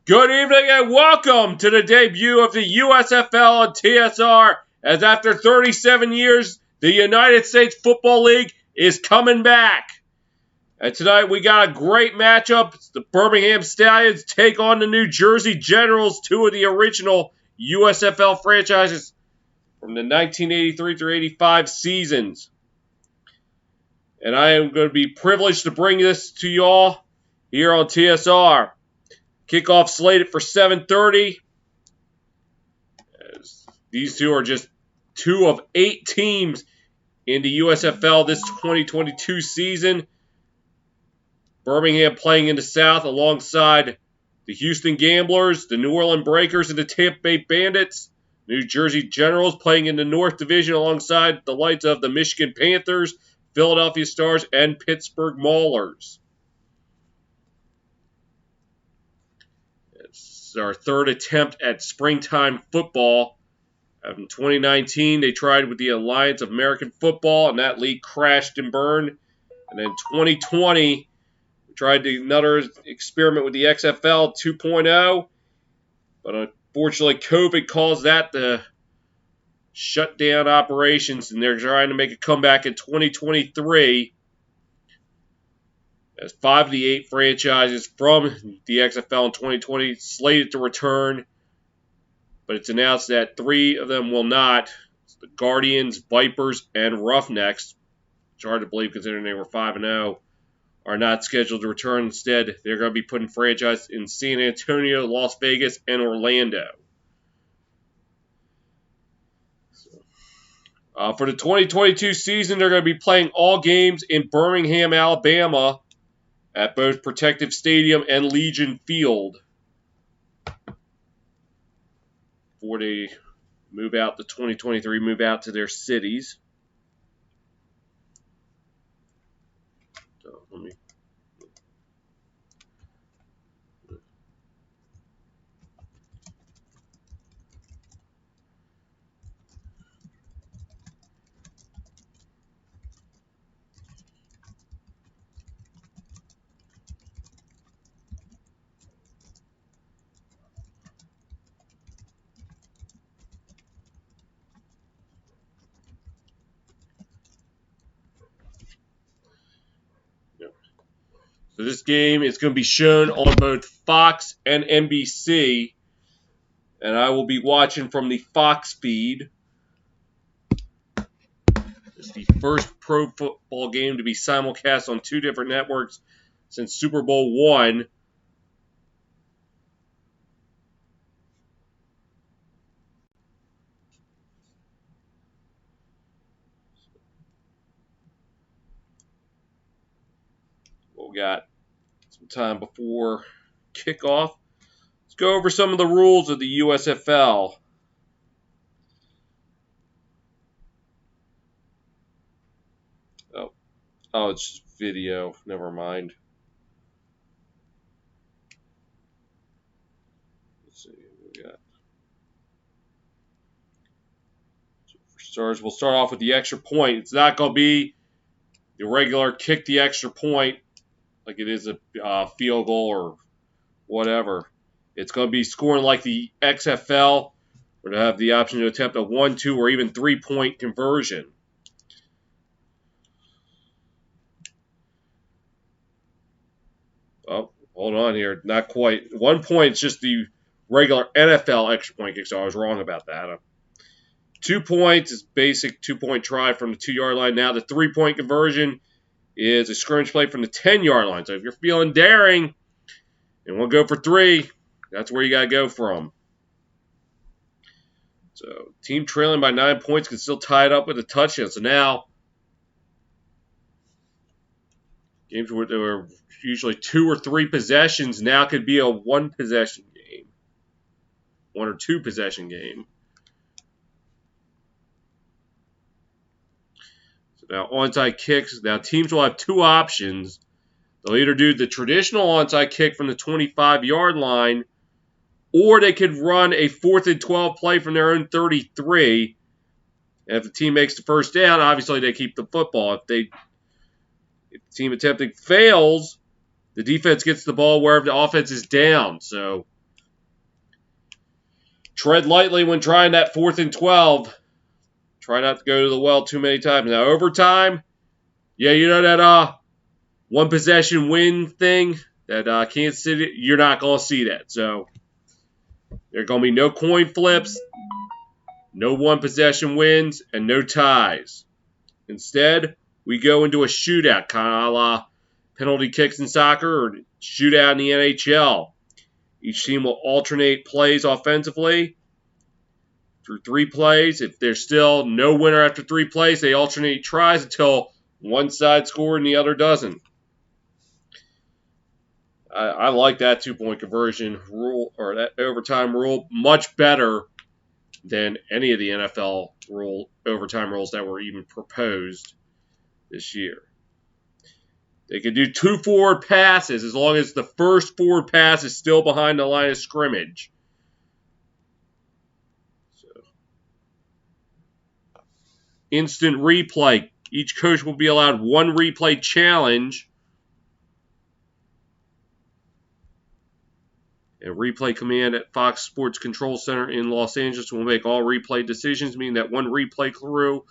Good evening and welcome to the debut of the USFL and TSR, as after 37 years, the United States Football League is coming back. And tonight we got a great matchup. The Birmingham Stallions take on the New Jersey Generals, two of the original USFL franchises from the 1983 through 85 seasons. And I am going to be privileged to bring this to you all here on TSR. Kickoff slated for 7:30. These two are just two of 8 teams in the USFL this 2022 season. Birmingham playing in the South alongside the Houston Gamblers, the New Orleans Breakers, and the Tampa Bay Bandits. New Jersey Generals playing in the North Division alongside the likes of the Michigan Panthers, Philadelphia Stars, and Pittsburgh Maulers. It's our third attempt at springtime football. In 2019, they tried with the Alliance of American Football, and that league crashed and burned. And then 2020, we tried another experiment with the XFL 2.0, but unfortunately, COVID caused that to shut down operations, and they're trying to make a comeback in 2023. As 5 of the 8 franchises from the XFL in 2020 slated to return, but it's announced that 3 of them will not. It's the Guardians, Vipers, and Roughnecks, which is hard to believe considering they were 5-0, are not scheduled to return. Instead, they're going to be putting franchises in San Antonio, Las Vegas, and Orlando. For the 2022 season, they're going to be playing all games in Birmingham, Alabama, at both Protective Stadium and Legion Field, before they move out, the 2023 move out to their cities. So let me. So this game is going to be shown on both Fox and NBC, and I will be watching from the Fox feed. It's the first pro football game to be simulcast on 2 different networks since Super Bowl I. We got some time before kickoff. Let's go over some of the rules of the USFL. Oh, it's just video. Never mind. Let's see what we got. So for starters, we'll start off with the extra point. It's not going to be the regular kick the extra point like it is a field goal or whatever. It's going to be scoring like the XFL, where they have the option to attempt a 1, 2, or even 3-point conversion. Oh, hold on here. Not quite. 1 point is just the regular NFL extra point kick, so I was wrong about that. 2 points is basic 2-point try from the 2-yard line. Now the 3-point conversion is a scrimmage play from the 10-yard line. So if you're feeling daring and want to go for 3, that's where you got to go from. So team trailing by 9 points can still tie it up with a touchdown. So now games where there were usually 2 or 3 possessions now could be a 1-possession game. 1 or 2 possession game. Now, onside kicks. Now, teams will have 2 options. They'll either do the traditional onside kick from the 25-yard line, or they could run a 4th and 12 play from their own 33. And if the team makes the first down, obviously they keep the football. If the team attempting fails, the defense gets the ball wherever the offense is down. So tread lightly when trying that 4th and 12. Try not to go to the well too many times. Now, overtime, yeah, you know that one possession win thing that Kansas City, you're not going to see that. So, there are going to be no coin flips, no one possession wins, and no ties. Instead, we go into a shootout, kind of a la penalty kicks in soccer or shootout in the NHL. Each team will alternate plays offensively through 3 plays. If there's still no winner after 3 plays, they alternate tries until one side scores and the other doesn't. I like that 2-point conversion rule, or that overtime rule, much better than any of the NFL overtime rules that were even proposed this year. They can do 2 forward passes as long as the first forward pass is still behind the line of scrimmage. So, instant replay. Each coach will be allowed 1 replay challenge. A replay command at Fox Sports Control Center in Los Angeles will make all replay decisions, meaning that 1 replay crew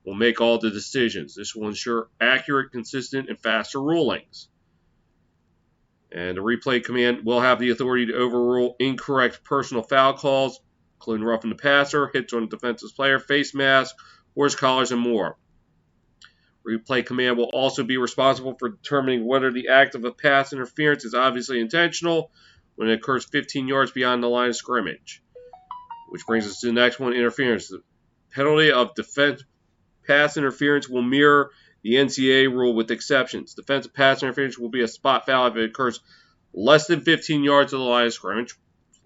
will make all the decisions. This will ensure accurate, consistent, and faster rulings. And the replay command will have the authority to overrule incorrect personal foul calls, including roughing the passer, hits on a defensive player, face mask, horse collars, and more. Replay command will also be responsible for determining whether the act of a pass interference is obviously intentional when it occurs 15 yards beyond the line of scrimmage. Which brings us to the next one, interference. The penalty of defense pass interference will mirror the NCAA rule with exceptions. Defensive pass interference will be a spot foul if it occurs less than 15 yards of the line of scrimmage,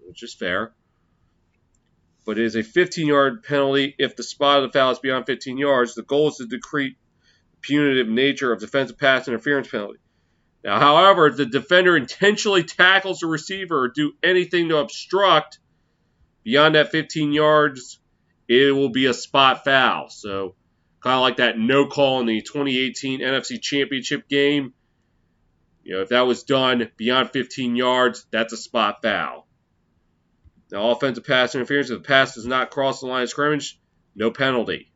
which is fair. But it is a 15-yard penalty if the spot of the foul is beyond 15 yards. The goal is to decrease the punitive nature of defensive pass interference penalty. Now, however, if the defender intentionally tackles the receiver or do anything to obstruct beyond that 15 yards, it will be a spot foul. So, kind of like that no call in the 2018 NFC Championship game. You know, if that was done beyond 15 yards, that's a spot foul. Now, offensive pass interference, if the pass does not cross the line of scrimmage, no penalty.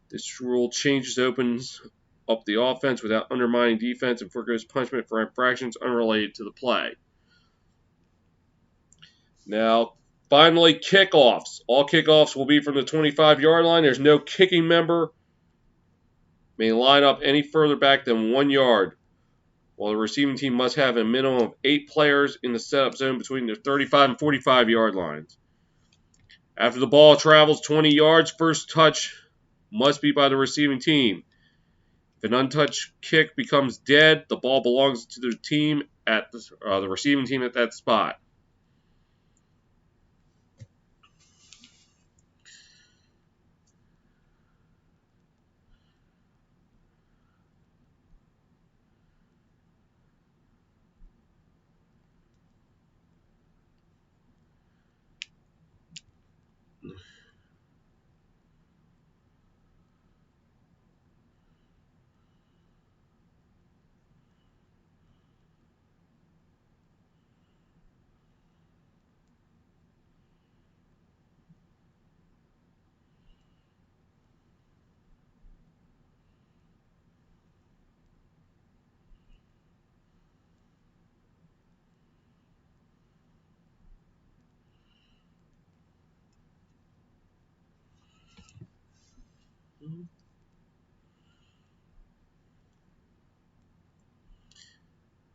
This rule opens up the offense without undermining defense and forgoes punishment for infractions unrelated to the play. Now, finally, kickoffs. All kickoffs will be from the 25-yard line. There's no kicking member may line up any further back than 1 yard, while the receiving team must have a minimum of 8 players in the setup zone between the 35 and 45-yard lines. After the ball travels 20 yards, first touch must be by the receiving team. If an untouched kick becomes dead, the ball belongs to the team at the receiving team at that spot.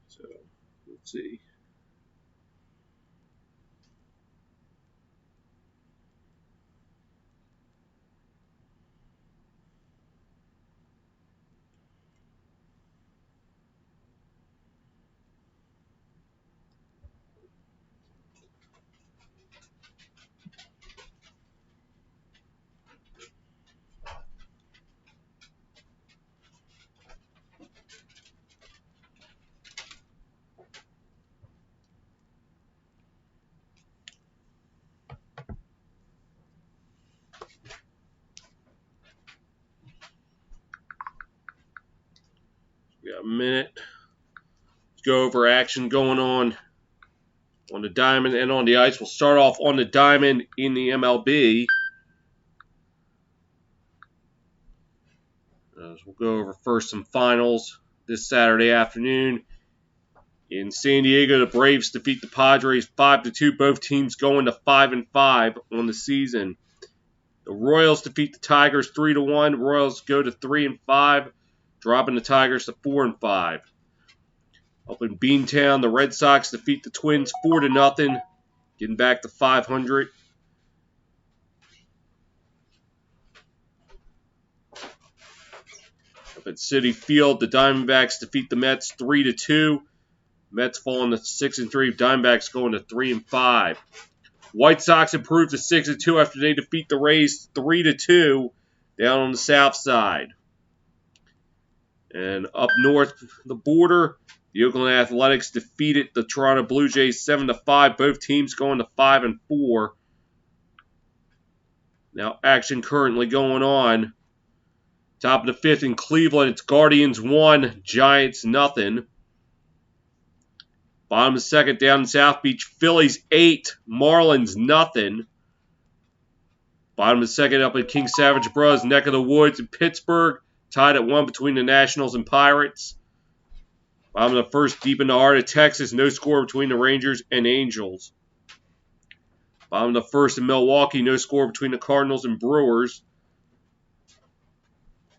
So, let's see. We got a minute. Let's go over action going on on the diamond and on the ice. We'll start off on the diamond in the MLB. We'll go over first some finals this Saturday afternoon. In San Diego, the Braves defeat the Padres 5-2. Both teams going to 5-5 on the season. The Royals defeat the Tigers 3-1. Royals go to 3-5, dropping the Tigers to 4-5. Up in Beantown, the Red Sox defeat the Twins 4-0, getting back to 500. Up at Citi Field, the Diamondbacks defeat the Mets 3-2. Mets falling to 6-3. Diamondbacks going to 3-5. White Sox improved to 6-2 after they defeat the Rays 3-2 down on the south side. And up north, the border, the Oakland Athletics defeated the Toronto Blue Jays 7-5. Both teams going to 5-4. Now action currently going on. Top of the fifth in Cleveland, it's Guardians 1, Giants nothing. Bottom of the second down in South Beach, Phillies 8, Marlins nothing. Bottom of the second up in King Savage Bros, neck of the woods in Pittsburgh, tied at 1 between the Nationals and Pirates. Bottom of the first deep in the heart of Texas, no score between the Rangers and Angels. Bottom of the first in Milwaukee, no score between the Cardinals and Brewers.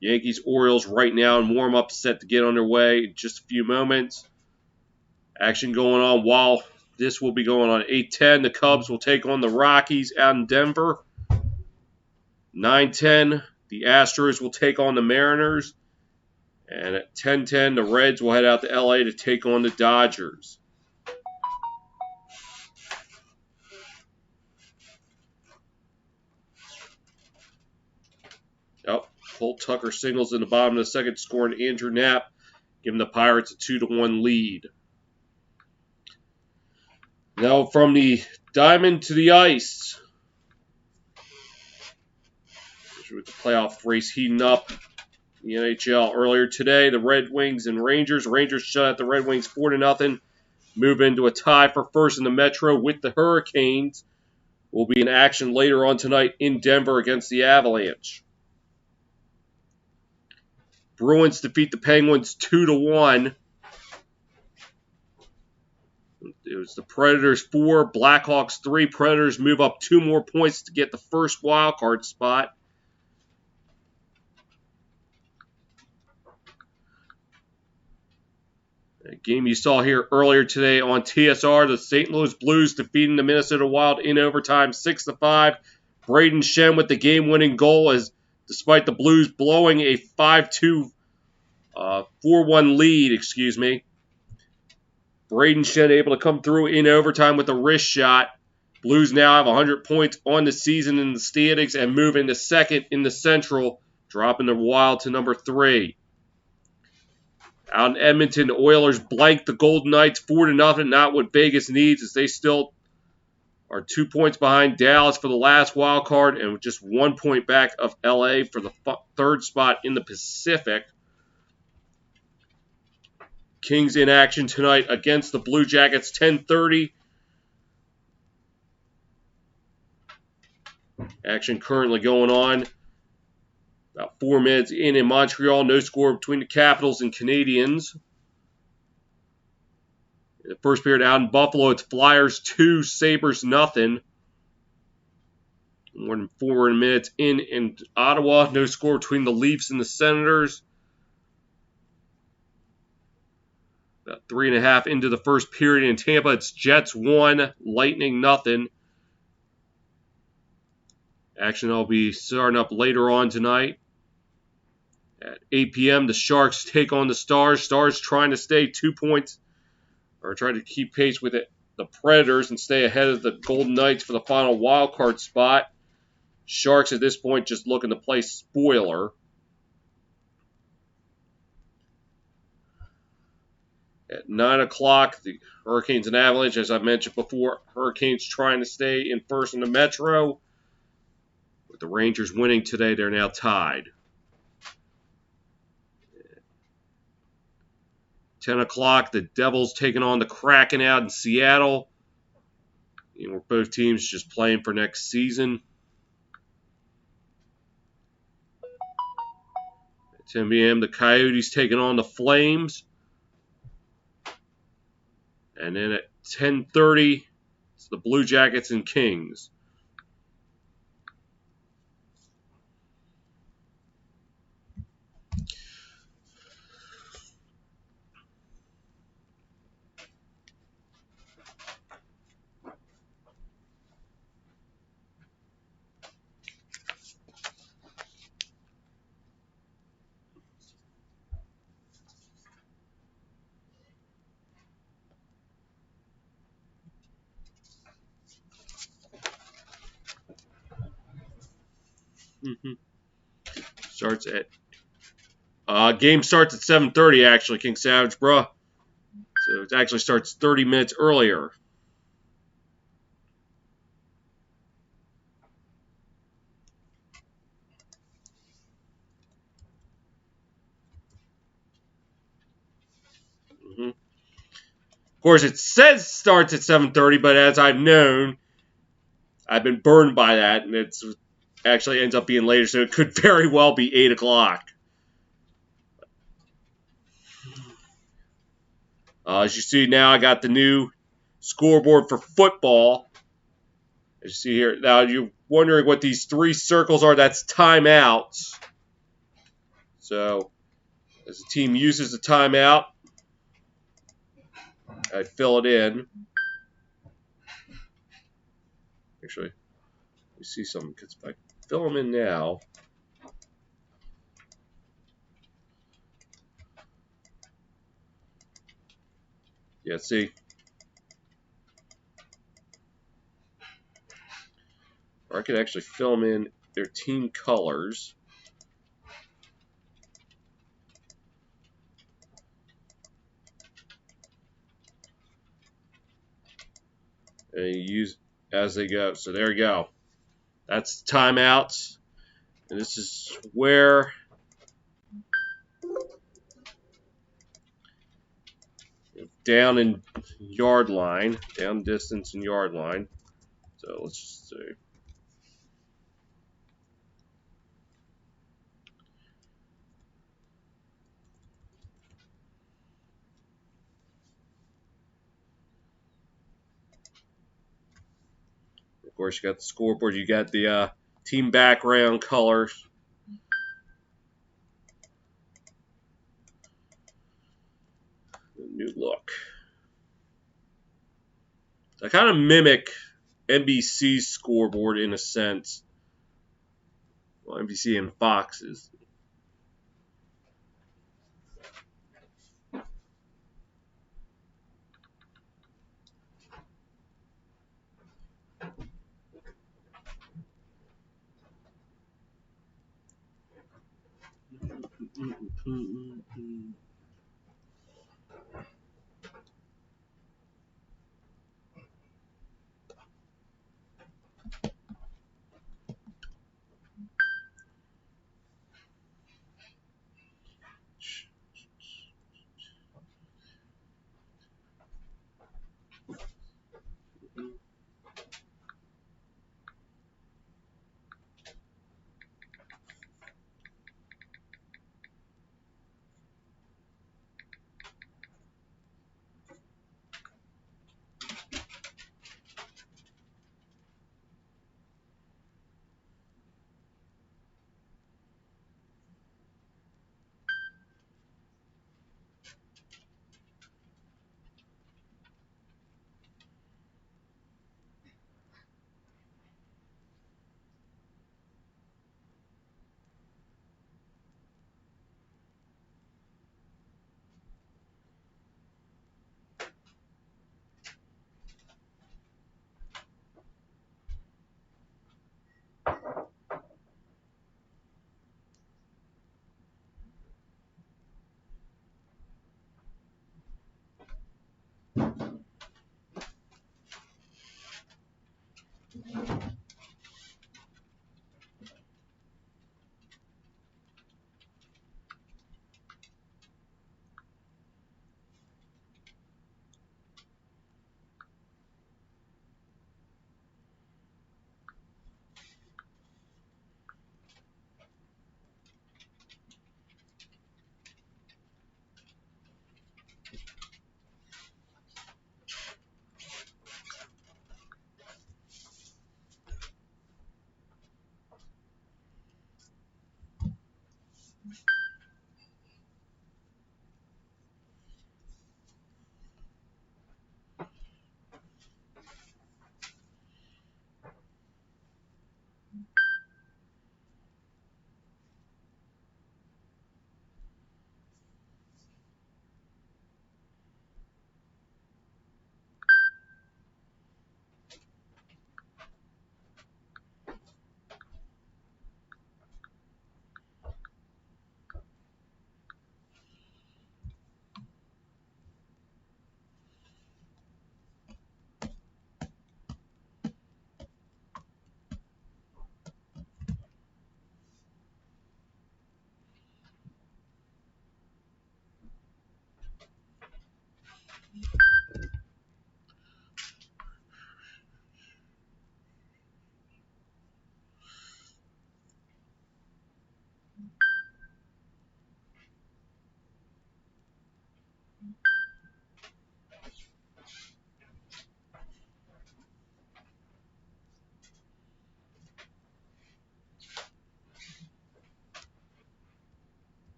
Yankees, Orioles right now in warm-up set to get underway in just a few moments. Action going on while this will be going on. 8:10, the Cubs will take on the Rockies out in Denver. 9:10, the Astros will take on the Mariners. And at 10:10, the Reds will head out to LA to take on the Dodgers. Oh, Colt Tucker singles in the bottom of the second, scoring Andrew Knapp, giving the Pirates a 2-1 lead. Now from the diamond to the ice. With the playoff race heating up in the NHL earlier today, the Red Wings and Rangers. Rangers shut out the Red Wings 4-0. Move into a tie for first in the Metro with the Hurricanes. Will be in action later on tonight in Denver against the Avalanche. Bruins defeat the Penguins 2-1. It was the Predators 4, Blackhawks 3. Predators move up 2 more points to get the first wild card spot. A game you saw here earlier today on TSR, the St. Louis Blues defeating the Minnesota Wild in overtime 6-5. Braden Shen with the game-winning goal, as despite the Blues blowing a 4-1 lead, Braden Shen able to come through in overtime with a wrist shot. Blues now have 100 points on the season in the standings and move into second in the Central, dropping the Wild to number 3. Out in Edmonton, the Oilers blanked the Golden Knights 4-0, not what Vegas needs, as they still are 2 points behind Dallas for the last wild card and just 1 point back of LA for the third spot in the Pacific. Kings in action tonight against the Blue Jackets, 10:30. Action currently going on. About 4 minutes in Montreal. No score between the Capitals and Canadiens. In the first period out in Buffalo, it's Flyers 2, Sabres nothing. More than 4 minutes in Ottawa. No score between the Leafs and the Senators. About 3.5 into the first period in Tampa, it's Jets 1, Lightning nothing. Action will be starting up later on tonight. At 8 p.m., the Sharks take on the Stars. Stars trying to stay 2 points, or trying to keep pace with the Predators and stay ahead of the Golden Knights for the final wild card spot. Sharks at this point just looking to play spoiler. At 9 o'clock, the Hurricanes and Avalanche, as I mentioned before, Hurricanes trying to stay in first in the Metro. With the Rangers winning today, they're now tied. 10 o'clock, the Devils taking on the Kraken out in Seattle. You know, both teams just playing for next season. At 10 p.m., the Coyotes taking on the Flames. And then at 10:30, it's the Blue Jackets and Kings. Starts at game starts at 7:30 actually, King Savage, bruh. So it actually starts 30 minutes earlier. Of course, it says starts at 7:30, but as I've known, I've been burned by that, and it's actually ends up being later, so it could very well be 8 o'clock. As you see now, I got the new scoreboard for football. As you see here, now you're wondering what these 3 circles are. That's timeouts. So, as the team uses the timeout, I fill it in. Actually, let me see something, because if I fill them in now, yeah, see, or I could actually fill them in their team colors. And you use as they go. So there you go. That's timeouts. And this is where down in yard line, down distance and yard line. So let's just see. Of course, you got the scoreboard. You got the team background colors. New look. I kind of mimic NBC's scoreboard in a sense. Well, NBC and Fox's.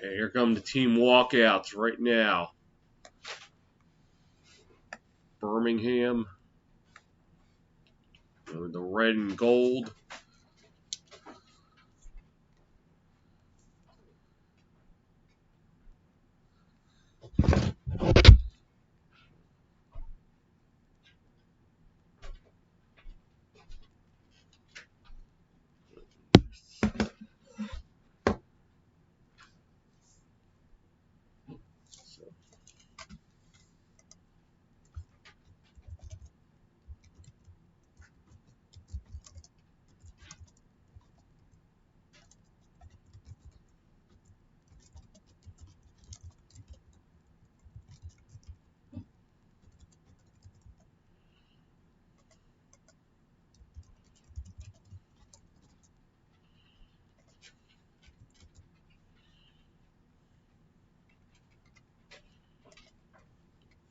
And here come the team walkouts right now. Birmingham with the red and gold.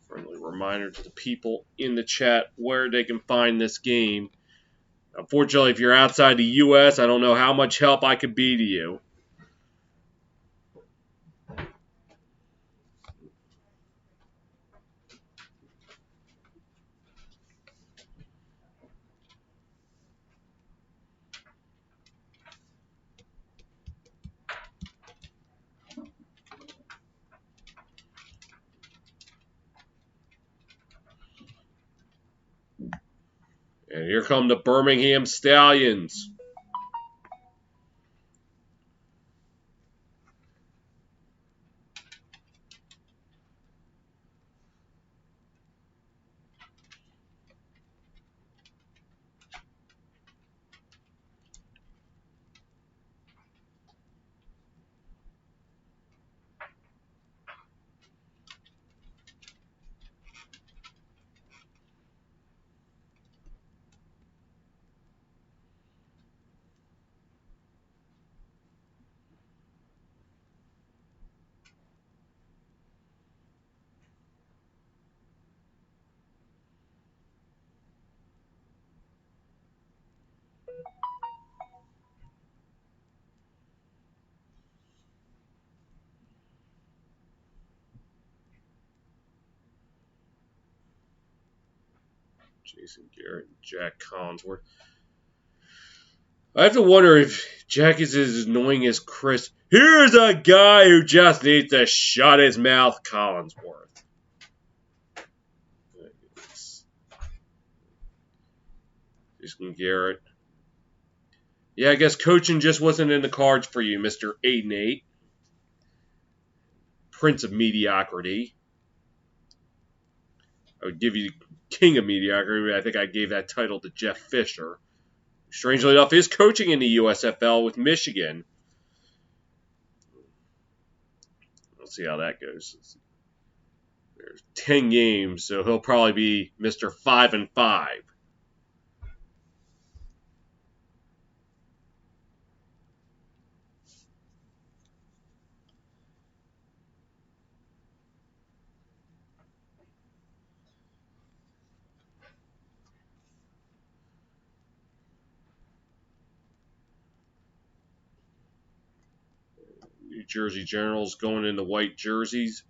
Friendly reminder to the people in the chat where they can find this game. Unfortunately, if you're outside the U.S., I don't know how much help I could be to you. And here come the Birmingham Stallions. Jason Garrett and Jack Collinsworth. I have to wonder if Jack is as annoying as Chris. Here's a guy who just needs to shut his mouth, Collinsworth. Jason Garrett. Yeah, I guess coaching just wasn't in the cards for you, Mr. 8-8. Prince of Mediocrity. I would give you King of Mediocrity, but I think I gave that title to Jeff Fisher. Strangely enough, is coaching in the USFL with Michigan. Let's see how that goes. There's 10 games, so he'll probably be Mr. 5-5. New Jersey Generals going in the white jerseys.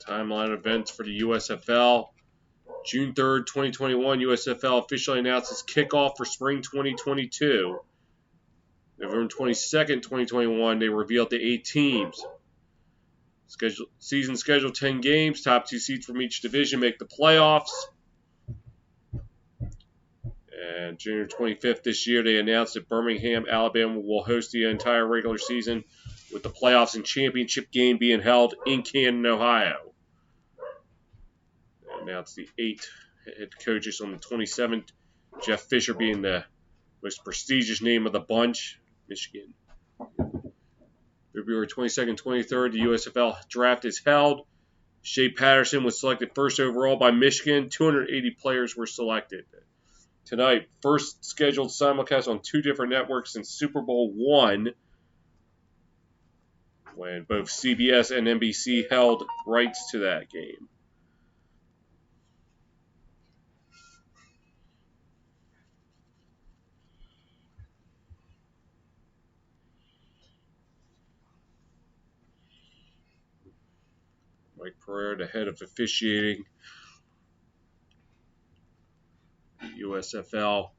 Timeline events for the USFL. June 3rd, 2021, USFL officially announces kickoff for spring 2022. November 22nd, 2021, they revealed the 8 teams. Season schedule 10 games. Top 2 seeds from each division make the playoffs. And June 25th this year, they announced that Birmingham, Alabama will host the entire regular season, with the playoffs and championship game being held in Canton, Ohio. They announced the 8 head coaches on the 27th. Jeff Fisher being the most prestigious name of the bunch, Michigan. February 22nd, 23rd, the USFL draft is held. Shea Patterson was selected first overall by Michigan. 280 players were selected. Tonight, first scheduled simulcast on 2 different networks since Super Bowl I, when both CBS and NBC held rights to that game. Mike Pereira, the head of officiating, USFL.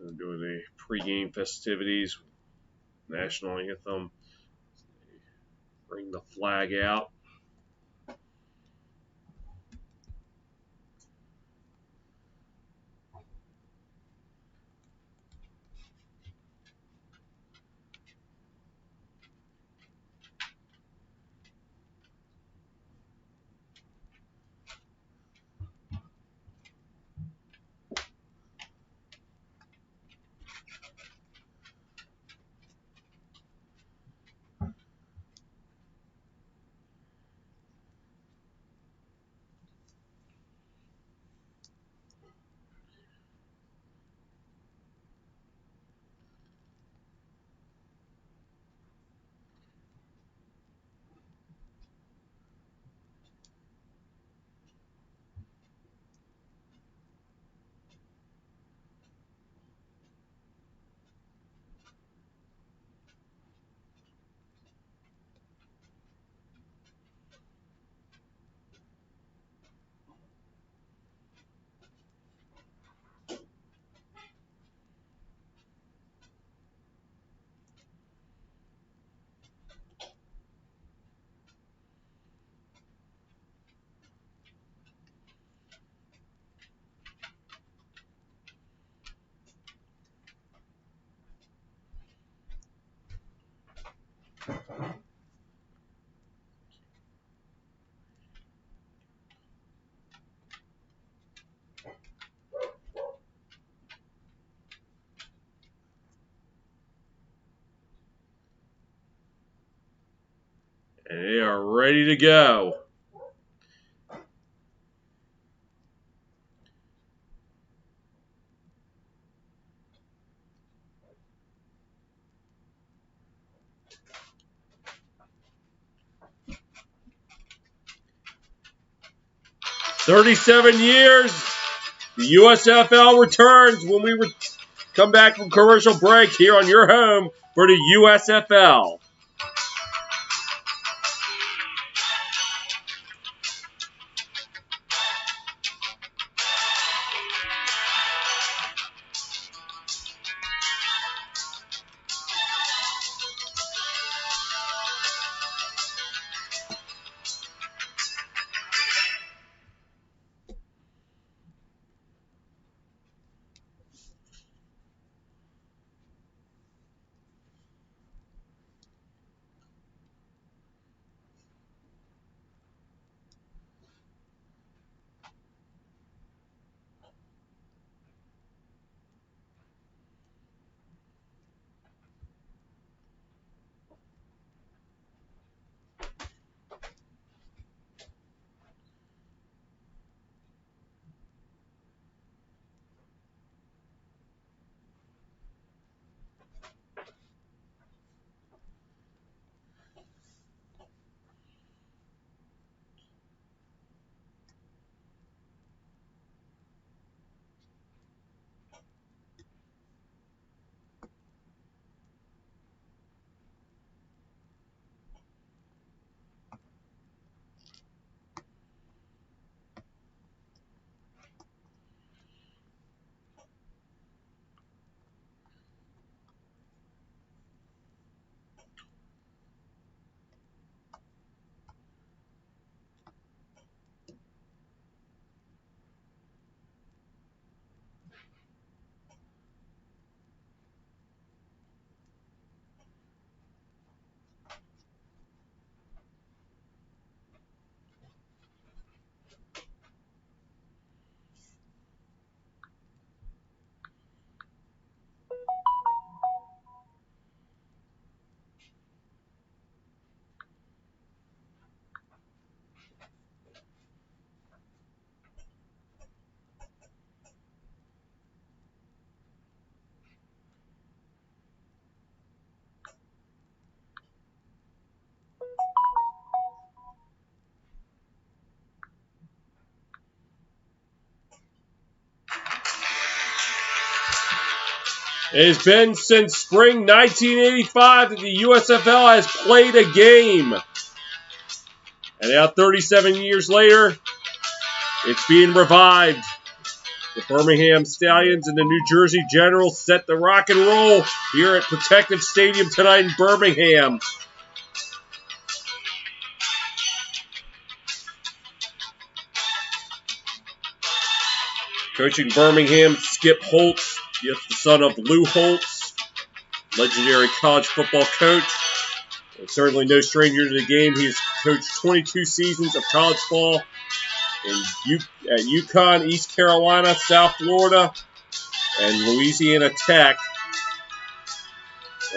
Doing the pregame festivities, national anthem. Bring the flag out. And they are ready to go. "37 years, the USFL returns when we come back from commercial break here on your home for the USFL. It has been since spring 1985 that the USFL has played a game. And now 37 years later, it's being revived. The Birmingham Stallions and the New Jersey Generals set the rock and roll here at Protective Stadium tonight in Birmingham. Coaching Birmingham, Skip Holtz, yes, the son of Lou Holtz, legendary college football coach. And certainly no stranger to the game. He has coached 22 seasons of college ball at UConn, East Carolina, South Florida, and Louisiana Tech.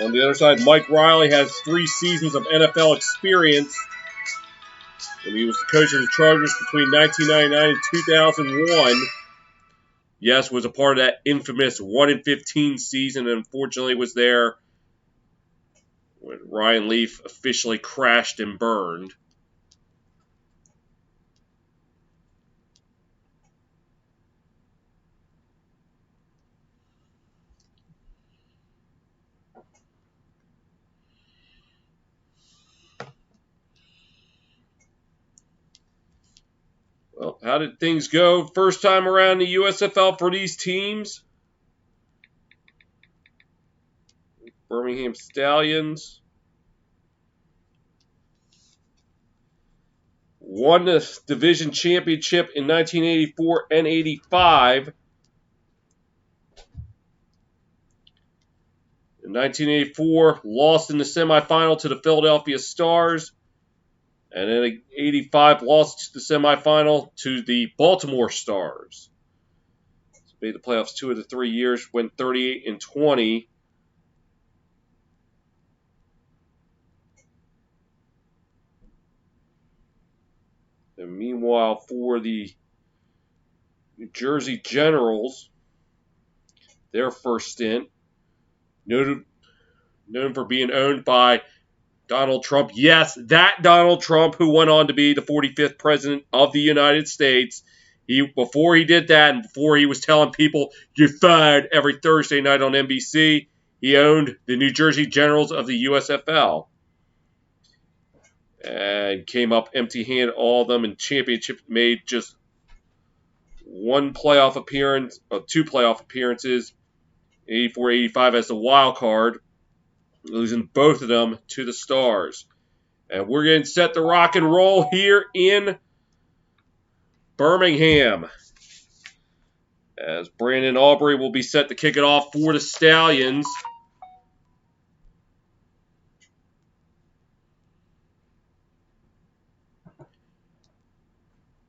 On the other side, Mike Riley has 3 seasons of NFL experience. And he was the coach of the Chargers between 1999 and 2001. Yes, was a part of that infamous 1-15 season, and unfortunately was there when Ryan Leaf officially crashed and burned. Well, how did things go first time around the USFL for these teams? Birmingham Stallions won the division championship in 1984 and 85. In 1984, lost in the semifinal to the Philadelphia Stars. And in 85, lost the semifinal to the Baltimore Stars. So made the playoffs 2 of the 3 years, went 38-20. And meanwhile, for the New Jersey Generals, their first stint, known for being owned by Donald Trump. Yes, that Donald Trump who went on to be the 45th president of the United States. Before he did that, and before he was telling people, you're fired every Thursday night on NBC, he owned the New Jersey Generals of the USFL. And came up empty-handed, all of them, in championship, made just 2 playoff appearances, 84-85 as the wild card, losing both of them to the Stars. And we're getting set to rock and roll here in Birmingham, as Brandon Aubrey will be set to kick it off for the Stallions.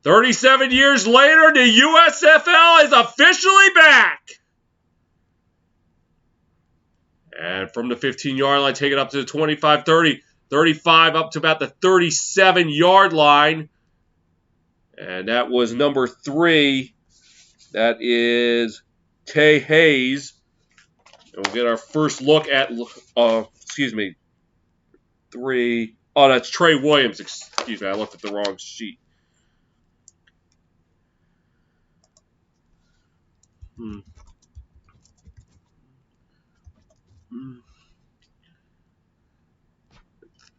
"37 years later, the USFL is officially back." And from the 15-yard line, take it up to the 25, 30, 35, up to about the 37-yard line. And that was number 3. That is Tay Hayes. And we'll get our first look at, 3. Oh, that's Trey Williams. Excuse me, I looked at the wrong sheet.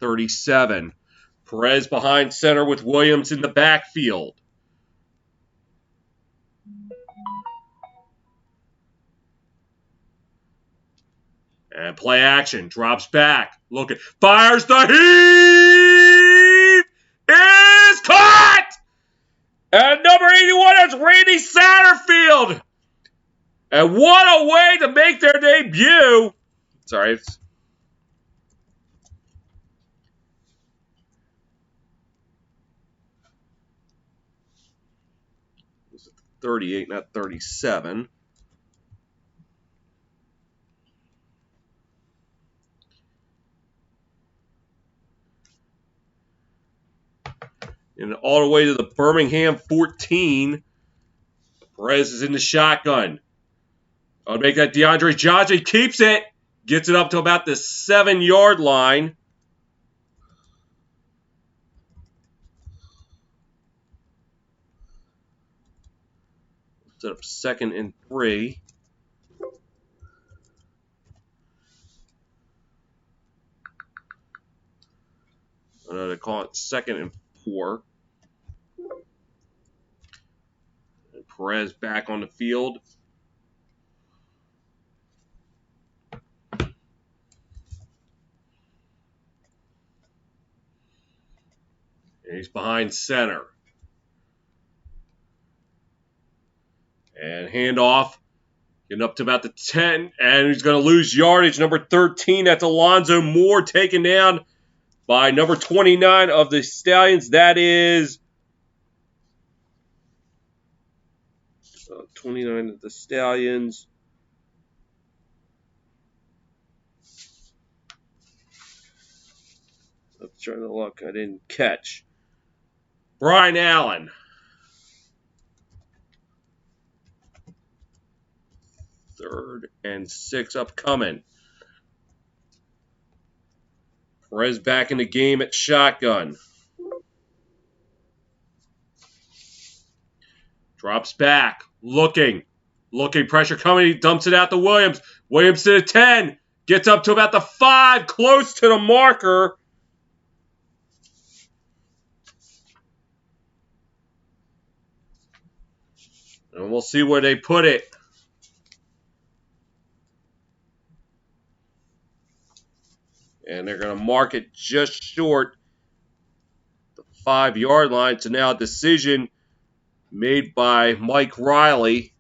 37. Perez behind center with Williams in the backfield. And play action. Drops back. Looking. Fires the heave. Is caught! And number 81 is Randy Satterfield. And what a way to make their debut. Sorry, it's 38, not 37. And all the way to the Birmingham 14. Perez is in the shotgun. I'll make that DeAndre Johnson. Keeps it. Gets it up to about the 7-yard line. Set up 2nd and 3. They call it 2nd and 4. And Perez back on the field. And he's behind center. And handoff. Getting up to about the 10. And he's going to lose yardage. Number 13, that's Alonzo Moore, taken down by number 29 of the Stallions. That is 29 of the Stallions. I'm trying to look. I didn't catch. Brian Allen. 3rd and 6 upcoming. Perez back in the game at shotgun. Drops back. Looking. Pressure coming. He dumps it out to Williams. Williams to the 10. Gets up to about the 5. Close to the marker. And we'll see where they put it. And they're going to mark it just short the 5-yard line. So now a decision made by Mike Riley.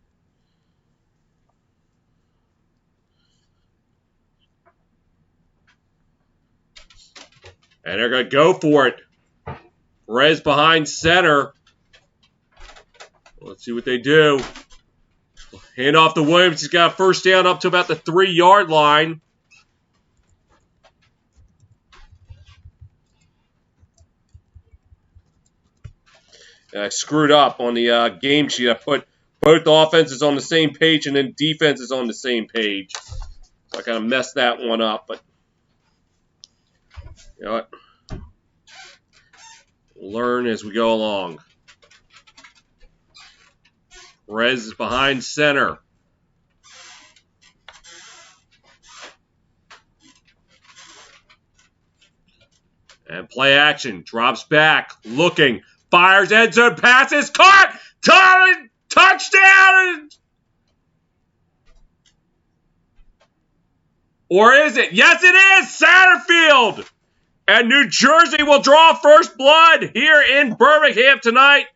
And they're going to go for it. Perez behind center. Let's see what they do. Hand off to Williams. He's got a first down up to about the 3-yard line. And I screwed up on the game sheet. I put both offenses on the same page and then defenses on the same page. So I kind of messed that one up. But you know what? We'll learn as we go along. Perez is behind center. And play action. Drops back. Looking. Fires. End zone. Passes. Caught. Touchdown. Or is it? Yes, it is. Satterfield. And New Jersey will draw first blood here in Birmingham tonight.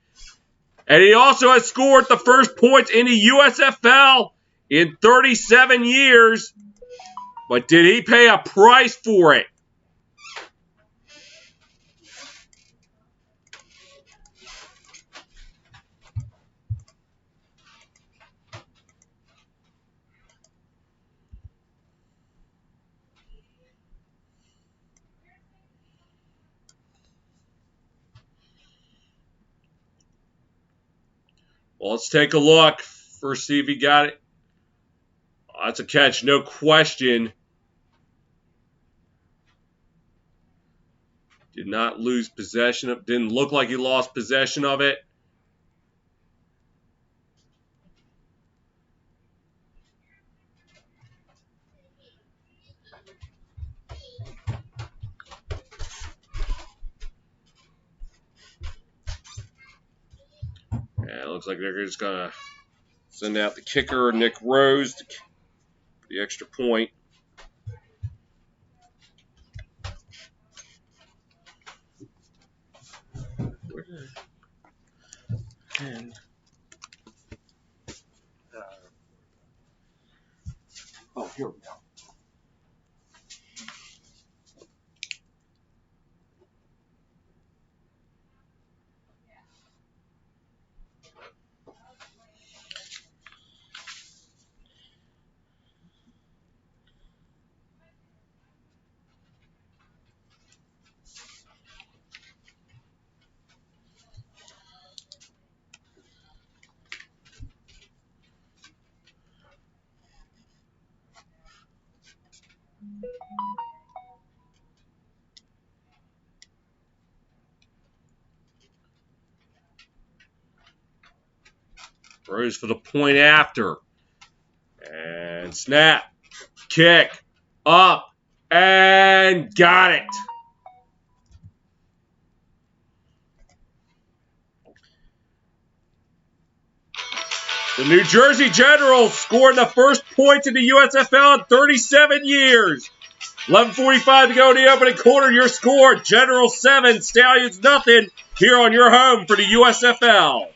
And he also has scored the first points in the USFL in 37 years. But did he pay a price for it? Well, let's take a look. First, see if he got it. Oh, that's a catch, no question. Did not lose possession of. Didn't look like he lost possession of it. Yeah, it looks like they're just going to send out the kicker, Nick Rose, for the extra point. And, oh, here we go. Rose for the point after. And snap. Kick. Up. And got it. The New Jersey Generals scored the first points in the USFL in 37 years. 11:45 to go in the opening quarter. Your score, Generals 7, Stallions nothing, here on your home for the USFL.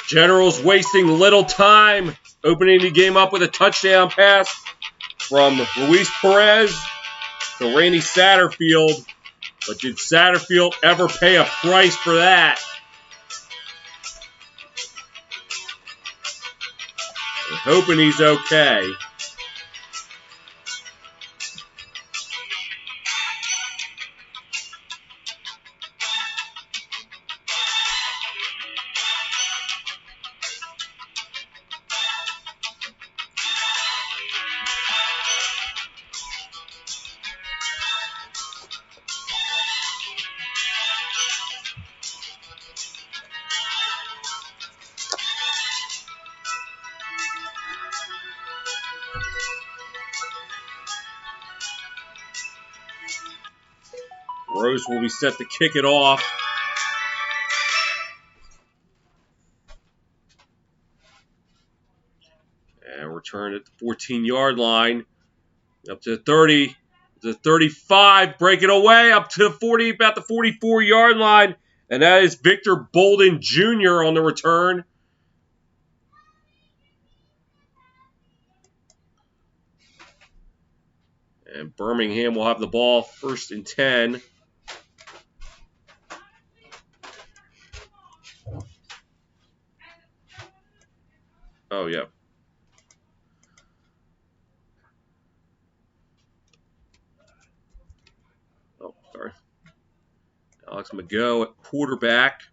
Generals wasting little time, opening the game up with a touchdown pass from Luis Perez to Randy Satterfield. But did Satterfield ever pay a price for that? I'm hoping he's okay. Rose will be set to kick it off. And return at the 14-yard line. Up to the 30, the 35, break it away, up to the 40, about the 44-yard line. And that is Victor Bolden Jr. on the return. And Birmingham will have the ball, 1st and 10. Oh, yeah. Oh, sorry. Alex McGough at quarterback.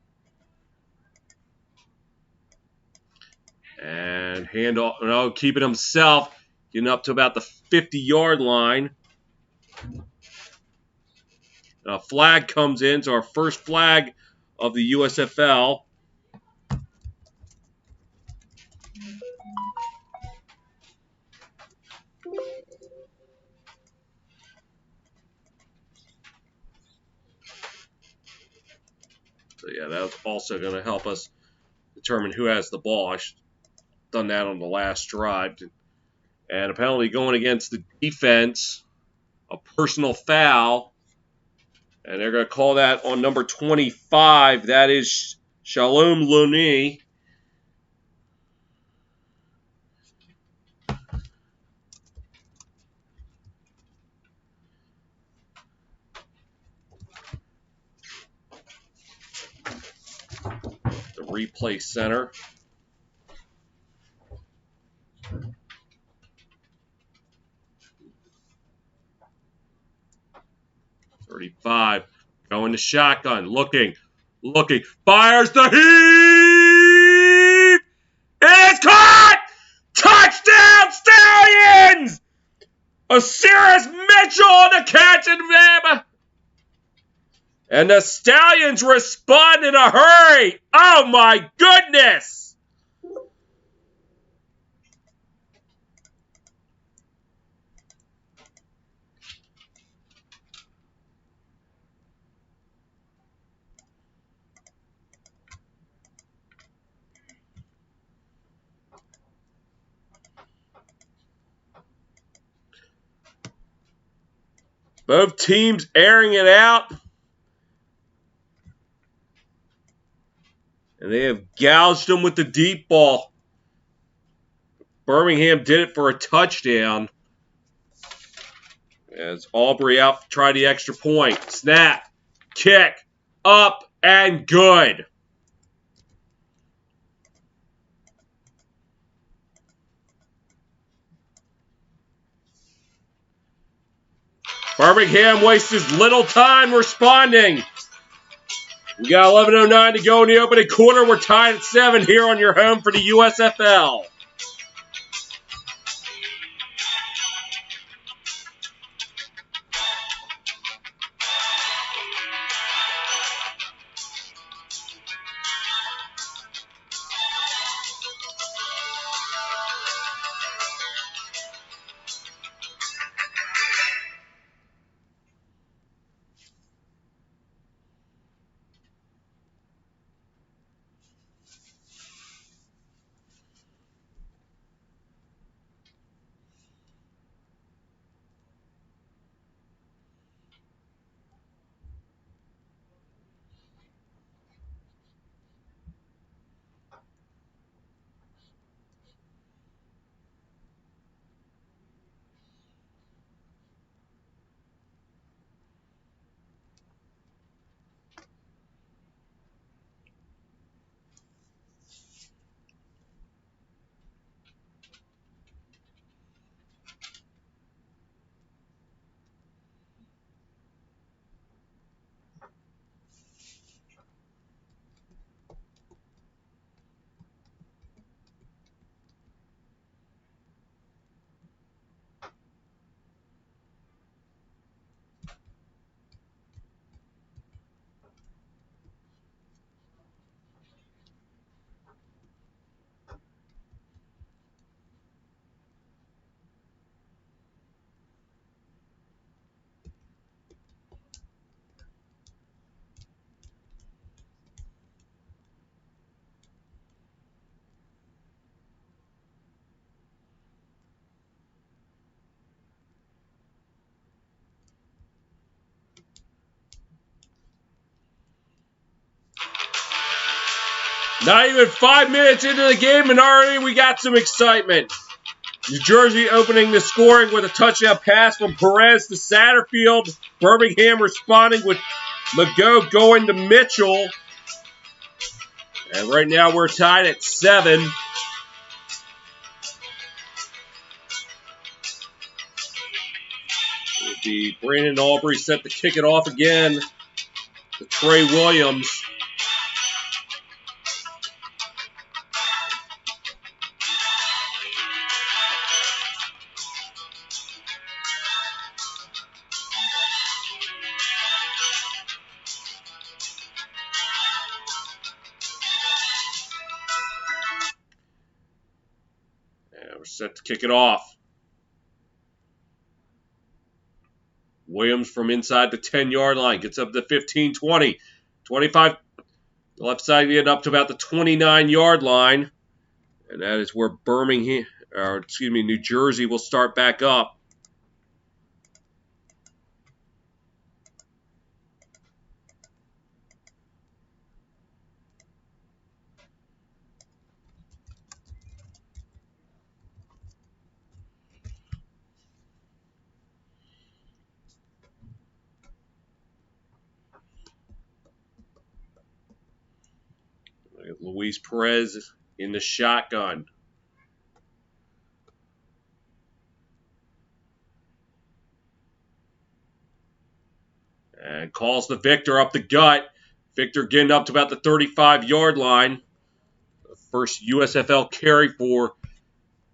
And handoff, no, keep it himself, getting up to about the 50-yard line. A flag comes in, so our first flag of the USFL. So yeah, that's also going to help us determine who has the ball. I should have done that on the last drive. And a penalty going against the defense, a personal foul. And they're going to call that on number 25. That is Shalom Looney. The Replay center. .35. Going to shotgun. Looking. Fires the heave! It's caught! Touchdown, Stallions! Osiris Mitchell on the catch and them. And the Stallions respond in a hurry. Oh my goodness! Both teams airing it out. And they have gouged them with the deep ball. Birmingham did it for a touchdown. As Aubrey out to try the extra point. Snap. Kick. Up and good. Birmingham wastes little time responding. We got 11:09 to go in the opening quarter. We're tied at 7 here on your home for the USFL. Not even 5 minutes into the game and already we got some excitement. New Jersey opening the scoring with a touchdown pass from Perez to Satterfield. Birmingham responding with Mago going to Mitchell. And right now we're tied at 7. It'll be Brandon Aubrey set to kick it off again to Trey Williams. We're set to kick it off. Williams from inside the 10-yard line gets up to 15, 20, 25. The left side get up to about the 29-yard line. And that is where New Jersey will start back up. Luis Perez in the shotgun. And calls the Victor up the gut. Victor getting up to about the 35-yard line. The first USFL carry for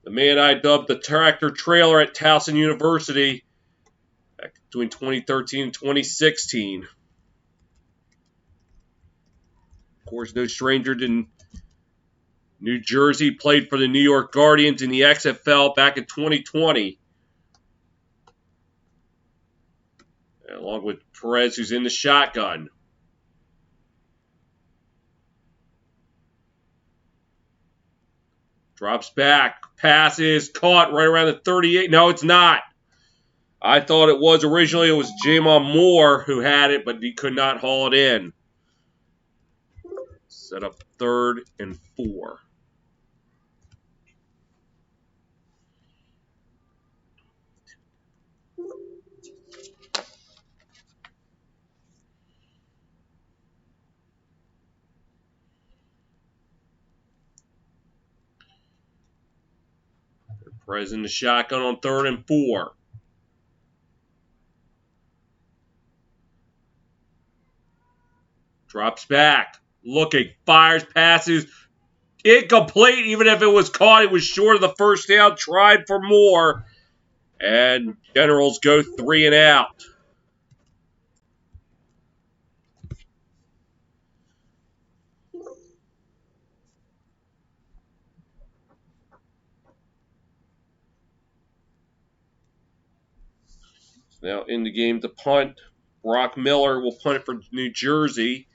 the man I dubbed the tractor trailer at Towson University back between 2013 and 2016. Of course, no stranger to New Jersey. Played for the New York Guardians in the XFL back in 2020. Along with Perez, who's in the shotgun. Drops back. Passes. Caught right around the 38. No, it's not. I thought it was originally. It was Jamon Moore who had it, but he could not haul it in. Set up 3rd and 4. Perez in the shotgun on 3rd and 4. Drops back. Looking. Fires. Passes. Incomplete. Even if it was caught, it was short of the first down. Tried for more. And Generals go 3 and out. Now in the game to punt. Brock Miller will punt it for New Jersey.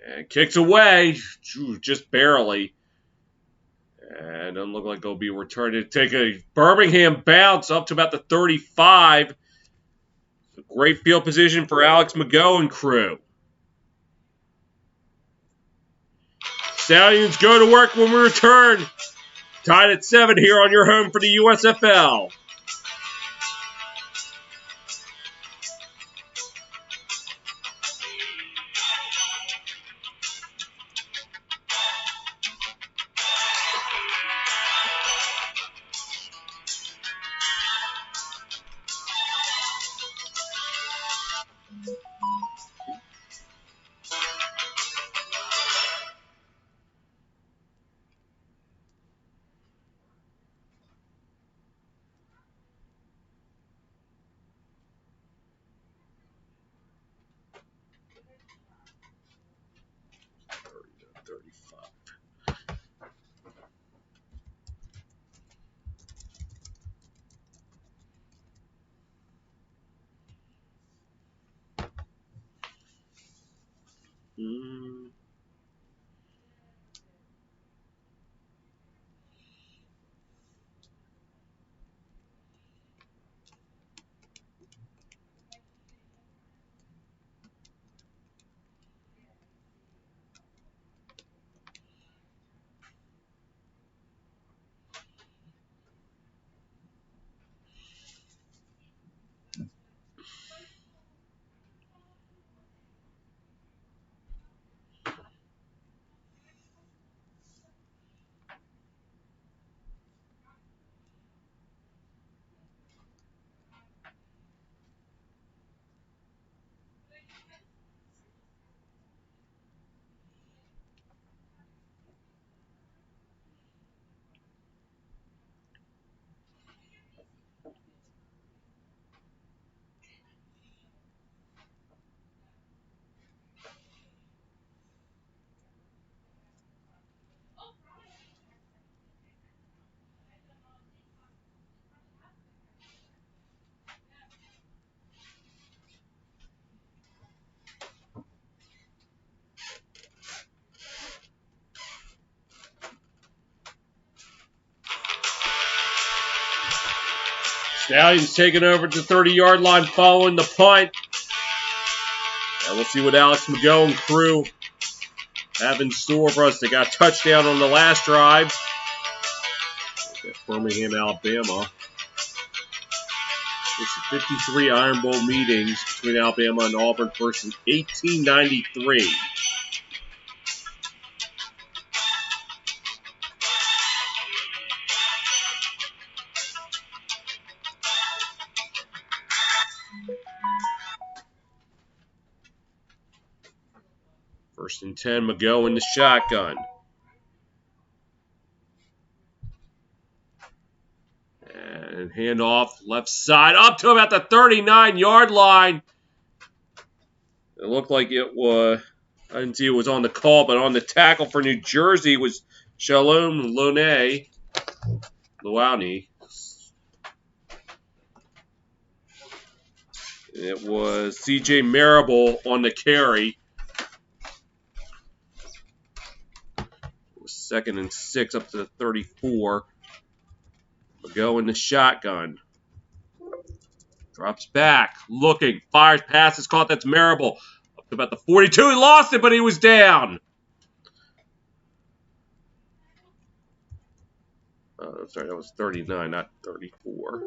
And kicks away. Just barely. And doesn't look like it'll be returned. To take a Birmingham bounce up to about the 35. Great field position for Alex Mago and crew. Stallions go to work when we return. Tied at 7 here on your home for the USFL. Stallions taking over to the 30-yard line following the punt. And we'll see what Alex Mago and crew have in store for us. They got a touchdown on the last drive at Birmingham, Alabama. This is 53 Iron Bowl meetings between Alabama and Auburn first in 1893. First and 10, Mago in the shotgun. And handoff left side up to about the 39-yard line. It looked like it was, I didn't see it was on the call, but on the tackle for New Jersey was Shalom Lowney. It was C.J. Marable on the carry. It was 2nd and 6 up to the 34. Mago in the shotgun. Drops back, looking, fires, passes, caught. That's Marable. Up to about the 42. He lost it, but he was down. Sorry, that was 39, not 34.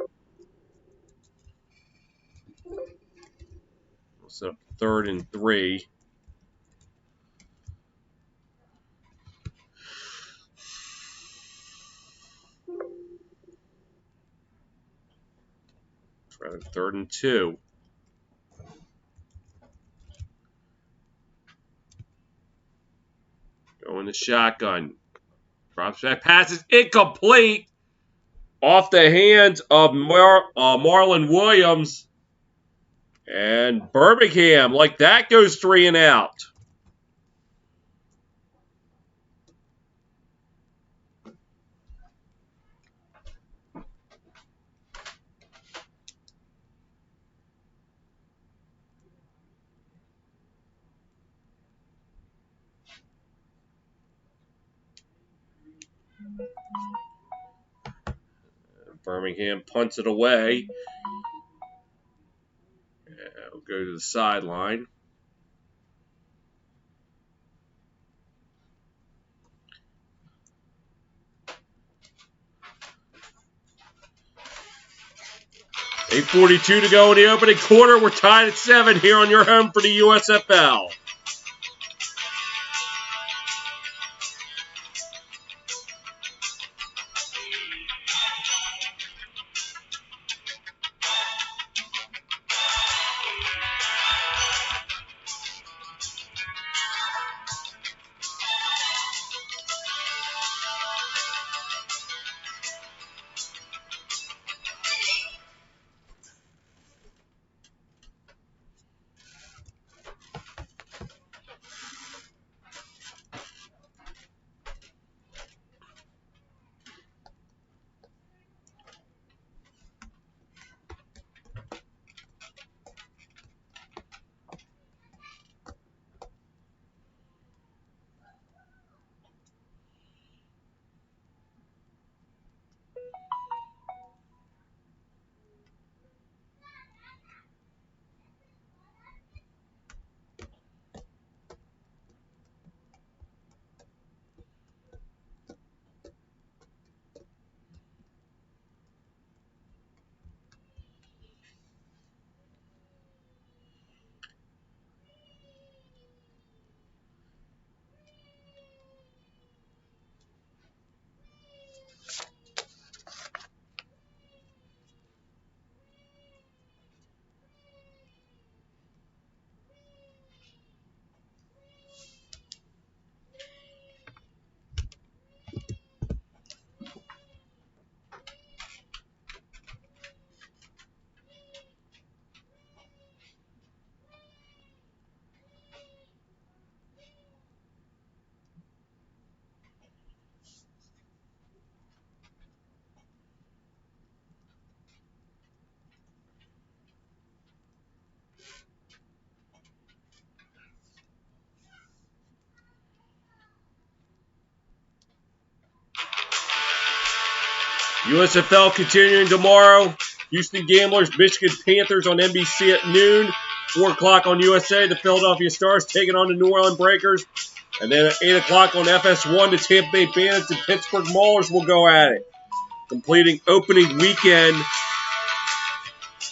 Set up 3rd and 3. Try 3rd and 2. Go in the shotgun. Drops back, passes incomplete. Off the hands of Marlon Williams. And Birmingham, like that, goes 3 and out. Birmingham punts it away. We'll go to the sideline. $8:42 to go in the opening quarter. We're tied at 7 here on your home for the USFL. USFL continuing tomorrow. Houston Gamblers, Michigan Panthers on NBC at noon. 4 o'clock on USA. The Philadelphia Stars taking on the New Orleans Breakers. And then at 8 o'clock on FS1, the Tampa Bay Bandits and Pittsburgh Maulers will go at it, completing opening weekend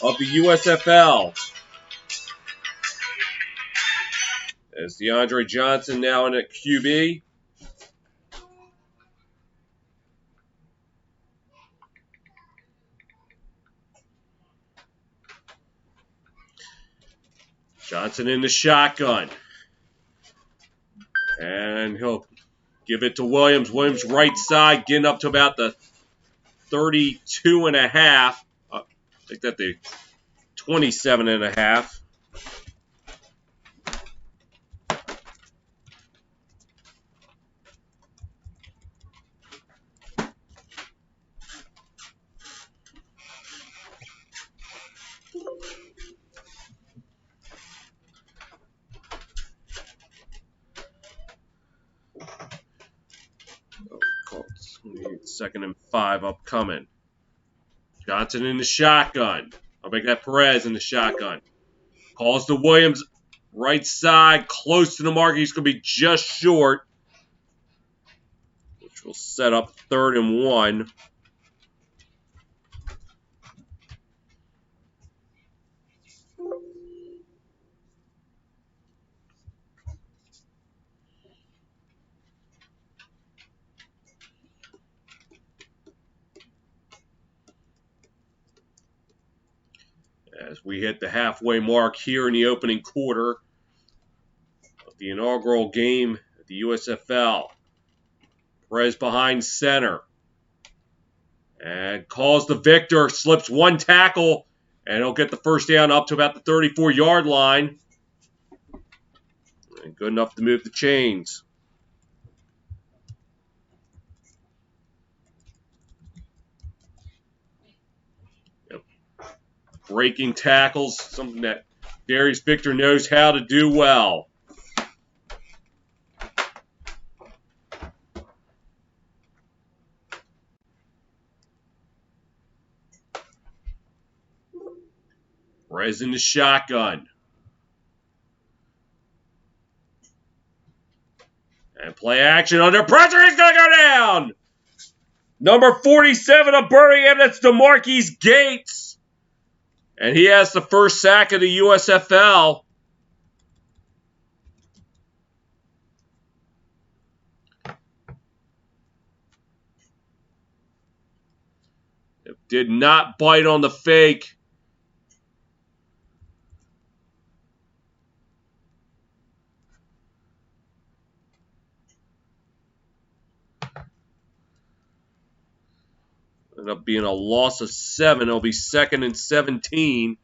of the USFL. As DeAndre Johnson now in at QB. Johnson in the shotgun. And he'll give it to Williams. Williams right side, getting up to about the 32 and a half. I think that the 27 and a half. Second and 5 upcoming. Johnson in the shotgun. I'll make that Perez in the shotgun. Calls to Williams, right side, close to the mark. He's going to be just short, which will set up 3rd and 1. As we hit the halfway mark here in the opening quarter of the inaugural game at the USFL. Perez behind center. And calls the victor, slips one tackle, and he'll get the first down up to about the 34-yard line. And good enough to move the chains. Breaking tackles, something that Darius Victor knows how to do well. Perez in the shotgun. And play action under pressure. He's going to go down. Number 47 of Birmingham, that's DeMarquis Gates. And he has the first sack of the USFL. It did not bite on the fake. Ended up being a loss of 7. It'll be 2nd and 17.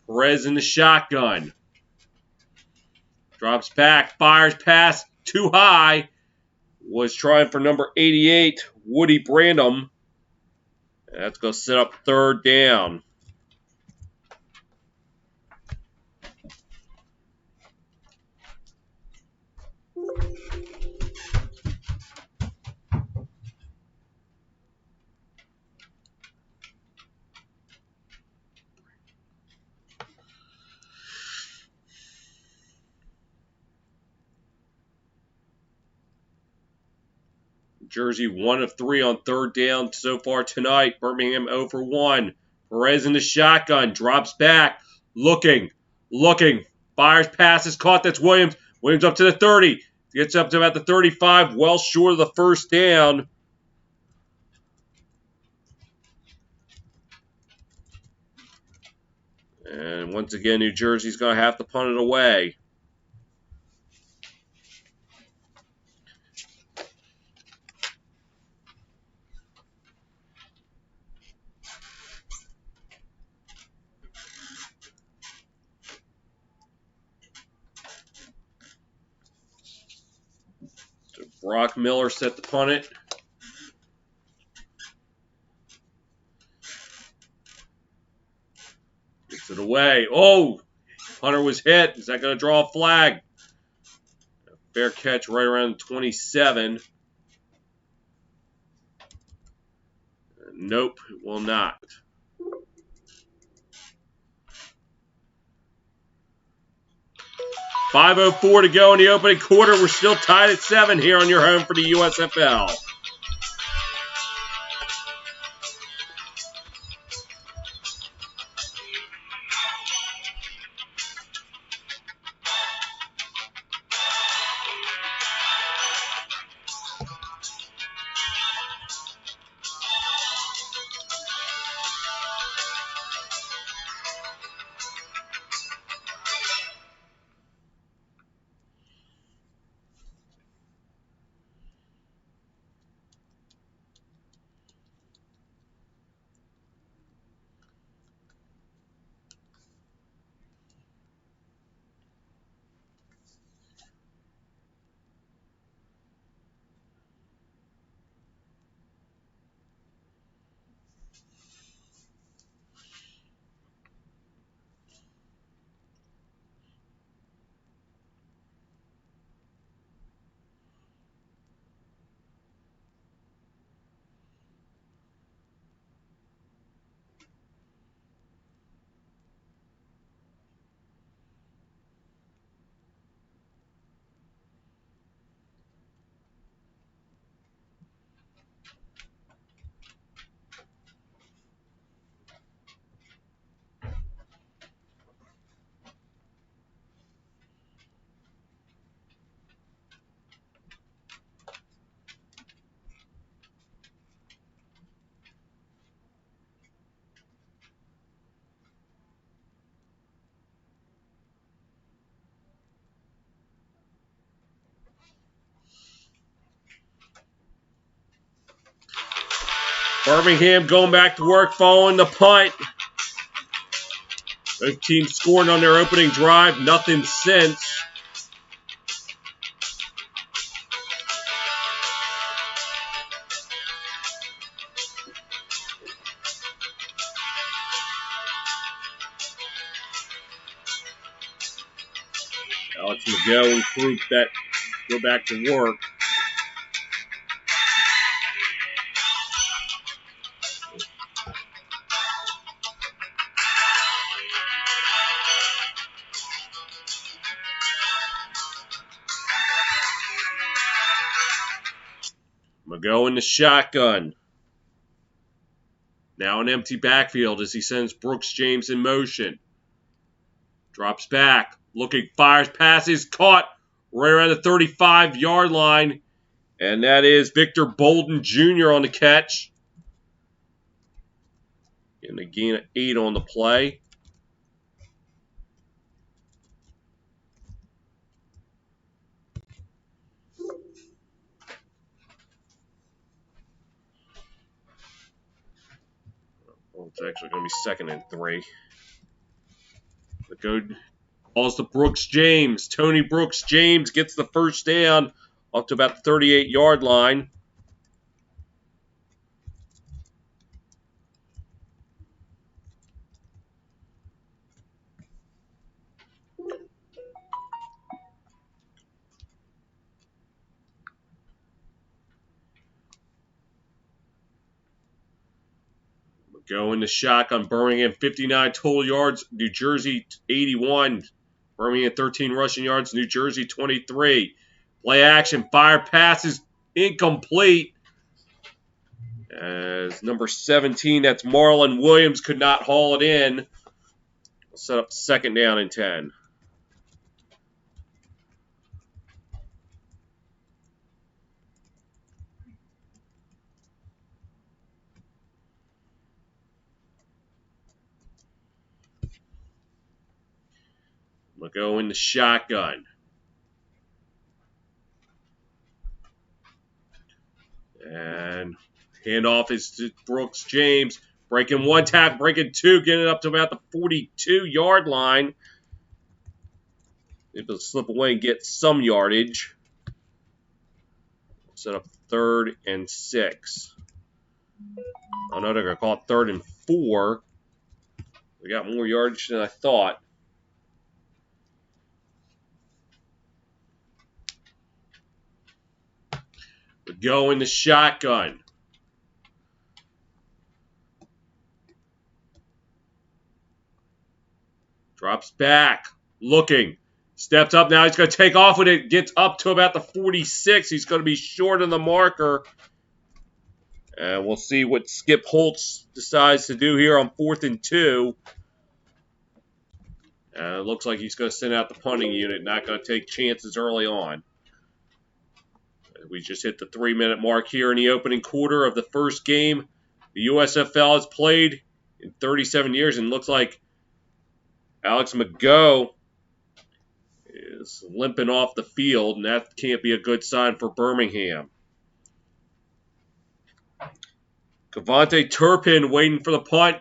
Perez in the shotgun. Drops back, fires pass too high. Was trying for number 88, Woody Brandom. That's going to set up 3rd down. Jersey 1 of 3 on 3rd down so far tonight. Birmingham 0 for 1. Perez in the shotgun. Drops back. Looking. Fires passes. Caught. That's Williams. Williams up to the 30. Gets up to about the 35. Well short of the first down. And once again, New Jersey's going to have to punt it away. Brock Miller set to punt it. Gets it away. Oh! Hunter was hit. Is that going to draw a flag? Fair catch right around 27. Nope, it will not. 5:04 to go in the opening quarter. We're still tied at 7 here on your home for the USFL. Birmingham going back to work following the punt. Both teams scoring on their opening drive. Nothing since. Alex McGill and group that go back to work. McGill in the shotgun. Now an empty backfield as he sends Brooks James in motion. Drops back. Looking, fires, passes, caught right around the 35-yard line. And that is Victor Bolden Jr. on the catch. Getting a gain of 8 on the play. Well, it's actually going to be 2nd and 3. The good balls to Brooks James. Tony Brooks James gets the first down up to about the 38-yard line. Go in the shotgun. Birmingham 59 total yards. New Jersey 81. Birmingham 13 rushing yards. New Jersey 23. Play action. Fire passes incomplete. As number 17, that's Marlon Williams, could not haul it in. We'll set up 2nd down and 10. We'll go in the shotgun. And handoff is to Brooks James. Breaking 1 tap, breaking 2, getting it up to about the 42-yard line. Able to slip away and get some yardage. Set up 3rd and 6. Oh no, they're going to call it 3rd and 4. We got more yardage than I thought. We go in the shotgun. Drops back. Looking. Steps up now. He's going to take off with it. Gets up to about the 46. He's going to be short of the marker. And we'll see what Skip Holtz decides to do here on 4th and 2. It looks like he's going to send out the punting unit. Not going to take chances early on. We just hit the 3-minute mark here in the opening quarter of the first game the USFL has played in 37 years. And looks like Alex McGough is limping off the field, and that can't be a good sign for Birmingham. Cavante Turpin waiting for the punt.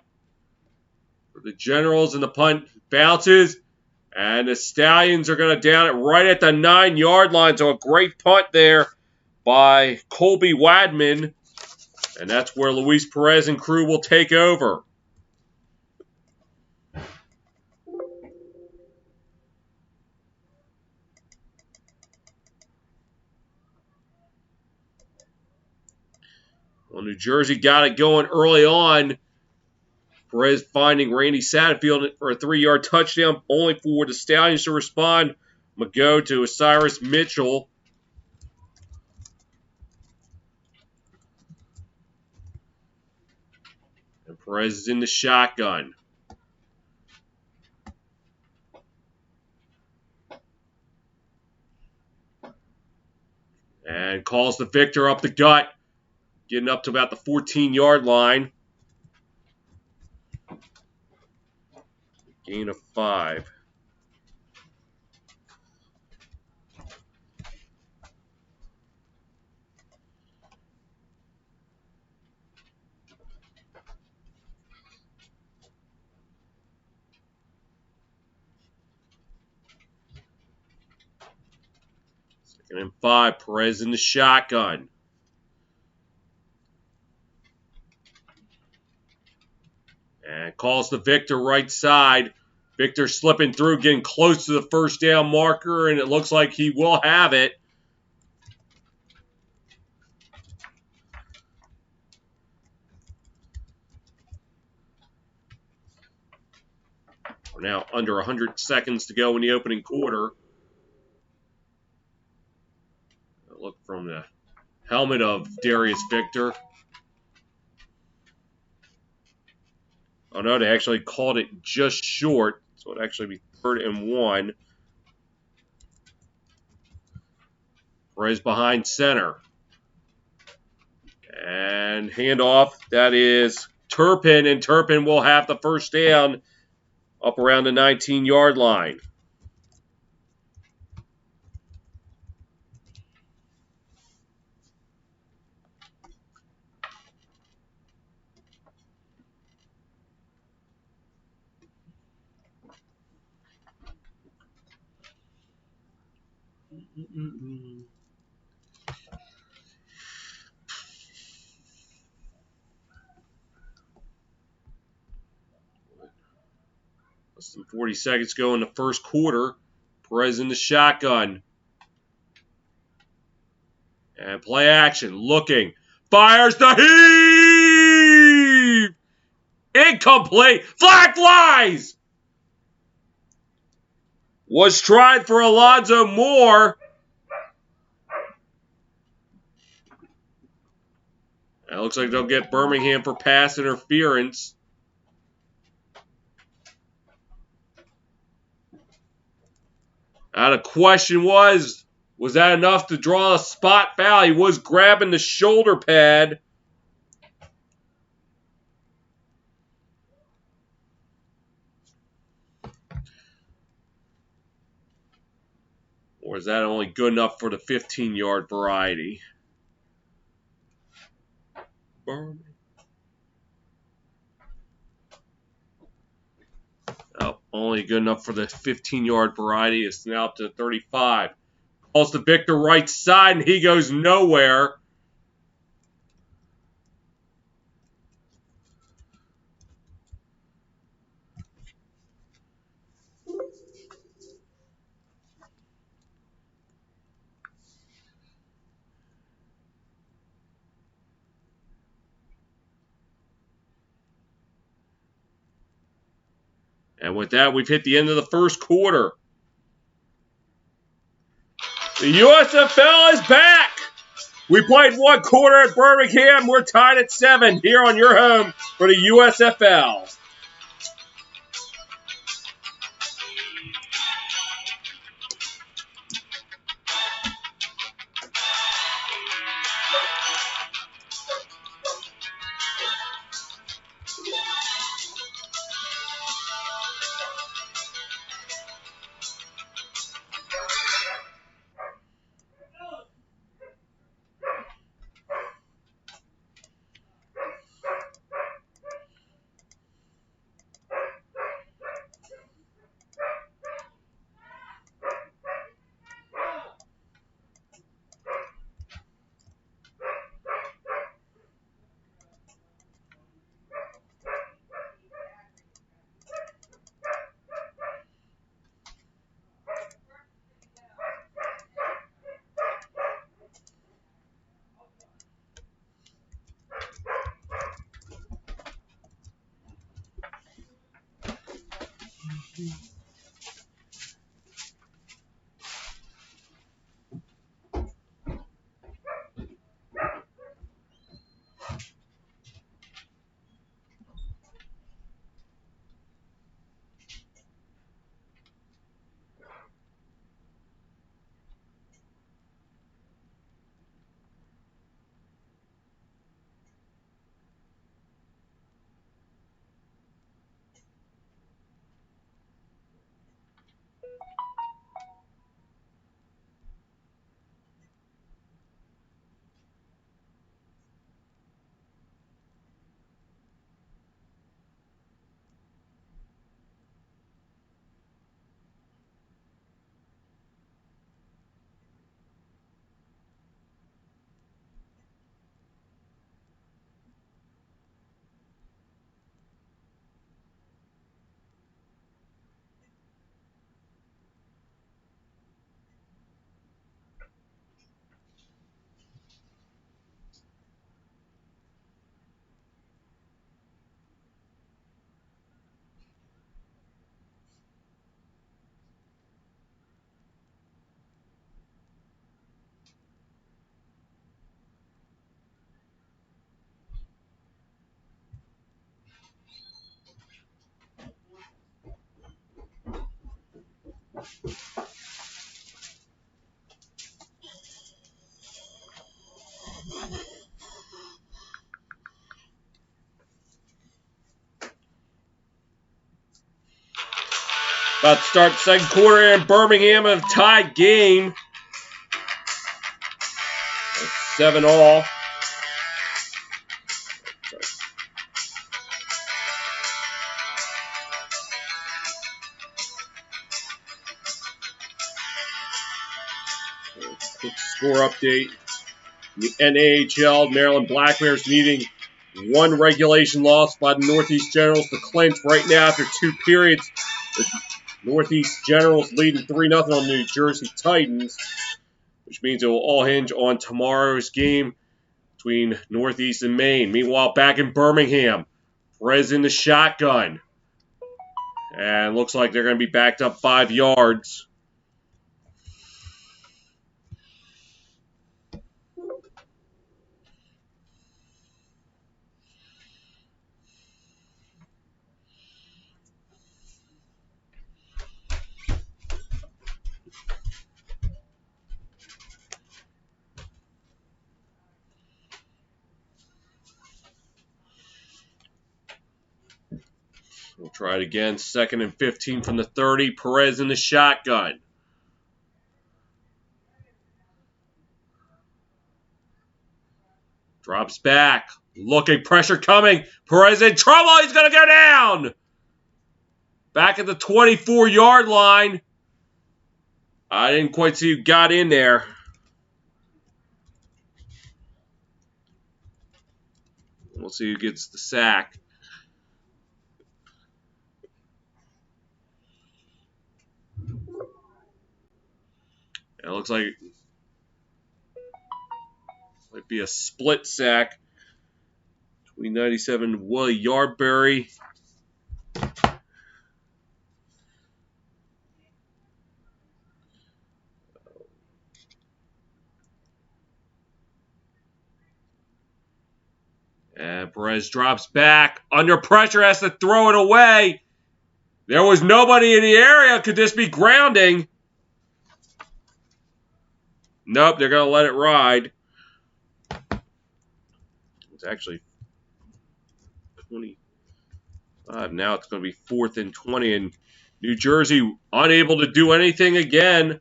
For the Generals, and the punt bounces. And the Stallions are going to down it right at the 9-yard line. So a great punt there by Colby Wadman. And that's where Luis Perez and crew will take over. Well, New Jersey got it going early on. Perez finding Randy Satterfield for a 3-yard touchdown, only for the Stallions to respond. McGough to Osiris Mitchell. And Perez is in the shotgun. And calls the Victor up the gut. Getting up to about the 14-yard line. Gain of 5. Second and 5. Perez in the shotgun. And calls the Victor right side. Victor slipping through, getting close to the first down marker, and it looks like he will have it. We're now under 100 seconds to go in the opening quarter. Look from the helmet of Darius Victor. Oh no, they actually called it just short, so it'd actually be 3rd and 1. Perez behind center. And handoff, that is Turpin, and Turpin will have the first down up around the 19-yard line. Less than 40 seconds go in the first quarter. Perez in the shotgun. And play action. Looking. Fires the heave! Incomplete. Flag flies! Was tried for Alonzo Moore. It looks like they'll get Birmingham for pass interference. Now the question was that enough to draw a spot foul? He was grabbing the shoulder pad. Or is that only good enough for the 15-yard variety? Oh, only good enough for the 15-yard variety. It's now up to 35. Calls the Victor right side, and he goes nowhere. And with that, we've hit the end of the first quarter. The USFL is back. We played one quarter at Birmingham. We're tied at 7 here on your home for the USFL. About to start the second quarter in Birmingham, a tied game. It's 7-all. Quick score update. The NAHL, Maryland Black Bears needing one regulation loss by the Northeast Generals to clinch right now after 2 periods. The Northeast Generals leading 3-0 on New Jersey Titans, which means it will all hinge on tomorrow's game between Northeast and Maine. Meanwhile, back in Birmingham, Perez in the shotgun. And looks like they're going to be backed up 5 yards. We'll try it again. 2nd and 15 from the 30. Perez in the shotgun. Drops back. Looking, pressure coming. Perez in trouble. He's going to go down. Back at the 24-yard line. I didn't quite see who got in there. We'll see who gets the sack. It looks like it might be a split sack between 97 and Willie Yardberry. And Perez drops back. Under pressure, has to throw it away. There was nobody in the area. Could this be grounding? Nope, they're going to let it ride. It's actually 25. Now it's going to be 4th and 20. And New Jersey unable to do anything again.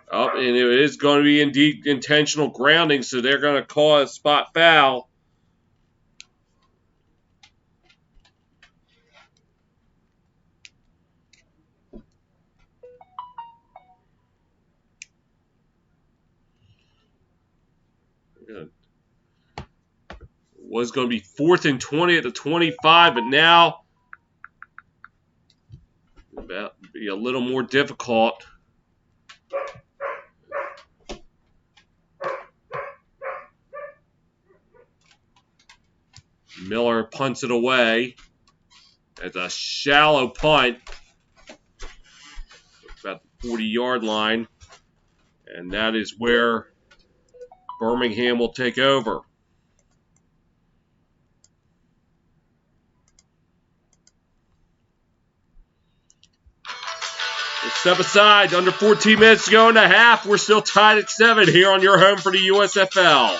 Oh, and it is going to be indeed intentional grounding, so they're going to call a spot foul. It was going to be 4th and 20 at the 25, but now about to be a little more difficult. Miller punts it away. It's a shallow punt. About the 40-yard line. And that is where Birmingham will take over. Let's step aside. Under 14 minutes to go in the half. We're still tied at 7 here on your home for the USFL.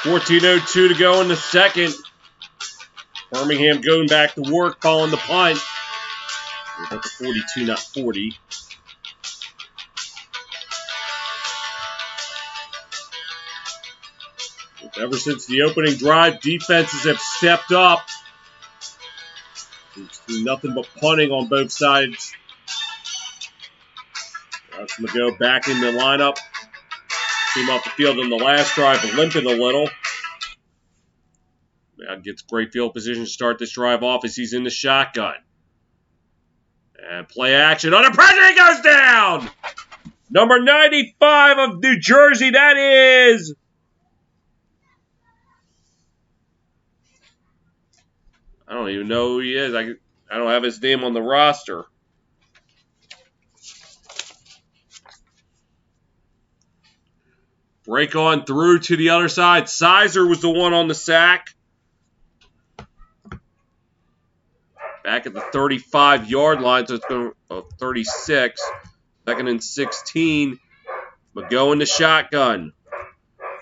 .14:02 to go in the second. Birmingham going back to work following the punt. We're at the 42, not 40. Ever since the opening drive, defenses have stepped up. There's nothing but punting on both sides. That's going to go back in the lineup. Came off the field in the last drive, limping a little. Now gets great field position to start this drive off as he's in the shotgun. And play action. Under pressure, he goes down! Number 95 of New Jersey, that is... I don't even know who he is. I don't have his name on the roster. Break on through to the other side. Sizer was the one on the sack. Back at the 35-yard line, so it's going to 36. 2nd and 16. McGo in the shotgun.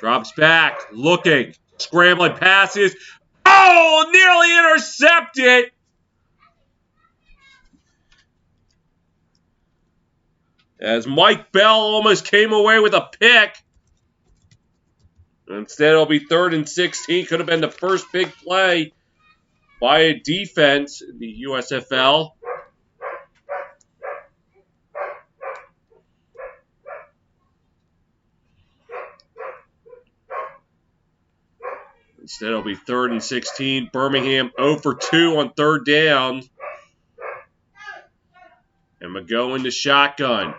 Drops back. Looking. Scrambling passes. Oh, nearly intercepted. As Mike Bell almost came away with a pick. Instead, it'll be 3rd and 16. Could have been the first big play by a defense in the USFL. Instead, it'll be 3rd and 16. Birmingham 0 for 2 on 3rd down. And we go into shotgun.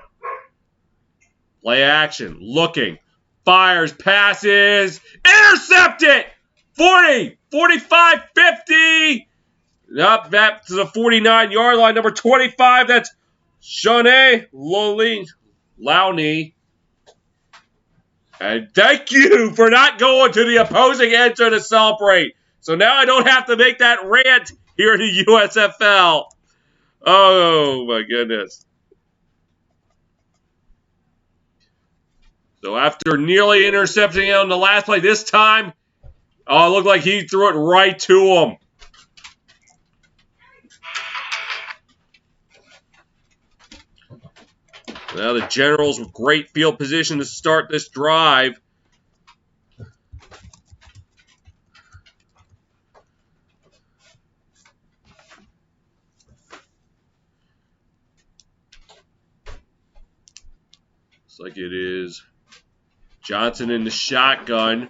Play action. Looking. Fires. Passes. Intercepted! 40, 45, 50. Up back to the 49-yard line. Number 25. That's Shanae Lowney. And thank you for not going to the opposing end zone to celebrate. So now I don't have to make that rant here in the USFL. Oh, my goodness. So after nearly intercepting it on the last play, this time, it looked like he threw it right to him. Now the Generals with great field position to start this drive. Looks like it is Johnson in the shotgun.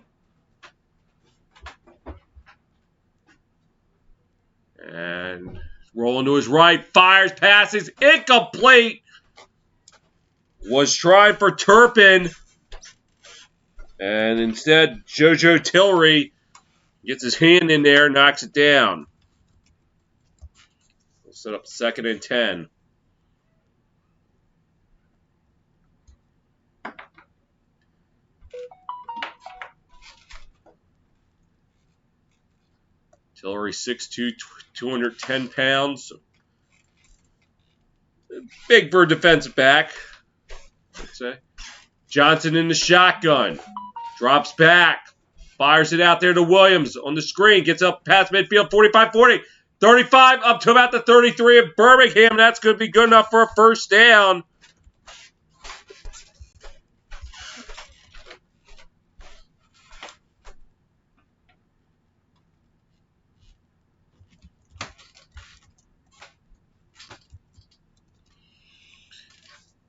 And rolling to his right, fires, passes, incomplete. Was trying for Turpin. And instead, JoJo Tillery gets his hand in there and knocks it down. We'll set up 2nd and 10. Tillery 6'2", 210 pounds. Big for a defensive back, I'd say. Johnson in the shotgun. Drops back. Fires it out there to Williams on the screen. Gets up past midfield, 45-40. 35 up to about the 33 of Birmingham. That's going to be good enough for a 1st down.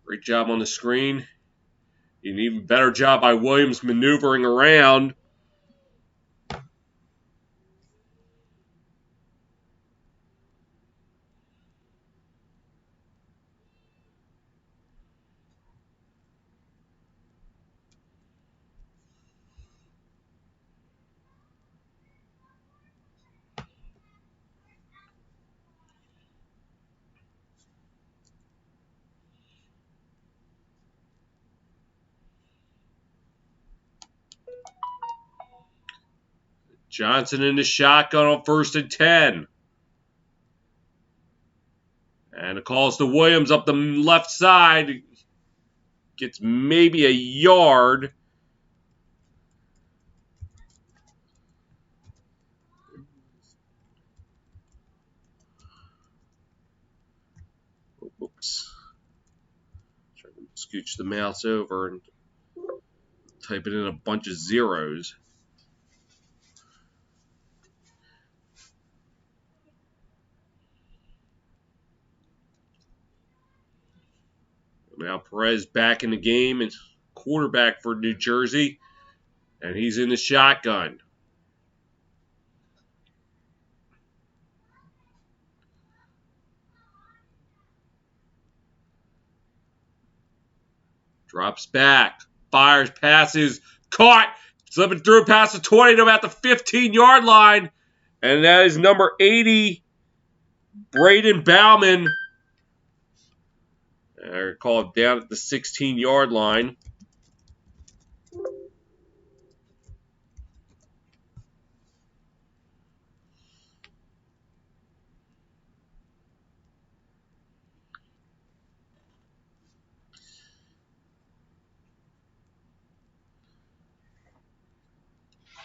Great job on the screen. An even better job by Williams maneuvering around. Johnson in the shotgun on 1st and 10. And it calls to Williams up the left side. Gets maybe a yard. Oops. Try to scooch the mouse over and type it in a bunch of zeros. Now Perez back in the game and quarterback for New Jersey. And he's in the shotgun. Drops back. Fires, passes, caught. Slipping through past the 20 to about the 15-yard line. And that is number 80, Braden Bauman. I call it down at the 16-yard line.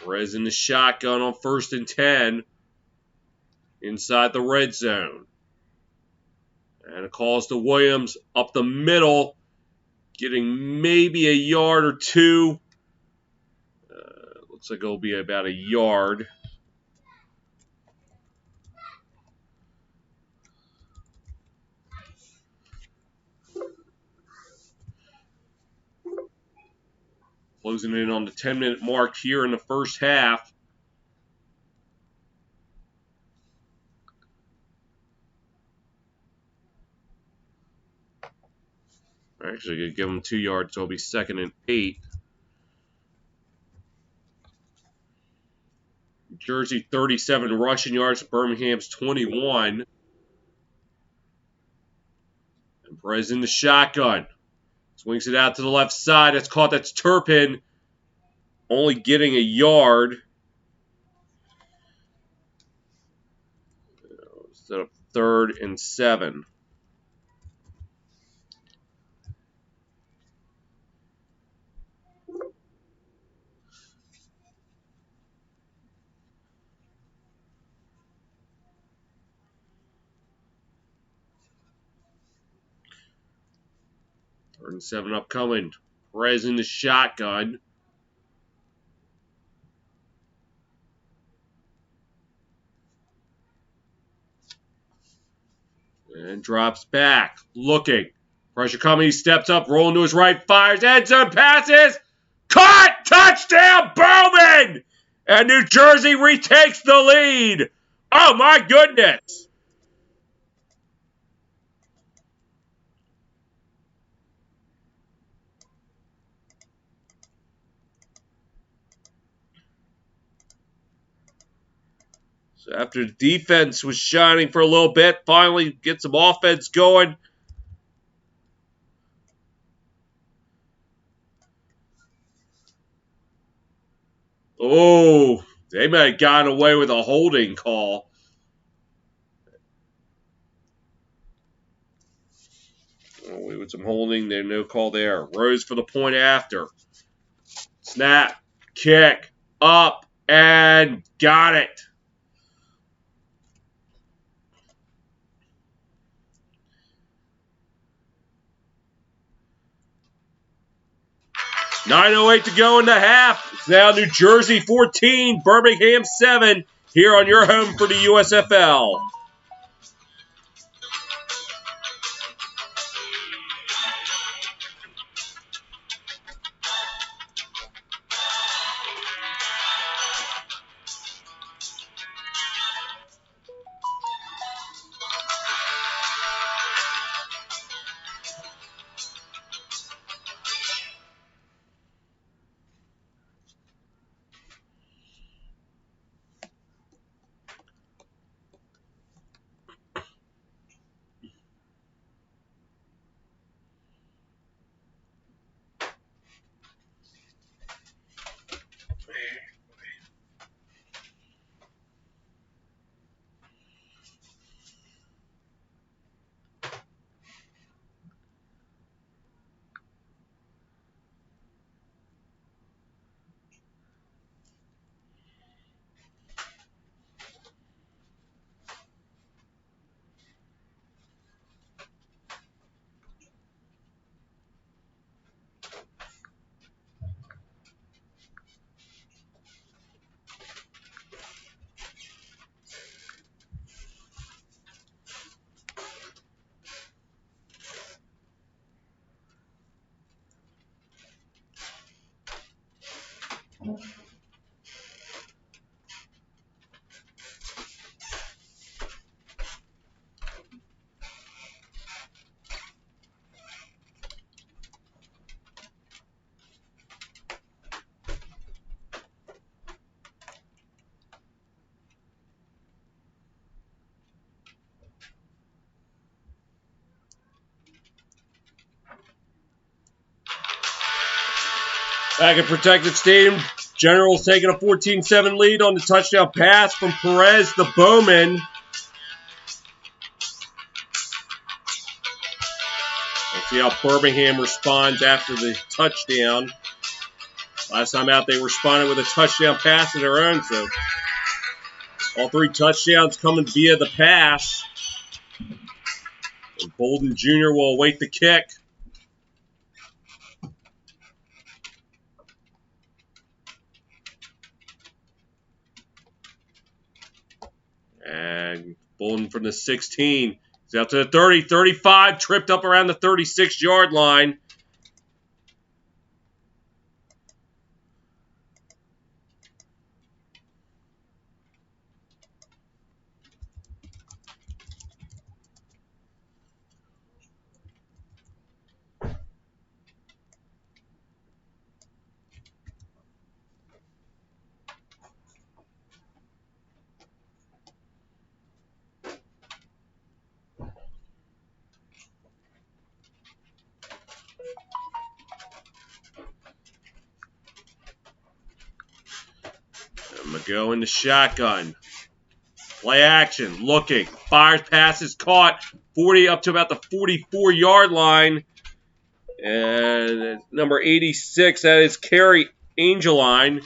Perez in the shotgun on 1st and 10 inside the red zone. And it calls to Williams up the middle, getting maybe a yard or two. Looks like it'll be about a yard. Closing in on the 10-minute mark here in the first half. Actually, going to give them 2 yards, so it'll be 2nd and 8. New Jersey 37 rushing yards, Birmingham's 21. And Perez in the shotgun. Swings it out to the left side. That's caught. That's Turpin. Only getting a yard. Instead of 3rd and 7. Third and 7 upcoming. Perez in the shotgun. And drops back. Looking. Pressure coming. He steps up. Rolling to his right. Fires. End zone passes. Caught! Touchdown, Bowman! And New Jersey retakes the lead. Oh, my goodness. So after the defense was shining for a little bit, finally get some offense going. Oh, they might have gotten away with a holding call. Oh, with some holding, there's no call there. Rose for the point after. Snap, kick, up, and got it. .908 to go in the half. It's now New Jersey 14, Birmingham 7, here on your home for the USFL. Back at Protected Stadium, Generals taking a 14-7 lead on the touchdown pass from Perez the Bowman. Let's see how Birmingham responds after the touchdown. Last time out, they responded with a touchdown pass of their own, so all 3 touchdowns coming via the pass. And Bolden Jr. will await the kick. And Bolden from the 16. He's out to the 30, 35, tripped up around the 36-yard line. Go in the shotgun. Play action. Looking. Fires, passes, caught. 40 up to about the 44-yard line. And number 86, that is Carrie Angeline.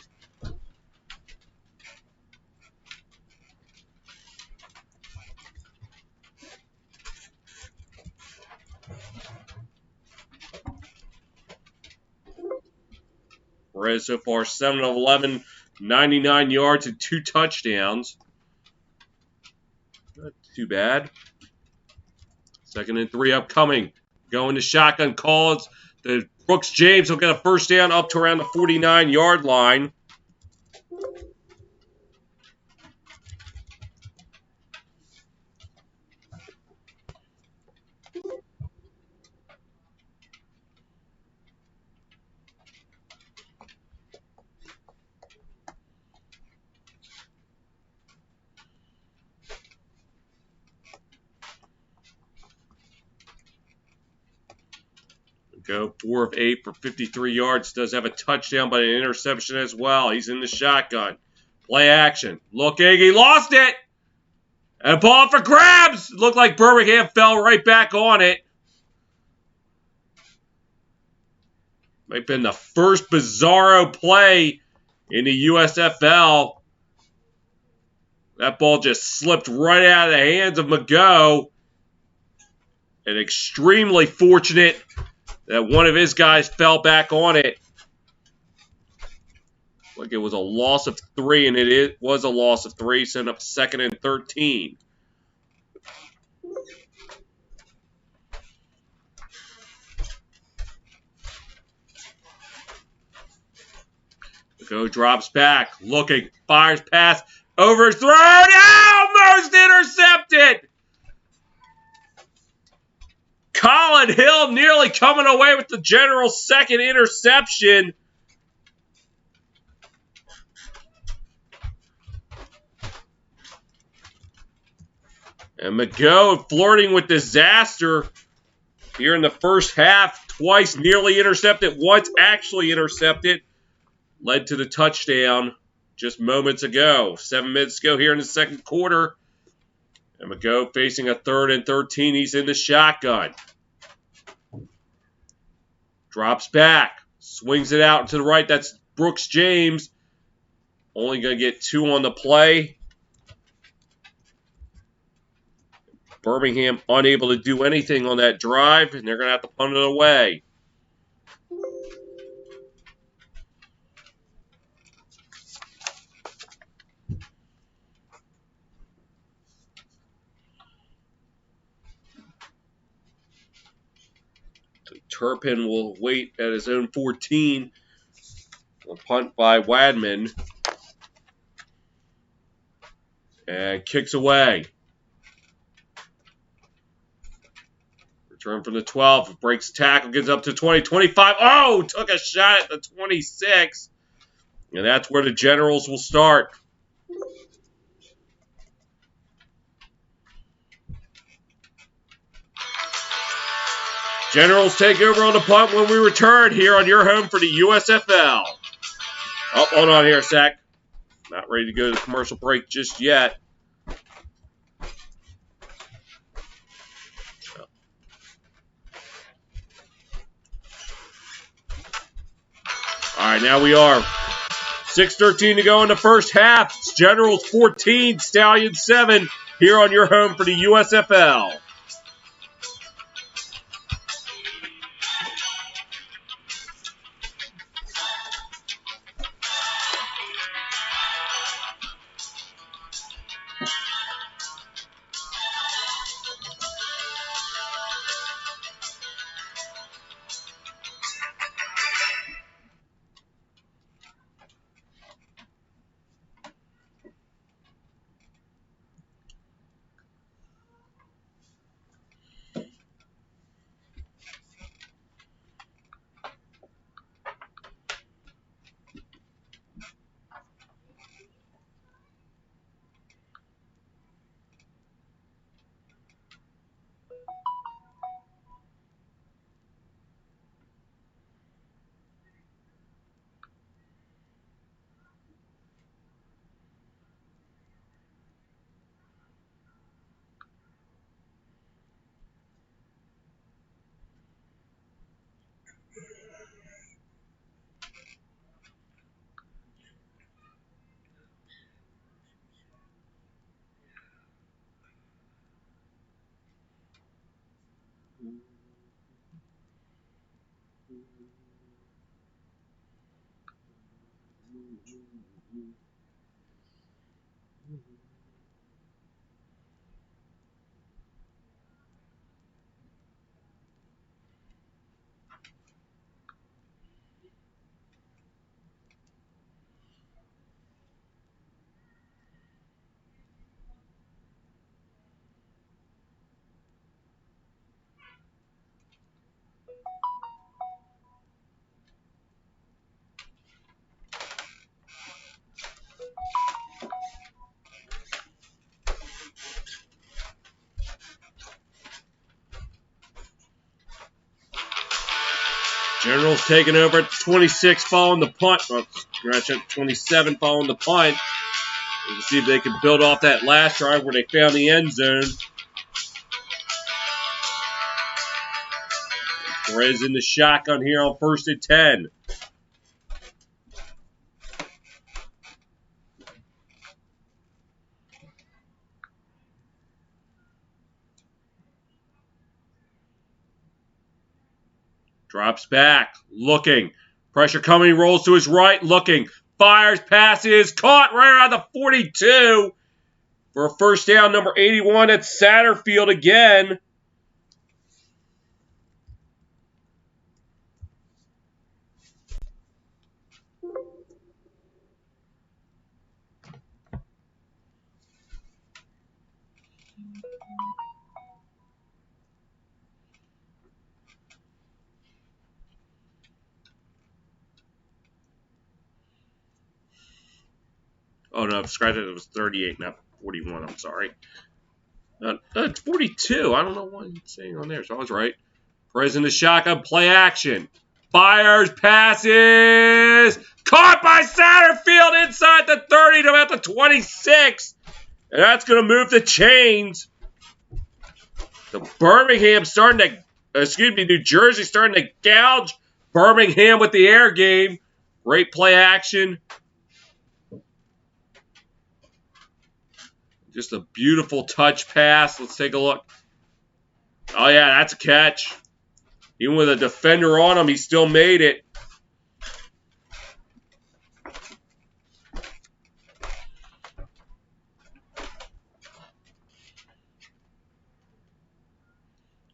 Perez so far 7 of 11, 99 yards and 2 touchdowns. Not too bad. 2nd and 3 upcoming. Going to shotgun calls. The Brooks James will get a first down up to around the 49-yard line. Go 4 of 8 for 53 yards. Does have a touchdown, but an interception as well. He's in the shotgun. Play action. Looking. He lost it. And a ball for grabs. Looked like Birmingham fell right back on it. Might have been the first bizarro play in the USFL. That ball just slipped right out of the hands of Mago. And extremely fortunate that one of his guys fell back on it. Like it was a loss of 3, and it was a loss of 3, setting up 2nd and 13. Go drops back, looking, fires pass, overthrown, almost intercepted! Colin Hill nearly coming away with the General's 2nd interception. And Mago flirting with disaster here in the first half. Twice nearly intercepted, once actually intercepted. Led to the touchdown just moments ago. 7 minutes ago here in the 2nd quarter. And Mago facing a 3rd and 13. He's in the shotgun. Drops back. Swings it out to the right. That's Brooks James. Only going to get 2 on the play. Birmingham unable to do anything on that drive, and they're going to have to punt it away. Turpin will wait at his own 14. A punt by Wadman. And kicks away. Return from the 12. Breaks tackle. Gets up to 20. 25. Oh! Took a shot at the 26. And that's where the Generals will start. Generals take over on the punt when we return here on your home for the USFL. Oh, hold on here a sec. Not ready to go to the commercial break just yet. All right, now we are. 6:13 to go in the first half. It's Generals 14, Stallions 7 here on your home for the USFL. Generals taking over at 26 following the punt. Scratch at 27 following the punt. We can see if they can build off that last drive where they found the end zone. Perez in the shotgun here on 1st and 10. Drops back, looking. Pressure coming, rolls to his right, looking. Fires, passes, caught right out of the 42. For a first down, number 81 at Satterfield again. Oh, no, scratch it. It was 38, not 41. I'm sorry. It's 42. I don't know what it's saying on there, so I was right. Perez in the shotgun, play action. Fires, passes. Caught by Satterfield inside the 30 to about the 26. And that's going to move the chains. The Birmingham starting to, New Jersey starting to gouge Birmingham with the air game. Great play action. Just a beautiful touch pass. Let's take a look. Oh, yeah, that's a catch. Even with a defender on him, he still made it.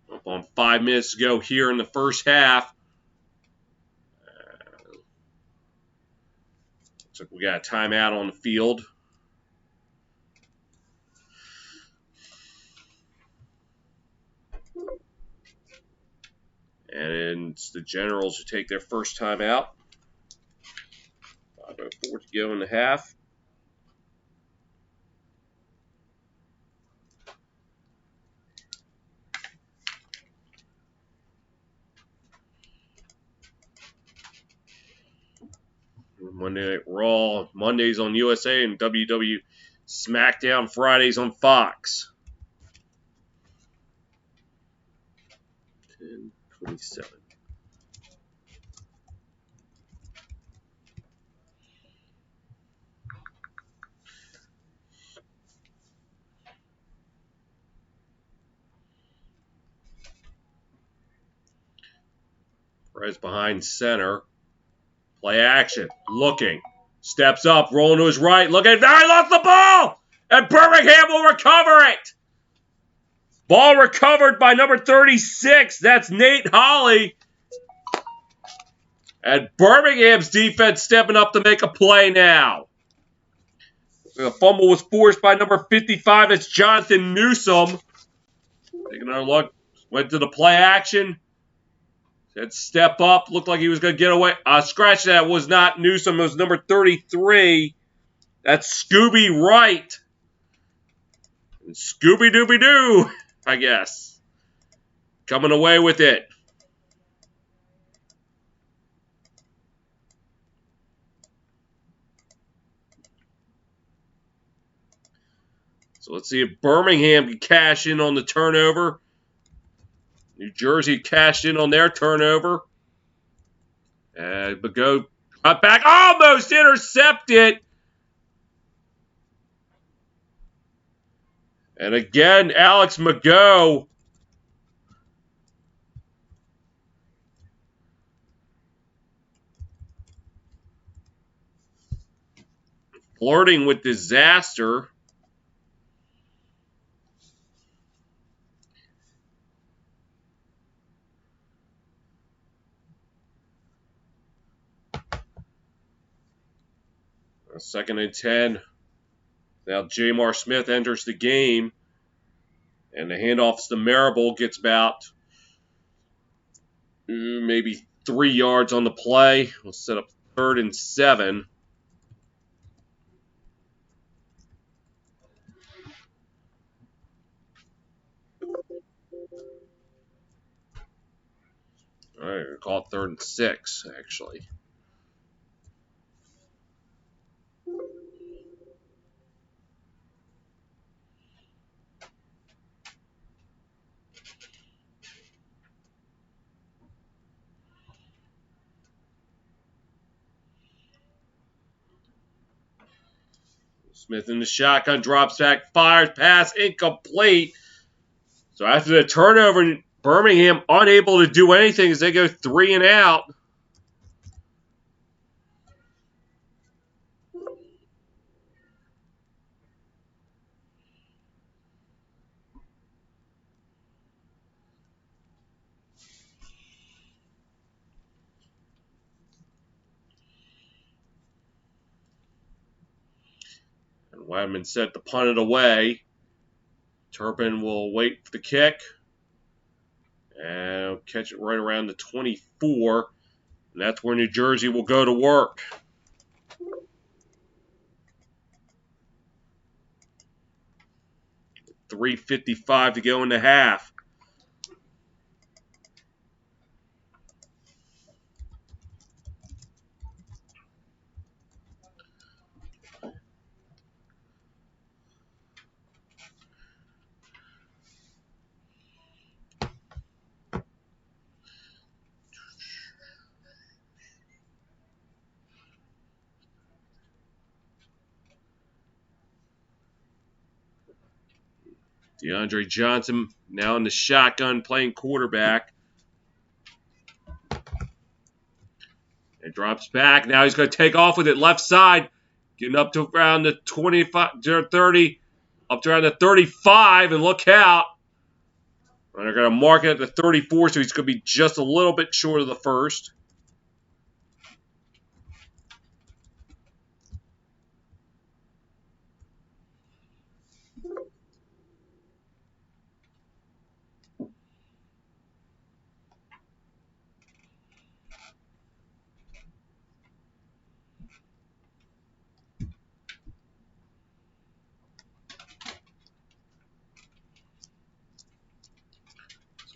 Up on 5 minutes to go here in the first half. Looks like we got a timeout on the field. And it's the Generals who take their first time out. 5:04 to go in the half. Monday Night Raw, Mondays on USA, and WW SmackDown Fridays on Fox. 10:27. Perez behind center. Play action. Looking. Steps up. Rolling to his right. Looking. There he lost the ball! And Birmingham will recover it! Ball recovered by number 36. That's Nate Holley. And Birmingham's defense stepping up to make a play now. The fumble was forced by number 55. It's Jonathan Newsom. Taking another look. Went to the play action. Said step up. Looked like he was going to get away. Scratch that. Was not Newsom. It was number 33. That's Scooby Wright. And Scooby-Dooby-Doo, I guess. Coming away with it. So let's see if Birmingham can cash in on the turnover. New Jersey cashed in on their turnover. But go back, almost intercepted. And again, Alex Mago. flirting with disaster. Second and 10. Now Jamar Smith enters the game. And the handoff's to Marable, gets about maybe 3 yards on the play. We'll set up 3rd and 7. All right, we'll call it 3rd and 6, actually. Smith in the shotgun, drops back, fires, pass, incomplete. So after the turnover, Birmingham unable to do anything as they go 3 and out. And Wildman set to punt it away. Turpin will wait for the kick. And catch it right around the 24. And that's where New Jersey will go to work. .355 to go in the half. DeAndre Johnson now in the shotgun playing quarterback. It drops back. Now he's going to take off with it left side. Getting up to around the 25, 30, up to around the 35, and look out. And they're going to mark it at the 34, so he's going to be just a little bit short of the first.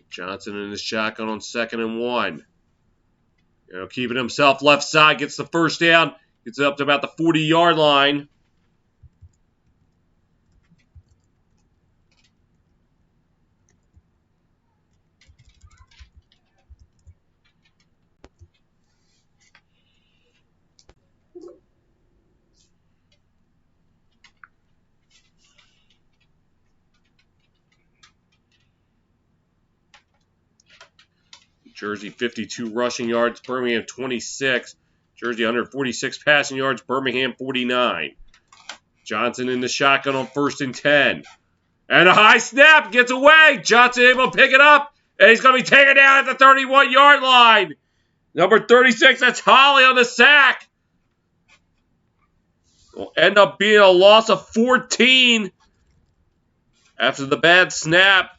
Johnson in the shotgun on 2nd and 1. Keeping himself left side, gets the first down, gets it up to about the 40-yard line. Jersey 52 rushing yards, Birmingham 26. Jersey 146 passing yards, Birmingham 49. Johnson in the shotgun on 1st and 10. And a high snap, gets away. Johnson able to pick it up, and he's going to be taken down at the 31-yard line. Number 36, that's Holly on the sack. Will end up being a loss of 14 after the bad snap.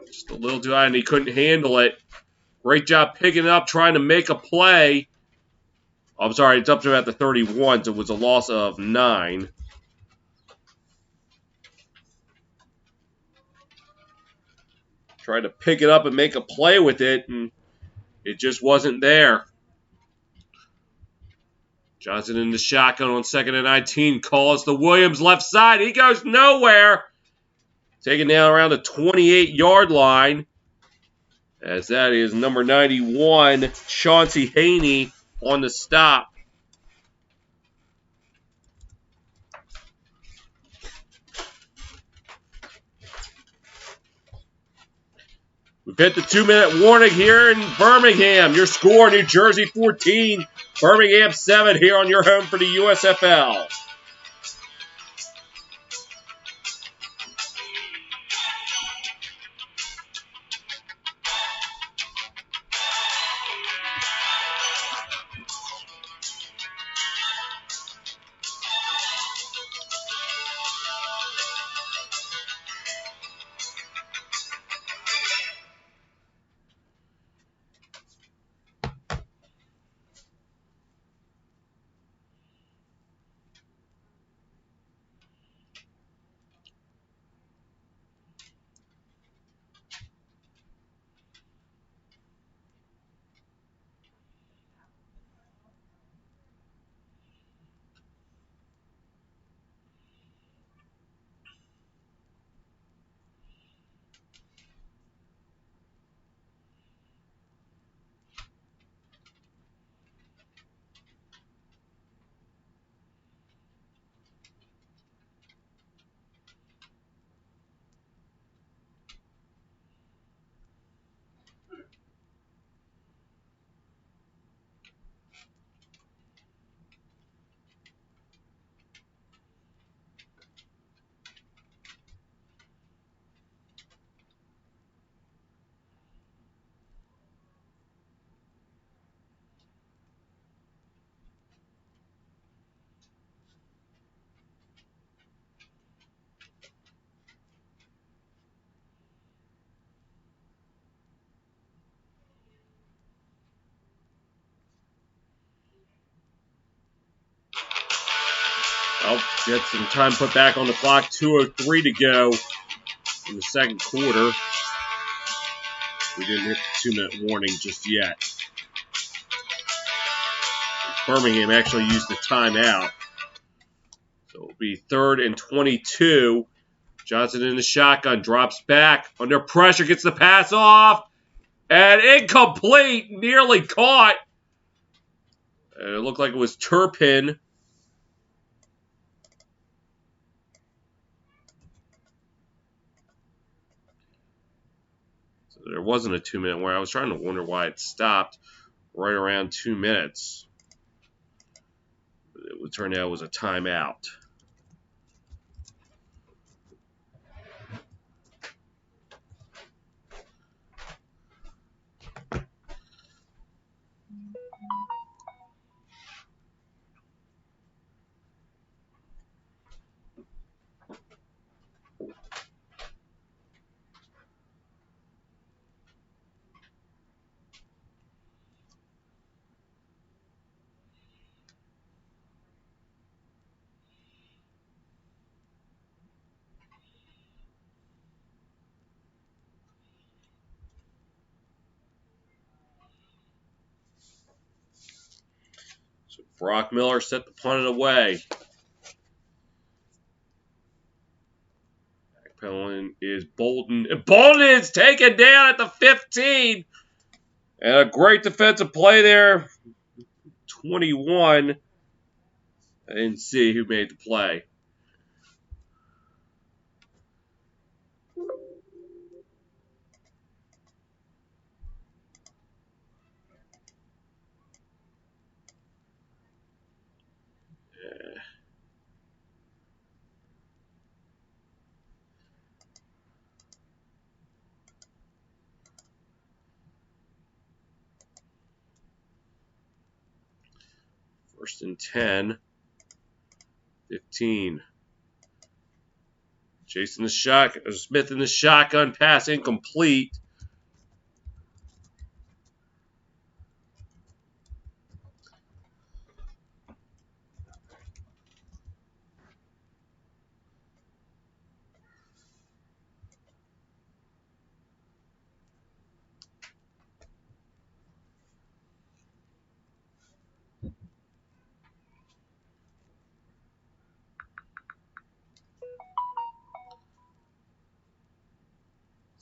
Just a little too high, and he couldn't handle it. Great job picking it up, trying to make a play. I'm sorry, it's up to about the 31, so it was a loss of 9. Tried to pick it up and make a play with it, and it just wasn't there. Johnson in the shotgun on 2nd and 19. Calls to Williams left side. He goes nowhere. Taken down around the 28-yard line. As that is number 91, Chauncey Haney on the stop. We've hit the 2-minute warning here in Birmingham. Your score, New Jersey 14, Birmingham 7 here on your home for the USFL. I'll get some time put back on the clock. 2:03 to go in the second quarter. We didn't hit the 2-minute warning just yet. Birmingham actually used the timeout. So it'll be 3rd and 22. Johnson in the shotgun, drops back. Under pressure, gets the pass off. And incomplete, nearly caught. And it looked like it was Turpin. So there wasn't a 2-minute warning. I was trying to wonder why it stopped right around 2 minutes. But it would turn out it was a timeout. So Brock Miller set the punt away. Penalty is Bolden. And Bolden is taken down at the 15. And a great defensive play there. 21. I didn't see who made the play. First and 10. 15. Chasing the shotgun. Smith in the shotgun. Pass incomplete.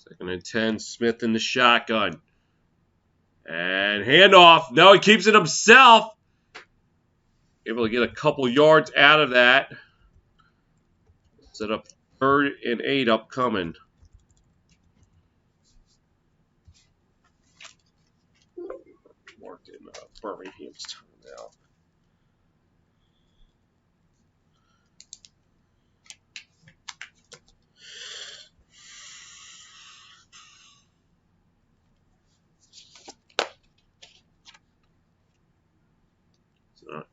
Second and 10, Smith in the shotgun. And handoff. No, he keeps it himself. Able to get a couple yards out of that. Set up 3rd and 8 upcoming. Birmingham's timeout.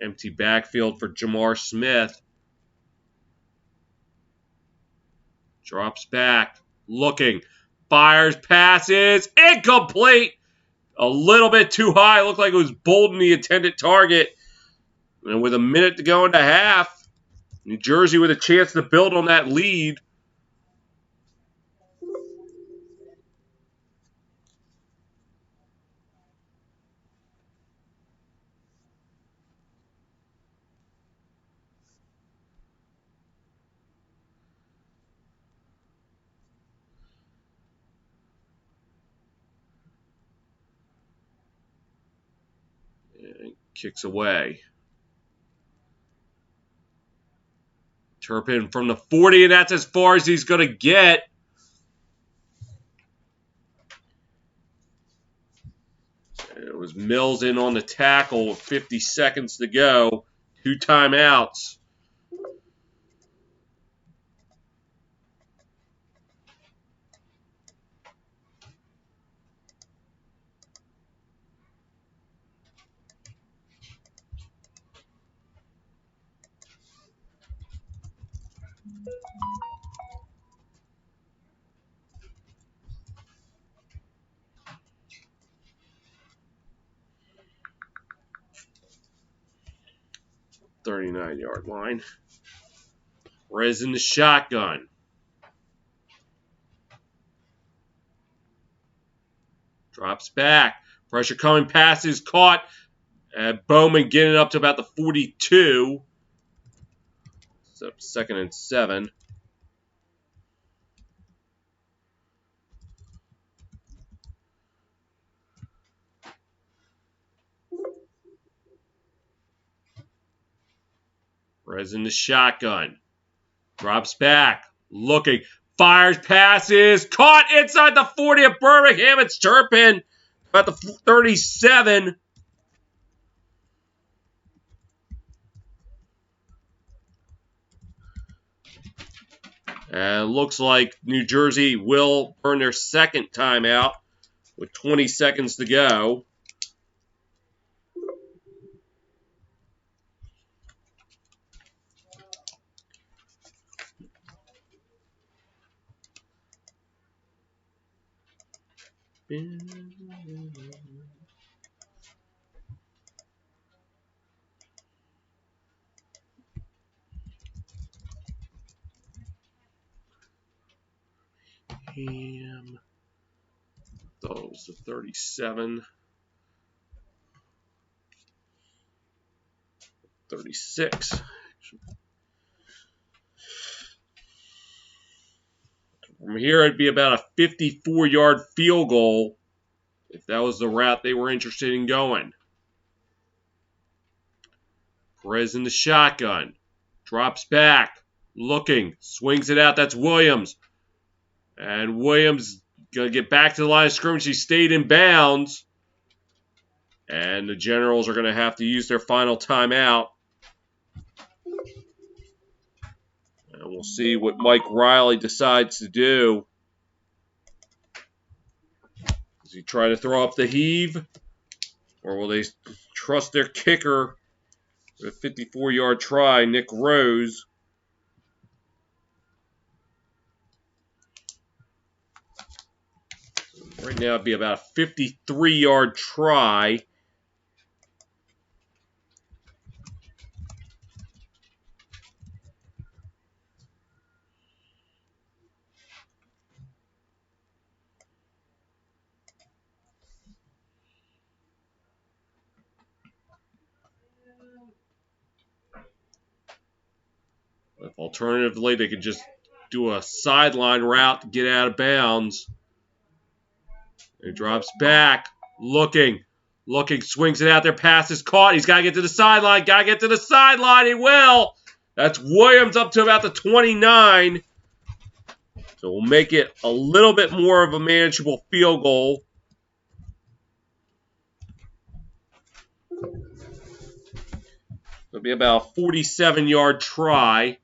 Empty backfield for Jamar Smith. Drops back. Looking. Fires, passes. Incomplete. A little bit too high. Looked like it was Bolden, the intended target. And with a minute to go into half, New Jersey with a chance to build on that lead. And kicks away. Turpin from the 40, and that's as far as he's going to get. It was Mills in on the tackle with 50 seconds to go. 2 timeouts. .39-yard line. Rez in the shotgun. Drops back. Pressure coming, passes caught. Bowman getting up to about the 42. So 2nd and 7. Rez in the shotgun. Drops back. Looking. Fires, passes. Caught inside the 40 of Birmingham. It's Turpin. About the 37. Looks like New Jersey will earn their 2nd timeout with 20 seconds to go. Thought it was the 37. 36. From here, it'd be about a 54-yard field goal if that was the route they were interested in going. Perez in the shotgun. Drops back. Looking. Swings it out. That's Williams. And Williams going to get back to the line of scrimmage. He stayed in bounds. And the Generals are going to have to use their final timeout. And we'll see what Mike Riley decides to do. Does he try to throw up the heave? Or will they trust their kicker with a 54-yard try, Nick Rose? Right now it'd be about a 53-yard try. If alternatively, they could just do a sideline route to get out of bounds. He drops back, looking, swings it out there, passes caught. He's got to get to the sideline, he will. That's Williams up to about the 29. So we'll make it a little bit more of a manageable field goal. It'll be about a 47-yard try.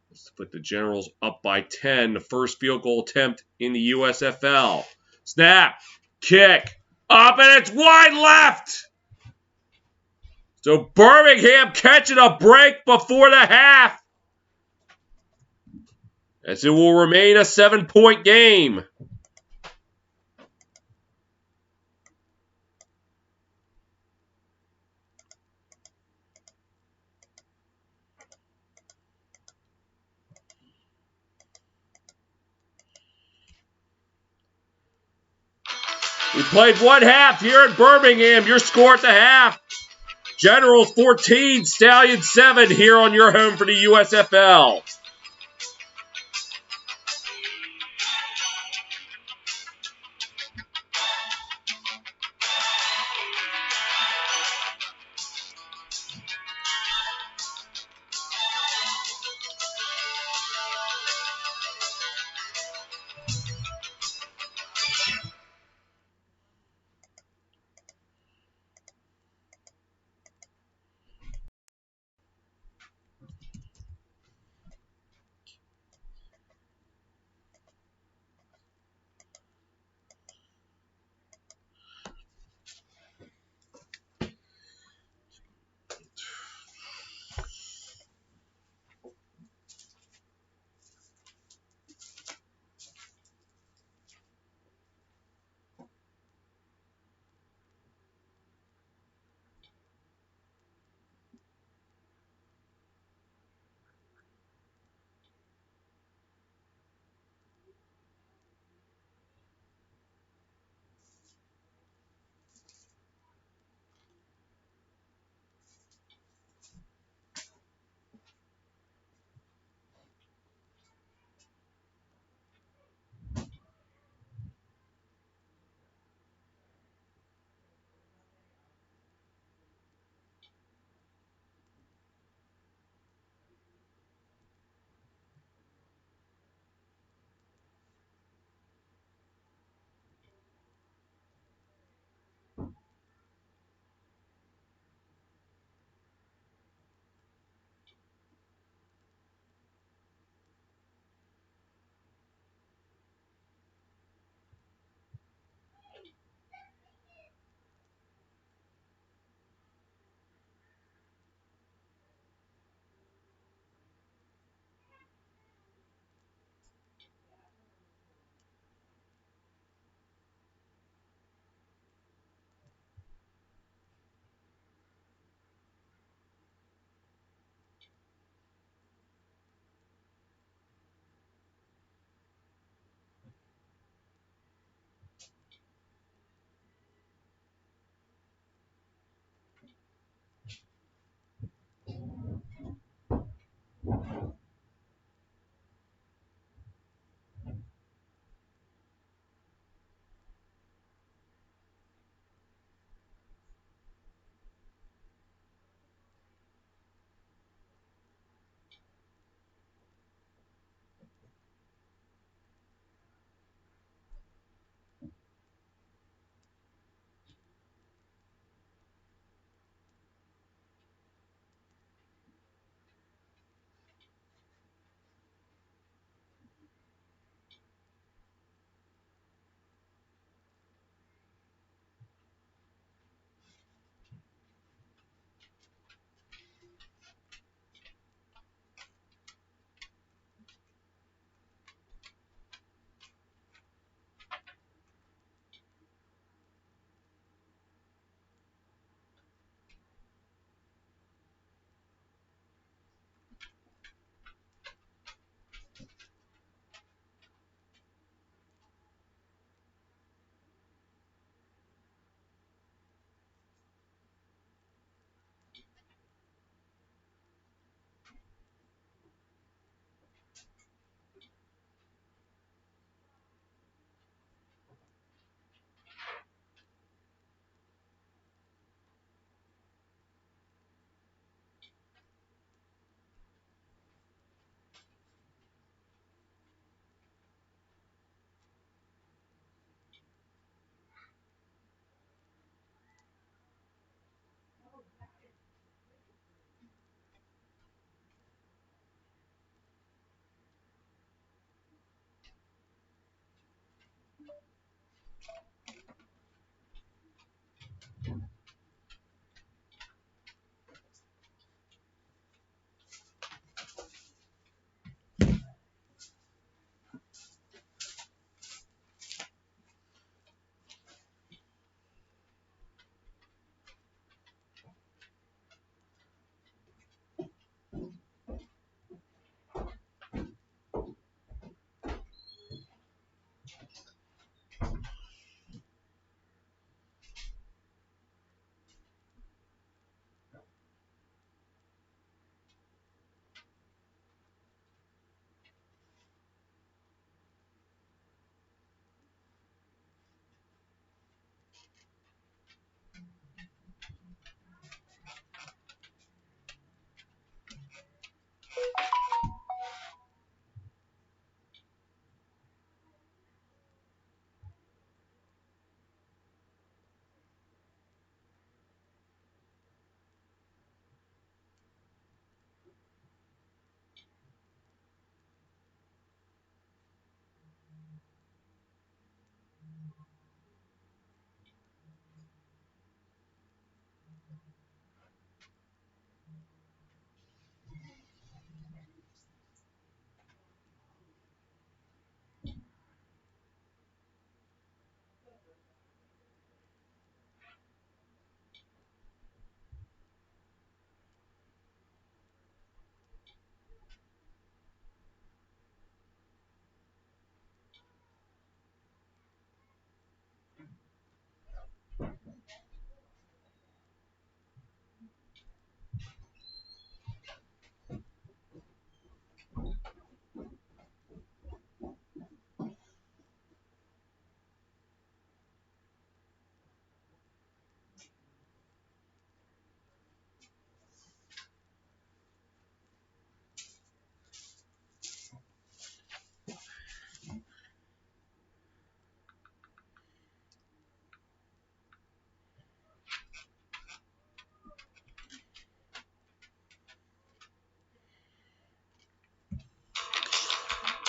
Let's put the Generals up by 10. The first field goal attempt in the USFL. Snap. Kick. Up, and it's wide left. So Birmingham catching a break before the half, as it will remain a 7-point game. We played one half here in Birmingham. Your score at the half: Generals 14, Stallions 7 here on your home for the USFL.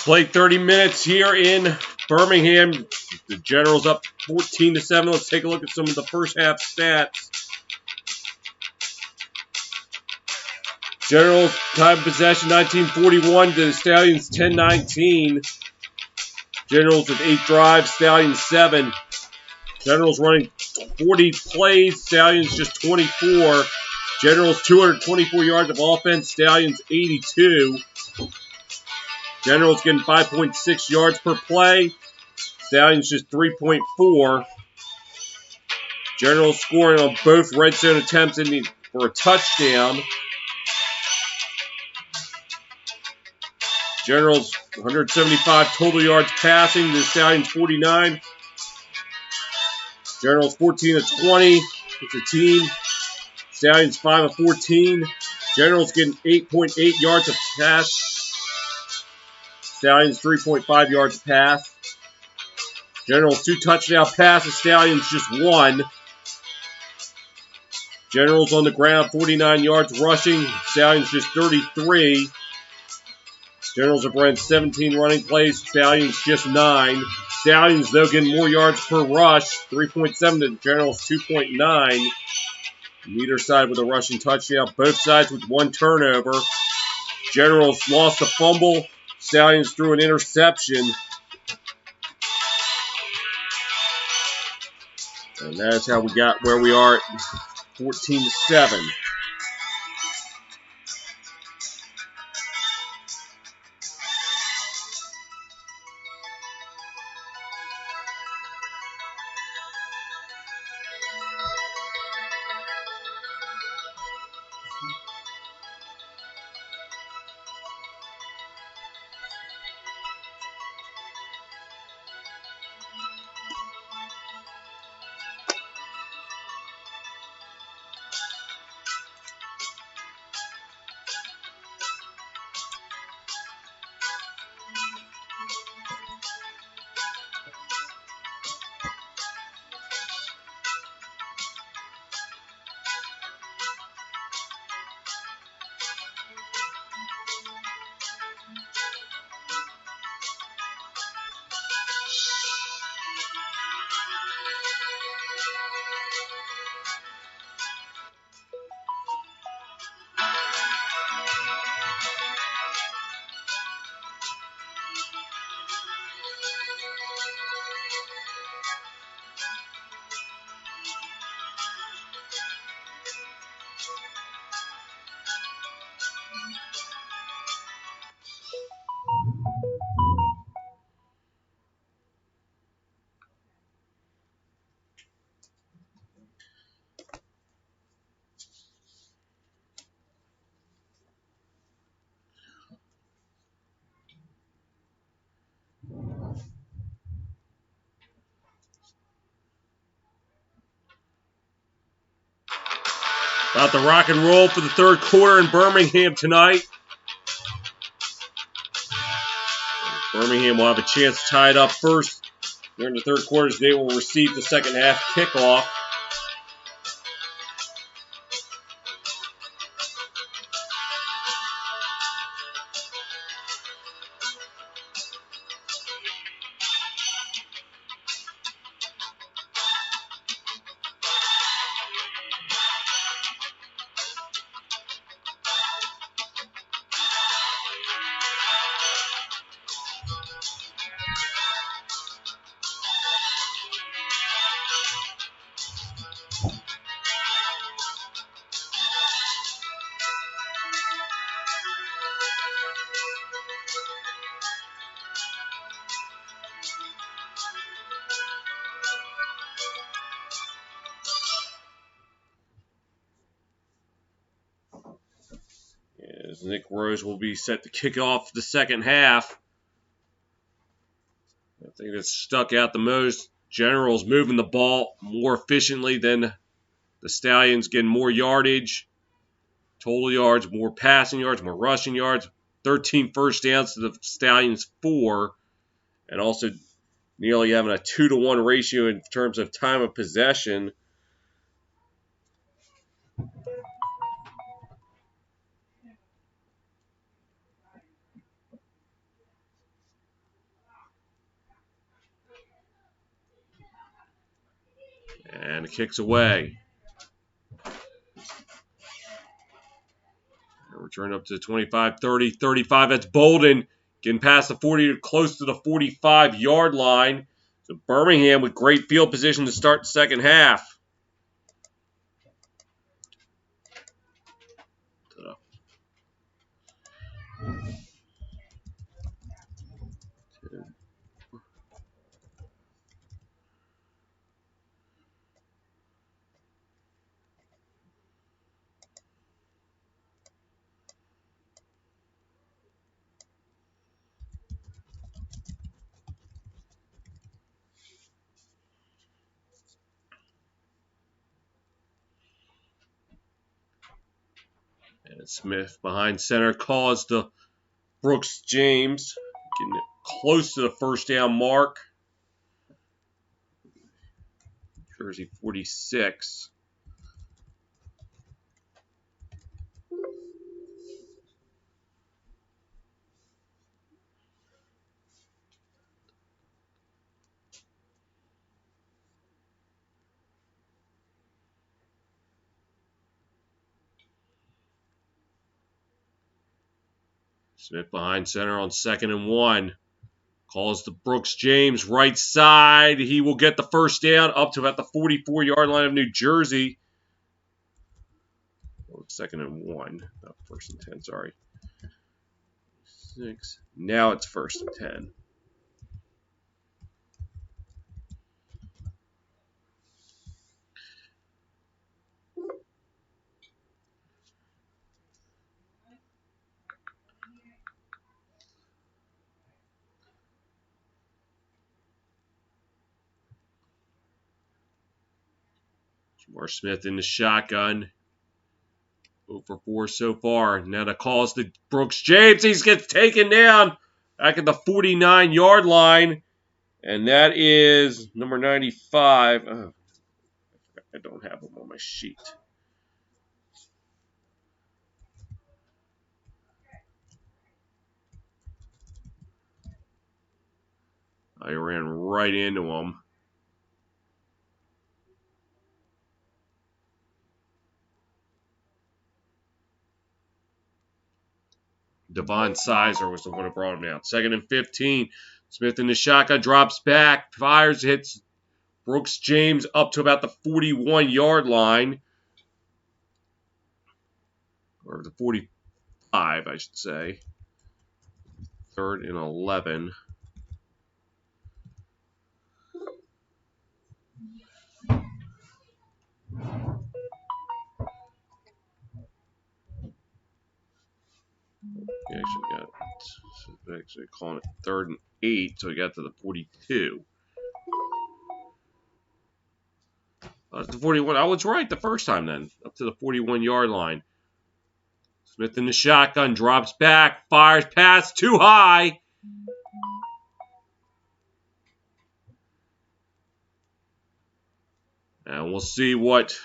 Played 30 minutes here in Birmingham. The Generals up 14-7. Let's take a look at some of the first half stats. Generals time of possession 1941 to the Stallions 10-19. Generals with 8 drives, Stallions 7. Generals running 40 plays, Stallions just 24. Generals 224 yards of offense, Stallions 82. Generals getting 5.6 yards per play, Stallions just 3.4. Generals scoring on both red zone attempts for a touchdown. Generals 175 total yards passing, the Stallions 49. Generals 14 of 20 with the team. Stallions 5 of 14. Generals getting 8.8 yards of pass. Stallions 3.5 yards pass. Generals 2 touchdown passes. Stallions just 1. Generals on the ground 49 yards rushing. Stallions just 33. Generals have run 17 running plays. Stallions just 9. Stallions, though, getting more yards per rush. 3.7 to Generals 2.9. Neither side with a rushing touchdown. Both sides with 1 turnover. Generals lost a fumble. Stallions threw an interception. And that's how we got where we are at 14-7. About to rock and roll for the third quarter in Birmingham tonight. Birmingham will have a chance to tie it up first. During the third quarter, they will receive the second half kickoff. As Nick Rose will be set to kick off the second half. I think that's stuck out the most. Generals moving the ball more efficiently than the Stallions, getting more yardage, total yards, more passing yards, more rushing yards. 13 first downs to the Stallions 4, and also nearly having a 2-to-1 ratio in terms of time of possession. the kicks away. Return up to 25, 30, 35. That's Bolden getting past the 40, close to the 45-yard line. So Birmingham with great field position to start the second half. And Smith behind center calls to Brooks James, getting it close to the first down mark. Jersey 46. Smith behind center on 2nd and 1. Calls to Brooks James, right side. He will get the first down up to about the 44-yard line of New Jersey. 2nd and 1. Not 1st and 10, sorry. 6. Now it's 1st and 10. Jamar Smith in the shotgun. 0 for 4 so far. Now the calls to Brooks James. He gets taken down back at the 49-yard line. And that is number 95. Oh, I don't have him on my sheet. I ran right into him. Devon Sizer was the one who brought him down. 2nd and 15. Smith in the shotgun, drops back, fires, hits Brooks James up to about the 41-yard line. Or the 45, I should say. 3rd and 11. He actually calling it 3rd and 8, so he got to the 42. The 41. I was right the first time then. Up to the 41-yard line. Smith in the shotgun, drops back, fires pass too high. And we'll see what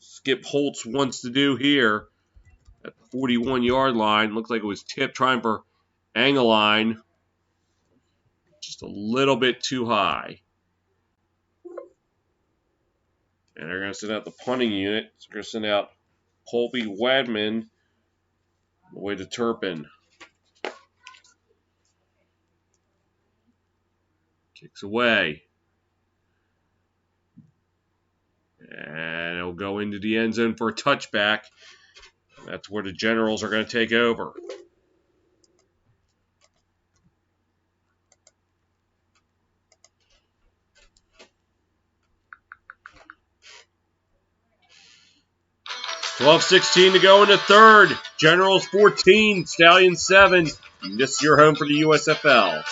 Skip Holtz wants to do here at the 41-yard line. Looks like it was tipped, trying for Engeline. Just a little bit too high. And they're going to send out the punting unit. So they're going to send out Colby Wadman on the way to Turpin. Kicks away. And it'll go into the end zone for a touchback. That's where the Generals are going to take over. $12:16 to go in the third. Generals 14, Stallions 7. This is your home for the USFL.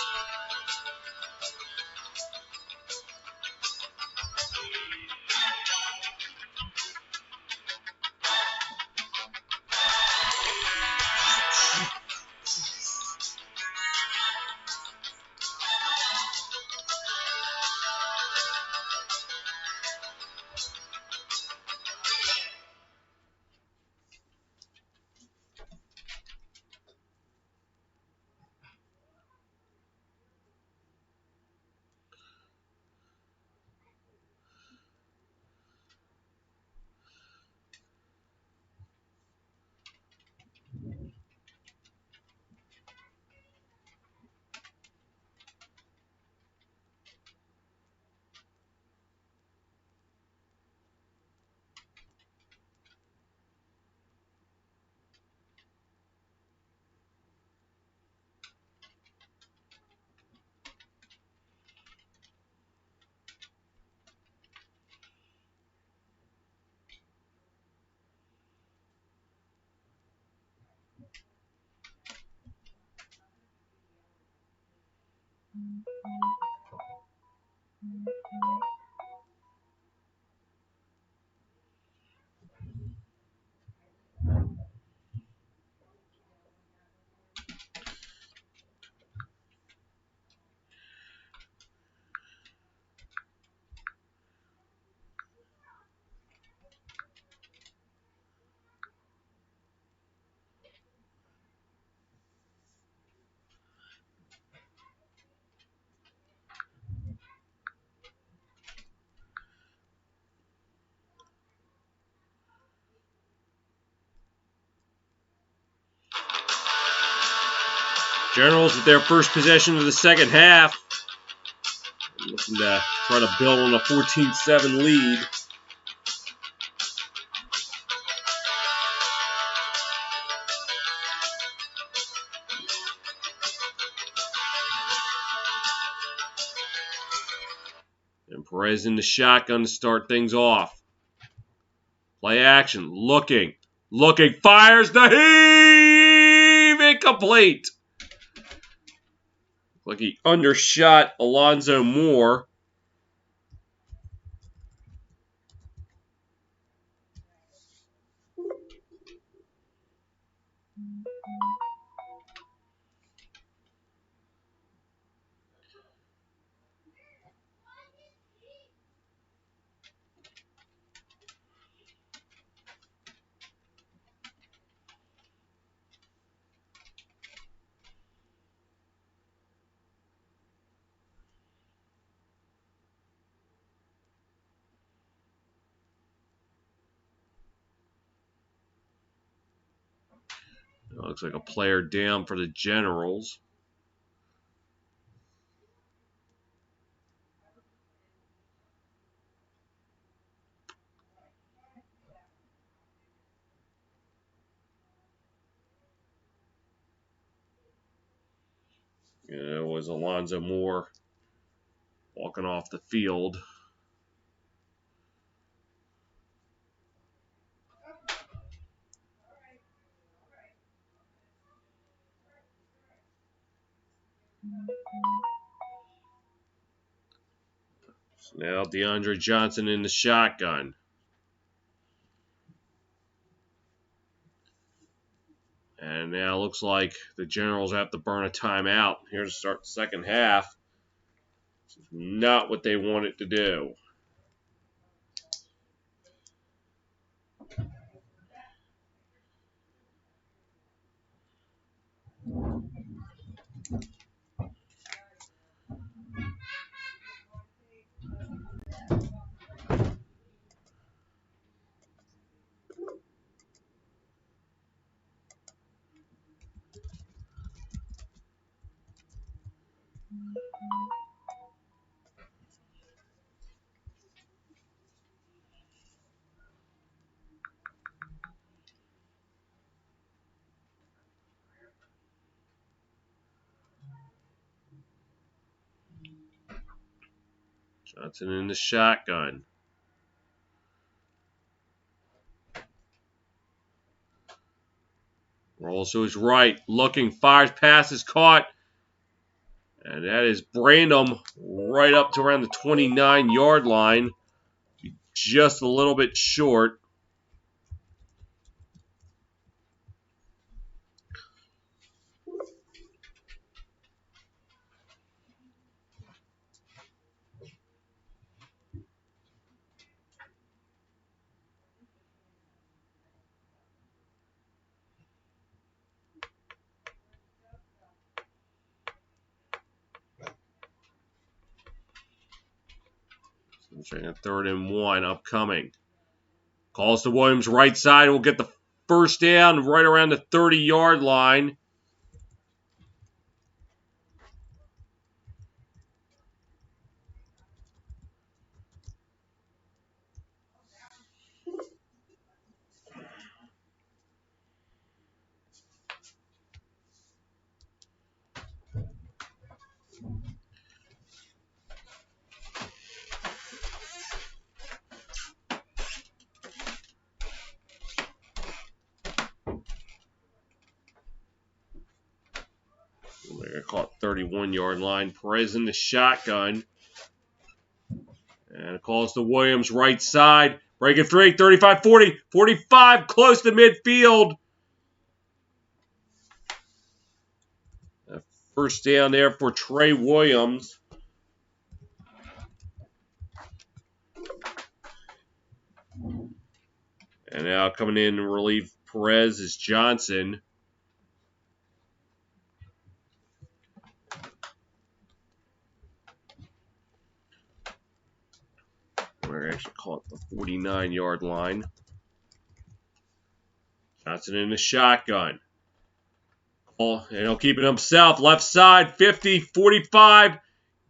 Generals with their first possession of the second half. Looking to try to build on a 14-7 lead. And Perez in the shotgun to start things off. Play action. Looking. Fires the heave. Incomplete. Like he undershot Alonzo Moore. Looks like a player down for the Generals. It was Alonzo Moore walking off the field. So now DeAndre Johnson in the shotgun. And now it looks like the Generals have to burn a timeout here to start the second half. This is not what they wanted to do. Johnson in the shotgun. Rolls to his right. Looking. Fires. Pass is caught. And that is Brandom right up to around the 29-yard line. Just a little bit short. So 3rd and 1 upcoming. Calls to Williams right side. Will get the first down right around the 30-yard line. They're caught 31-yard line. Perez in the shotgun. And it calls to Williams, right side. Breaking free, 35-40, 45, close to midfield. First down there for Trey Williams. And now coming in to relieve Perez is Johnson. We're actually caught the 49-yard line. Johnson in the shotgun. And he'll keep it himself. Left side, 50, 45.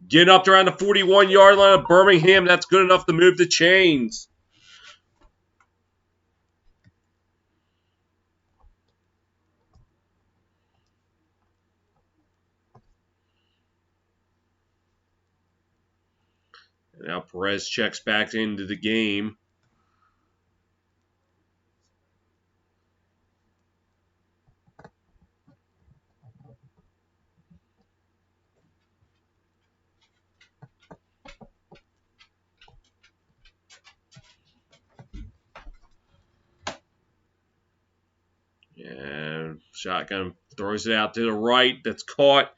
Getting up to around the 41-yard line of Birmingham. That's good enough to move the chains. And now Perez checks back into the game. And shotgun throws it out to the right. That's caught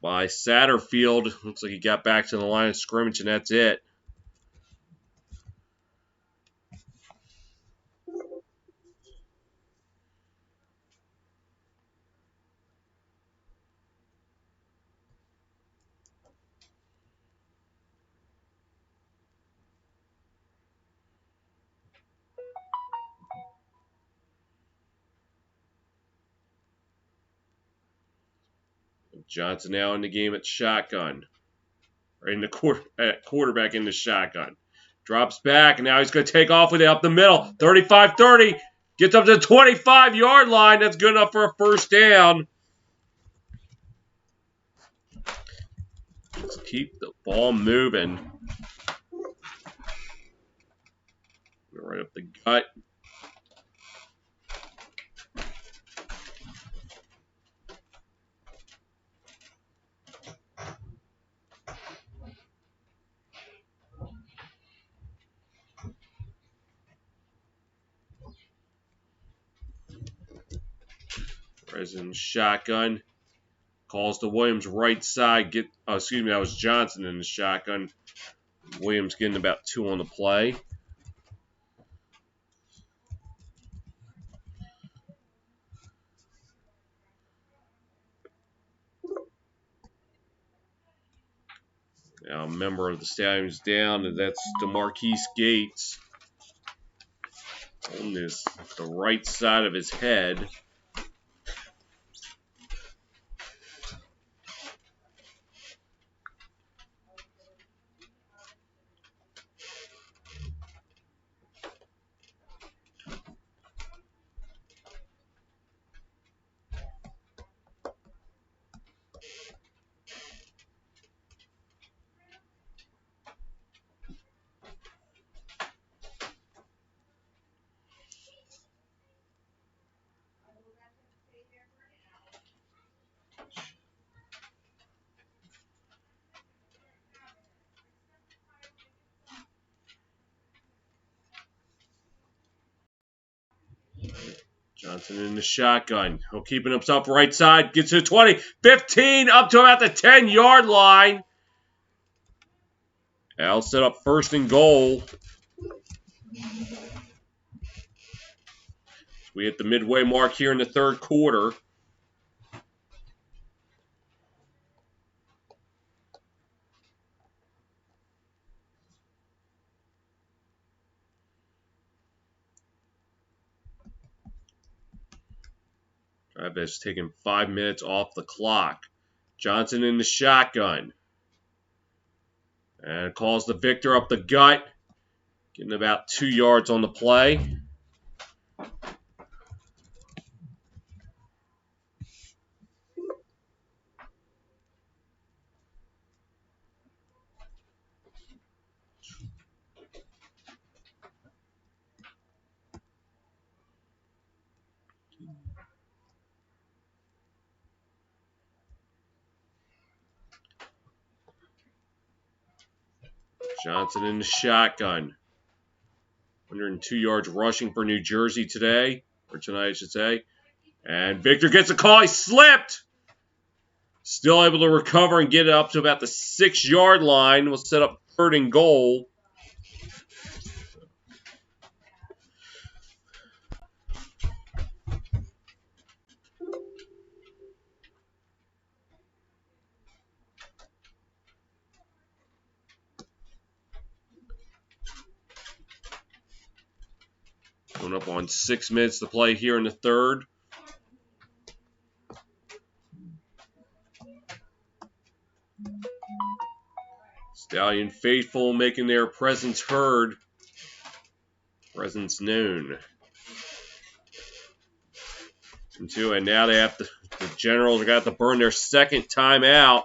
by Satterfield. Looks like he got back to the line of scrimmage, and that's it. Johnson now in the game at shotgun. Or in the quarterback in the shotgun. Drops back, and now he's going to take off with it up the middle. 35-30. Gets up to the 25-yard line. That's good enough for a first down. Let's keep the ball moving. Right up the gut. President shotgun. Calls to Williams right side. Excuse me, that was Johnson in the shotgun. Williams getting about 2 on the play. Now a member of the Stallions down, and that's DeMarquise Gates. On the right side of his head. Johnson in the shotgun. He'll keep it himself right side. Gets to the 20, 15, up to about the 10-yard line. Al set up first and goal. We hit the midway mark here in the third quarter. Drive has taken 5 minutes off the clock. Johnson in the shotgun. And calls the Victor up the gut. Getting about 2 yards on the play. Johnson in the shotgun. 102 yards rushing for New Jersey today, or tonight I should say. And Victor gets a call. He slipped. Still able to recover and get it up to about the 6-yard line. We'll set up 3rd and goal. Going up on 6 minutes to play here in the 3rd. Stallion faithful making their presence heard. Presence known. And now they have to, the Generals are going to have to burn their 2nd timeout.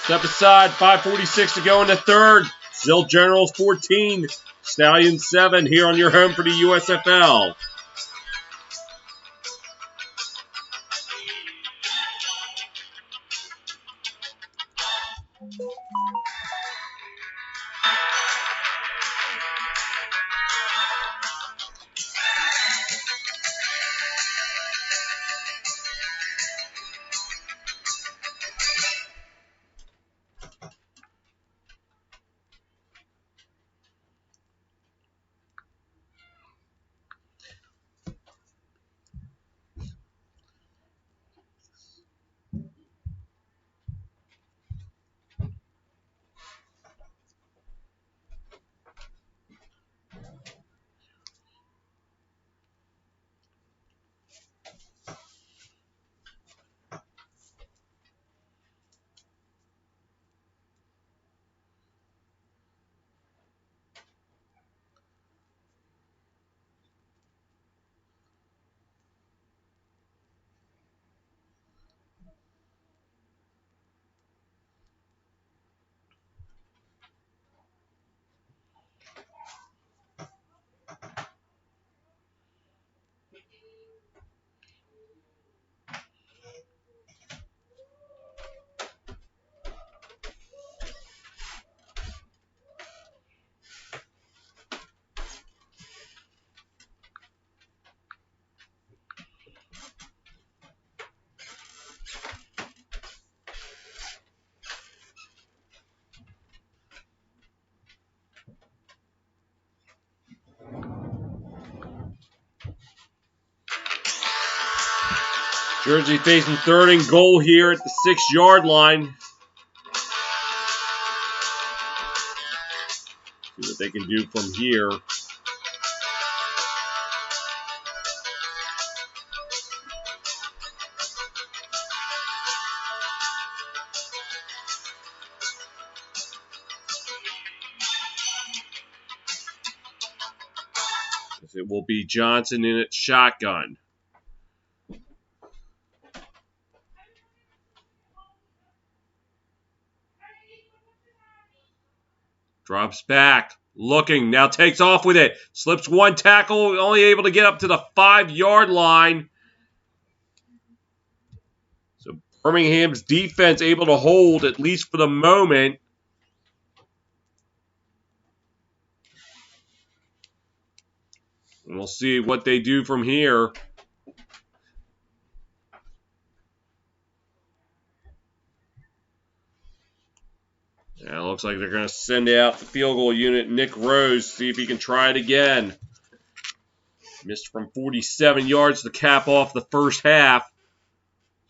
Step aside, 5:46 to go in the 3rd. Still Generals 14, Stallions 7 here on your home for the USFL. Jersey facing 3rd and goal here at the 6-yard line. See what they can do from here. It will be Johnson in at shotgun. Drops back, looking, now takes off with it. Slips 1 tackle, only able to get up to the 5-yard line. So Birmingham's defense able to hold, at least for the moment. And we'll see what they do from here. Yeah, it looks like they're going to send out the field goal unit, Nick Rose, see if he can try it again. Missed from 47 yards to cap off the first half.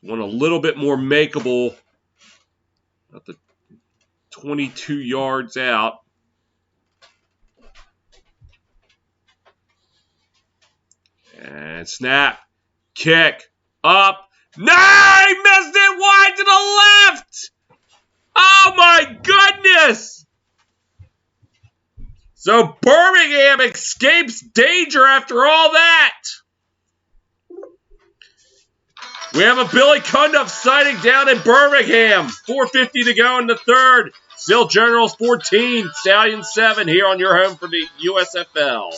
One a little bit more makeable at the 22 yards out. And snap, kick, up. No, he missed it wide to the left. Oh my goodness! So Birmingham escapes danger after all that. We have a Billy Cundiff sighting down in Birmingham. 4:50 to go in the third. Still Generals 14, Stallions 7 here on your home for the USFL.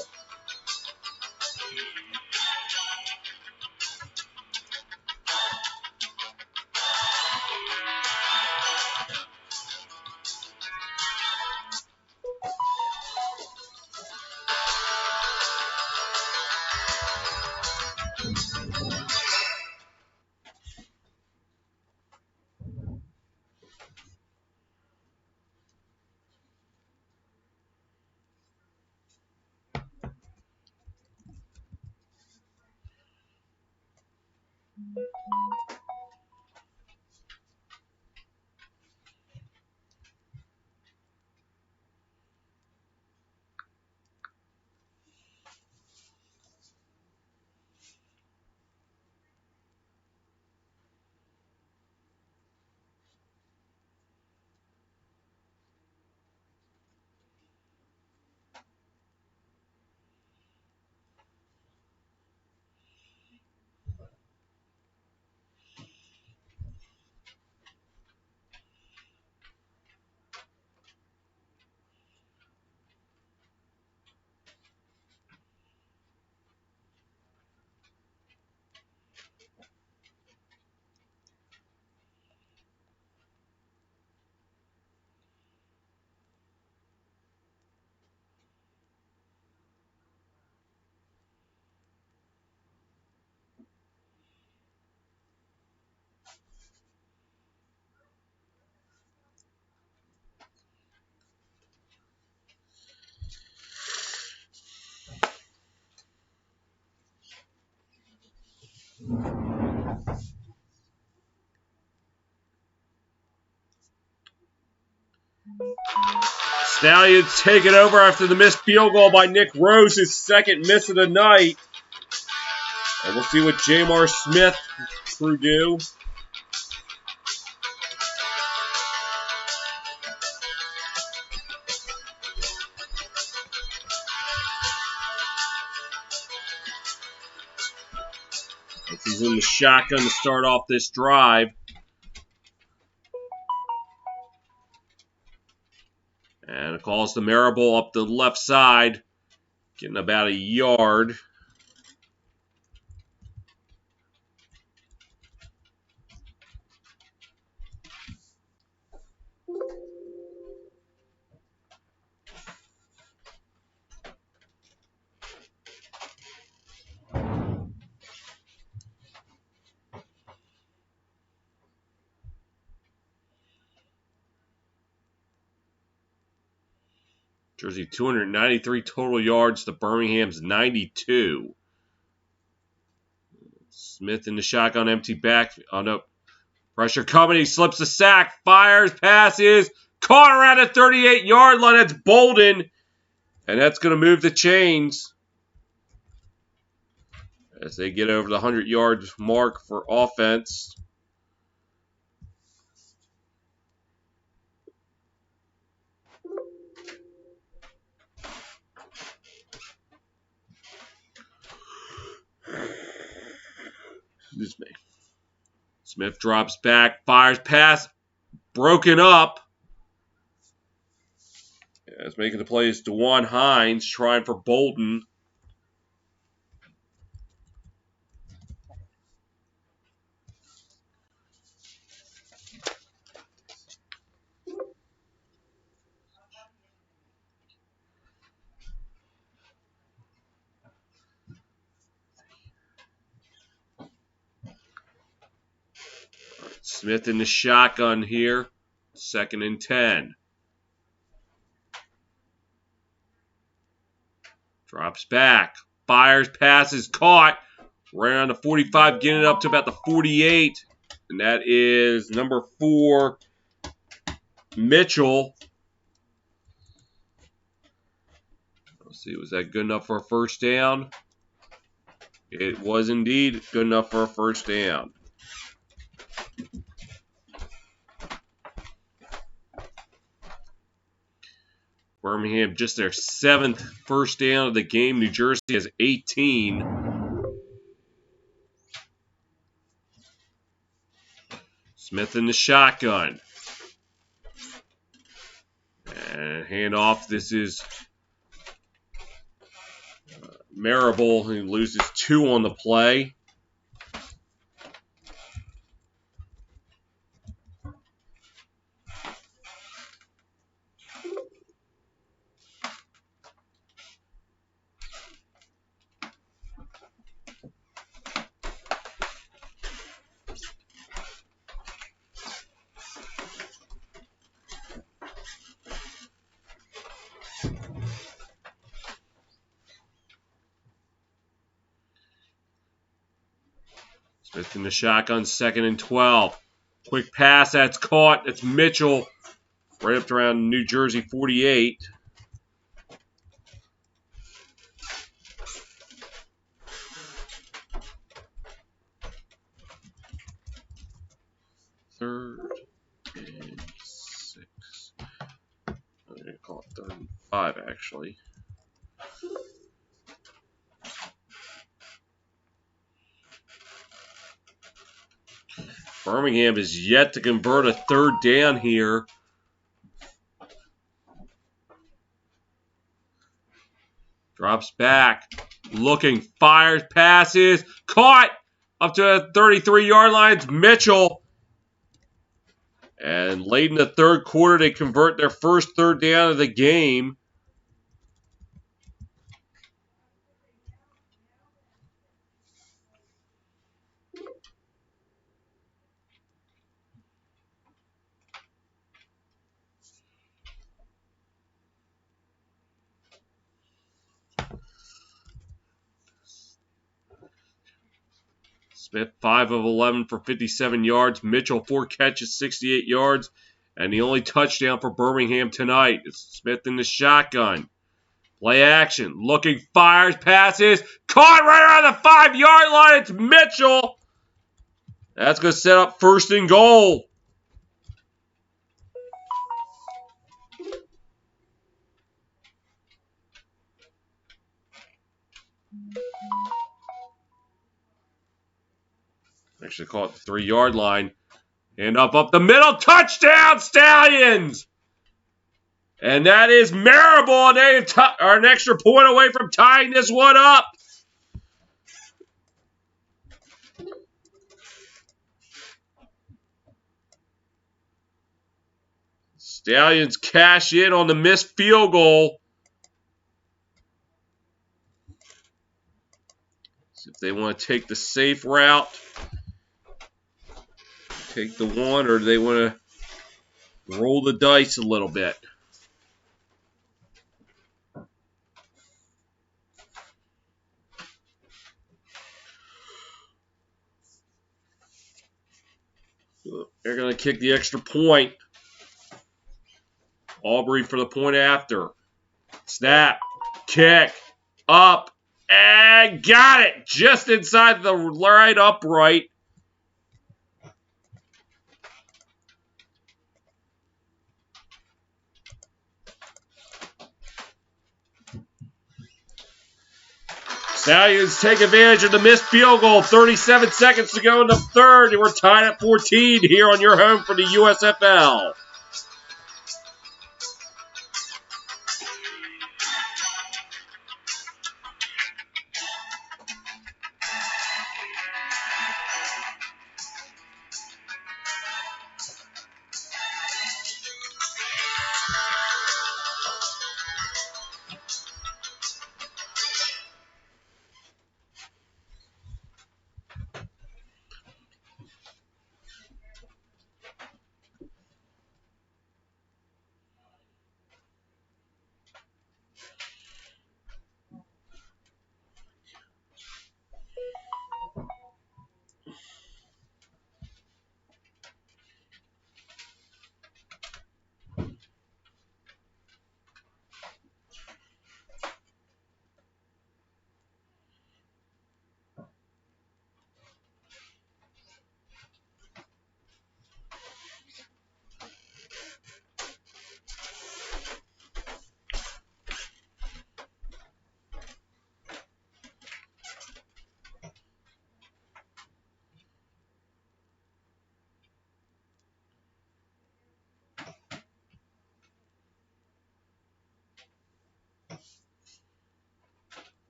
Stallions take it over after the missed field goal by Nick Rose, his second miss of the night. And we'll see what Jamar Smith crew do. As he's in the shotgun to start off this drive. And it calls the Marable up the left side, getting about a yard. Jersey 293 total yards to Birmingham's 92. Smith in the shotgun, empty back. Oh no. Pressure coming. He slips the sack. Fires. Passes. Caught around the 38-yard line. That's Bolden. And that's going to move the chains as they get over the 100-yard mark for offense. Excuse me. Smith drops back, fires, pass, broken up. As making the play is DeJuan Hines, trying for Bolden. Smith in the shotgun here. 2nd and 10. Drops back. Fires, passes, caught. Right around the 45, getting it up to about the 48. And that is number 4, Mitchell. Let's see, was that good enough for a first down? It was indeed good enough for a first down. Birmingham just their 7th first down of the game. New Jersey has 18. Smith in the shotgun. And handoff. This is Marable, who loses 2 on the play. Smith in the shotgun, 2nd and 12. Quick pass, that's caught. That's Mitchell, right up to around New Jersey 48. Third and 6. I'm going to call it 3rd and 5, actually. Birmingham is yet to convert a 3rd down here. Drops back. Looking, fires, passes. Caught! Up to the 33-yard line. It's Mitchell. And late in the 3rd quarter, they convert their first 3rd down of the game. Smith 5 of 11 for 57 yards. Mitchell 4 catches, 68 yards. And the only touchdown for Birmingham tonight is Smith in the shotgun. Play action. Looking, fires, passes. Caught right around the 5-yard line. It's Mitchell. That's going to set up 1st and goal. Actually call it the 3-yard line. And up the middle. Touchdown, Stallions! And that is Marable. And they are an extra point away from tying this one up. Stallions cash in on the missed field goal. So if they want to take the safe route, take the 1, or do they want to roll the dice a little bit? They're going to kick the extra point. Aubrey for the point after. Snap. Kick. Up. And got it. Just inside the right upright. Stallions take advantage of the missed field goal. 37 seconds to go in the 3rd. And we're tied at 14 here on your home for the USFL.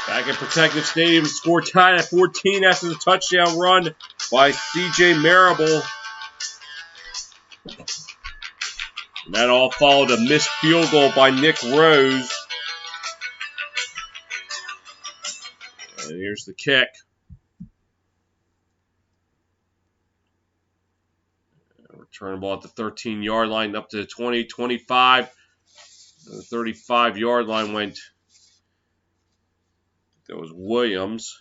Back in Protective Stadium, score tied at 14 after the touchdown run by C.J. Marable. And that all followed a missed field goal by Nick Rose. And here's the kick. Return the ball at the 13-yard line up to the 20, 25. The 35-yard line went. That was Williams.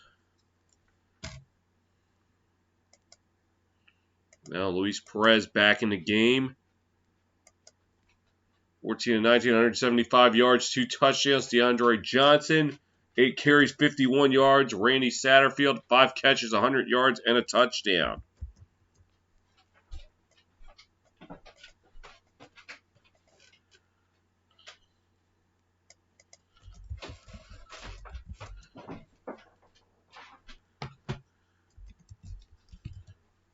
Now Luis Perez back in the game. 14 of 19, 175 yards, 2 touchdowns. DeAndre Johnson, 8 carries, 51 yards. Randy Satterfield, 5 catches, 100 yards, and a touchdown.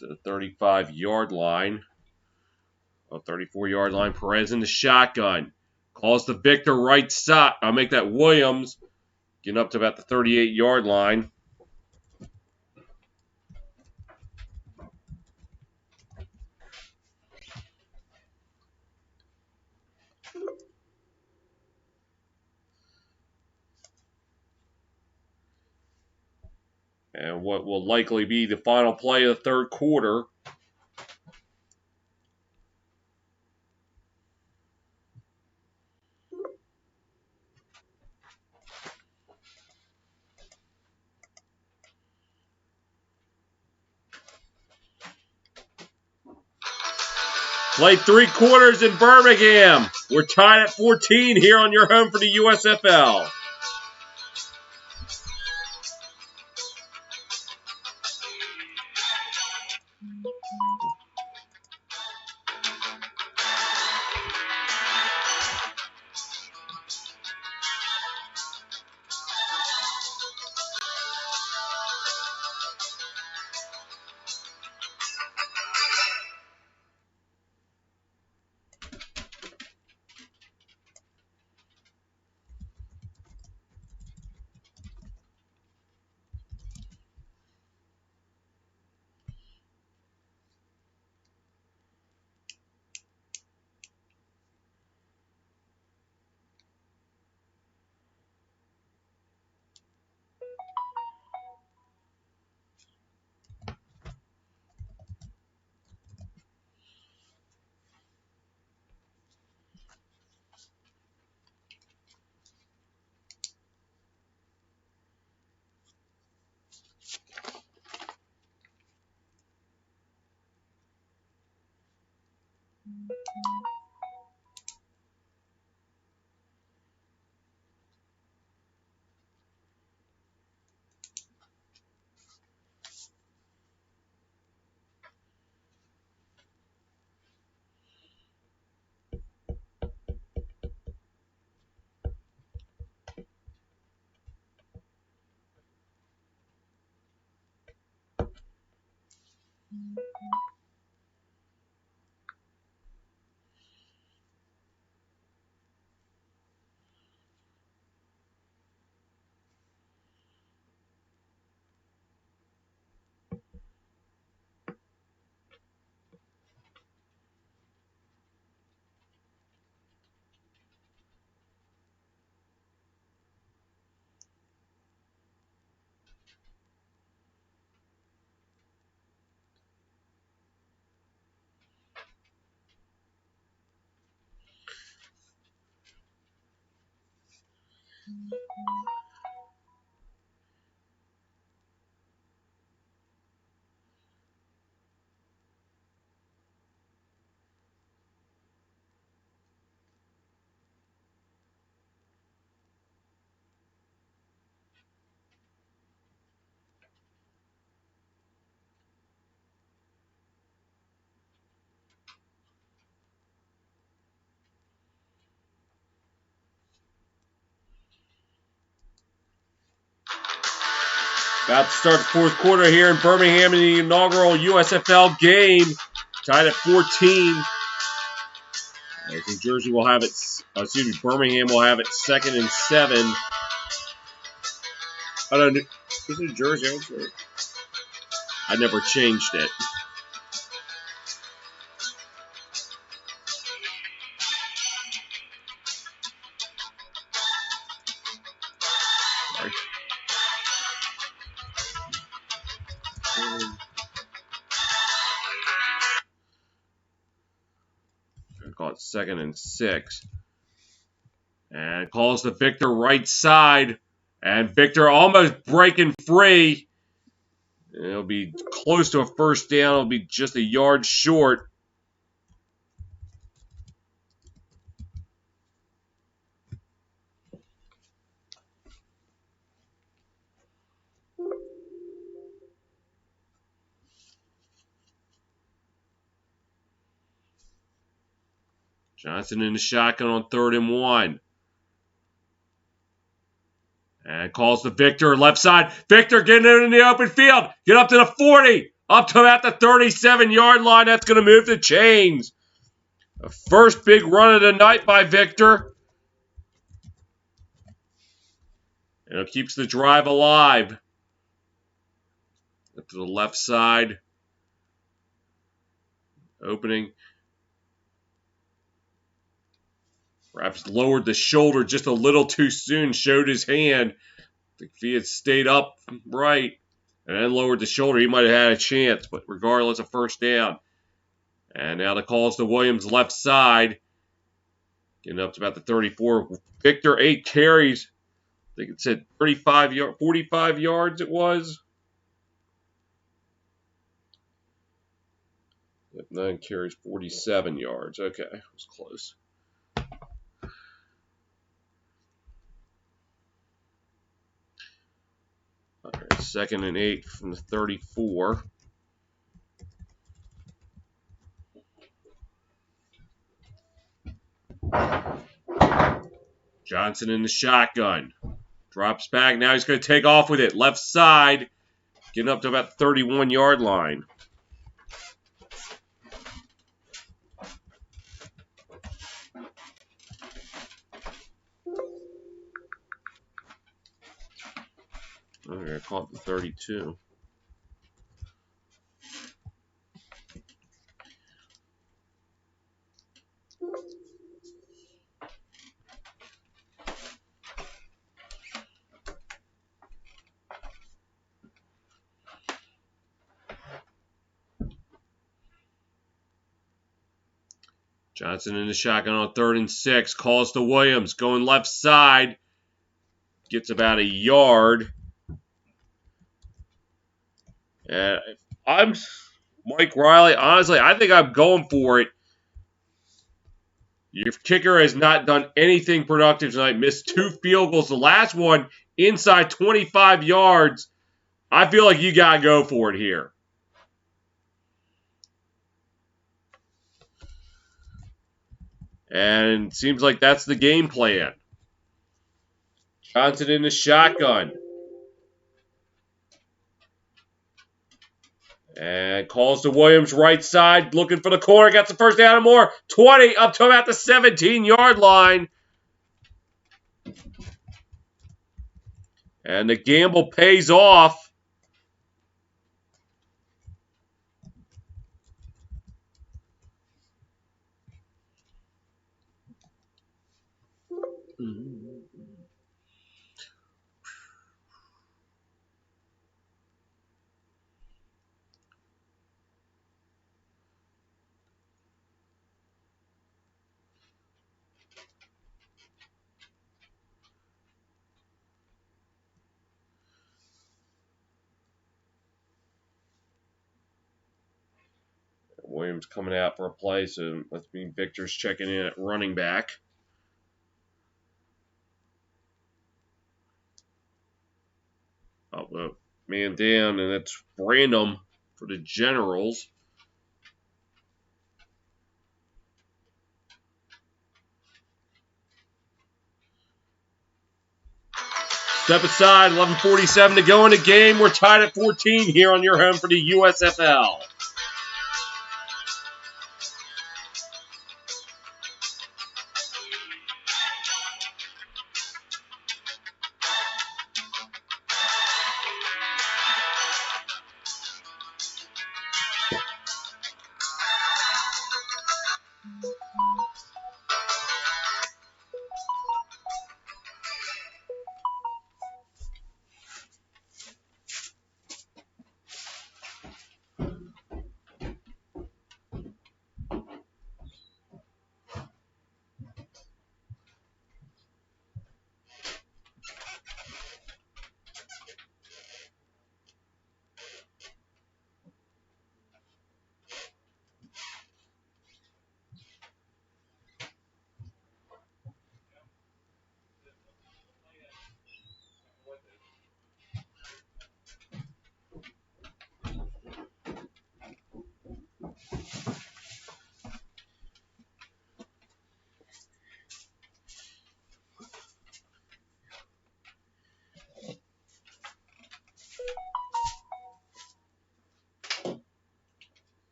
To the 35-yard line. 34-yard line. Perez in the shotgun. Calls the Victor right side. I'll make that Williams. Getting up to about the 38-yard line. And what will likely be the final play of the third quarter. Played 3 quarters in Birmingham. We're tied at 14 here on your home for the USFL. About to start the fourth quarter here in Birmingham in the inaugural USFL game. Tied at 14. New Jersey will have it, Birmingham will have it 2nd and 7. I don't know. Is it a jersey? I never changed it. Sorry. I call it 2nd and 6. And calls to Victor right side. And Victor almost breaking free. It'll be close to a first down. It'll be just a yard short. Johnson in the shotgun on 3rd and 1. And calls to Victor, left side. Victor getting it in the open field. Get up to the 40. Up to about the 37-yard line. That's going to move the chains. The first big run of the night by Victor. And it keeps the drive alive. Up to the left side. Opening. Perhaps lowered the shoulder just a little too soon. Showed his hand. If he had stayed up right and then lowered the shoulder, he might have had a chance. But regardless, a first down. And now the call's to Williams left side. Getting up to about the 34. Victor, 8 carries. I think it said 45 yards it was. 9 carries, 47 yards. Okay, it was close. All right, 2nd and 8 from the 34. Johnson in the shotgun. Drops back. Now he's going to take off with it. Left side. Getting up to about the 31-yard line. Okay, I caught the 32. Johnson in the shotgun on 3rd and 6. Calls to Williams. Going left side. Gets about a yard. And I'm Mike Riley. Honestly, I think I'm going for it. Your kicker has not done anything productive tonight. Missed 2 field goals. The last one inside 25 yards. I feel like you got to go for it here. And it seems like that's the game plan. Johnson in the shotgun. And calls to Williams right side. Looking for the corner. Gets the first down and more. 20 up to about the 17-yard line. And the gamble pays off. Williams coming out for a play, so let's mean Victor's checking in at running back. Oh, man down, and it's random for the Generals. Step aside, 11:47 to go in the game. We're tied at 14 here on your home for the USFL.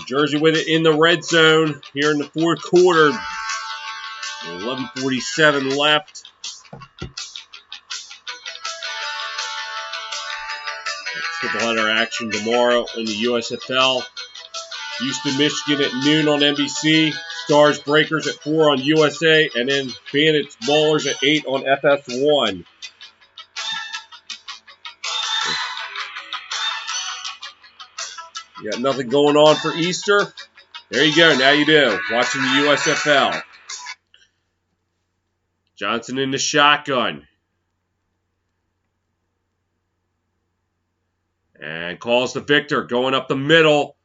Jersey with it in the red zone here in the fourth quarter. 11:47 left. Triple-header action tomorrow in the USFL. Houston, Michigan at noon on NBC. Stars Breakers at 4 on USA. And then Bandits Ballers at 8 on FS1. You got nothing going on for Easter? There you go. Now you do. Watching the USFL. Johnson in the shotgun. And calls the Victor, going up the middle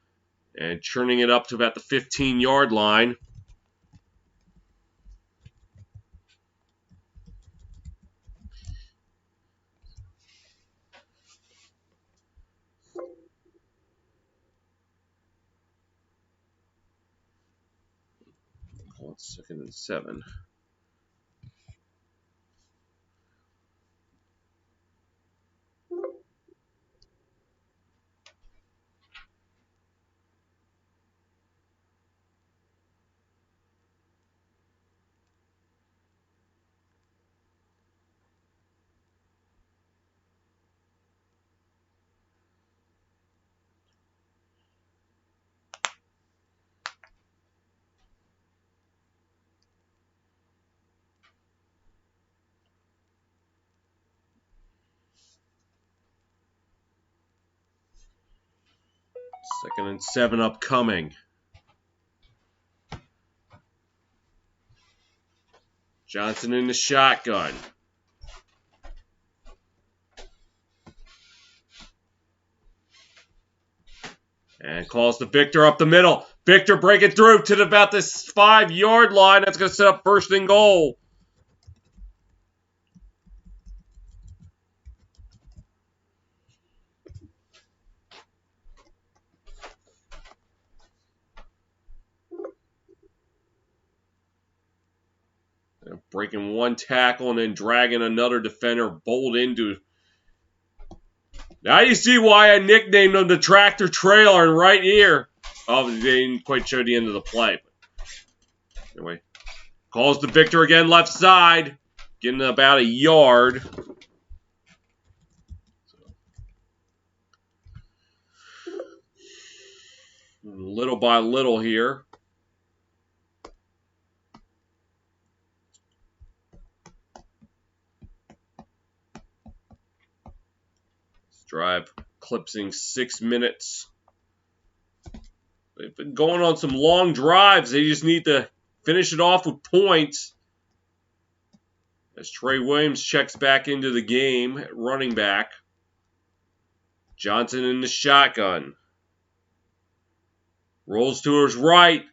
and churning it up to about the 15-yard line. Call it 2nd and 7. Second and 7 upcoming. Johnson in the shotgun. And calls the Victor up the middle. Victor breaking through to about this 5-yard line. That's going to set up 1st and goal. Breaking one tackle and then dragging another defender bolt into. Now you see why I nicknamed him the tractor trailer right here. Oh, they didn't quite show the end of the play. But anyway, calls the Victor again left side. Getting about a yard. Little by little here. Drive clipsing 6 minutes. They've been going on some long drives. They just need to finish it off with points. As Trey Williams checks back into the game at running back. Johnson in the shotgun. Rolls to his right.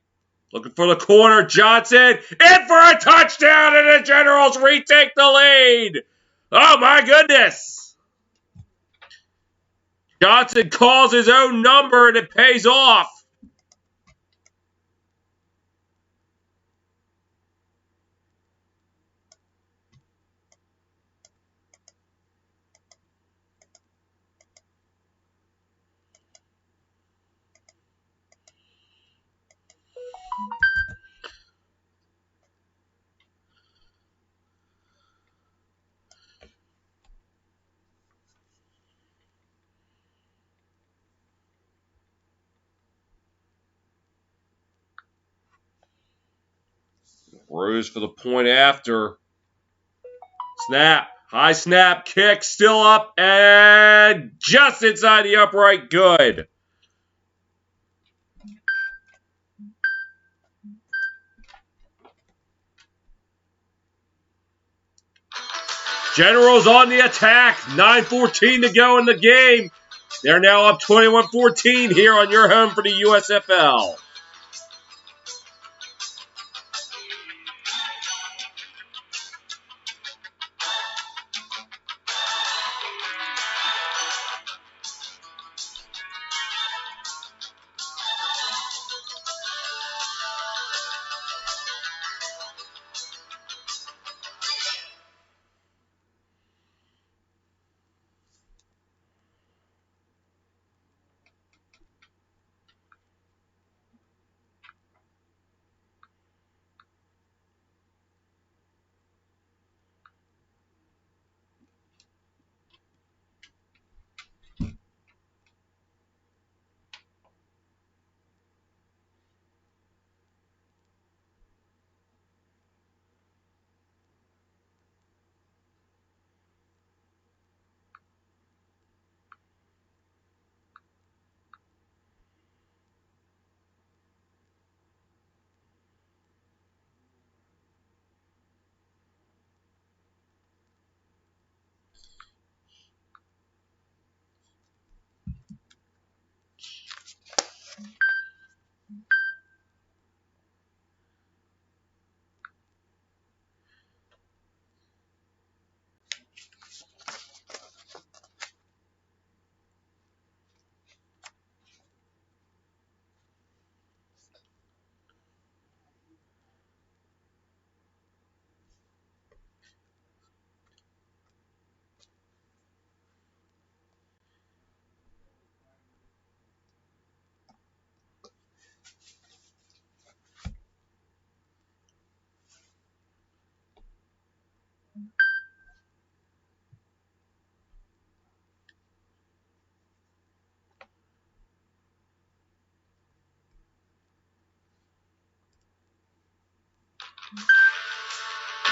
Looking for the corner. Johnson in for a touchdown, and the Generals retake the lead. Oh my goodness. Johnson calls his own number, and it pays off. Rose for the point after. Snap. High snap. Kick. Still up. And just inside the upright. Good. Generals on the attack. 9:14 to go in the game. They're now up 21-14 here on your home for the USFL.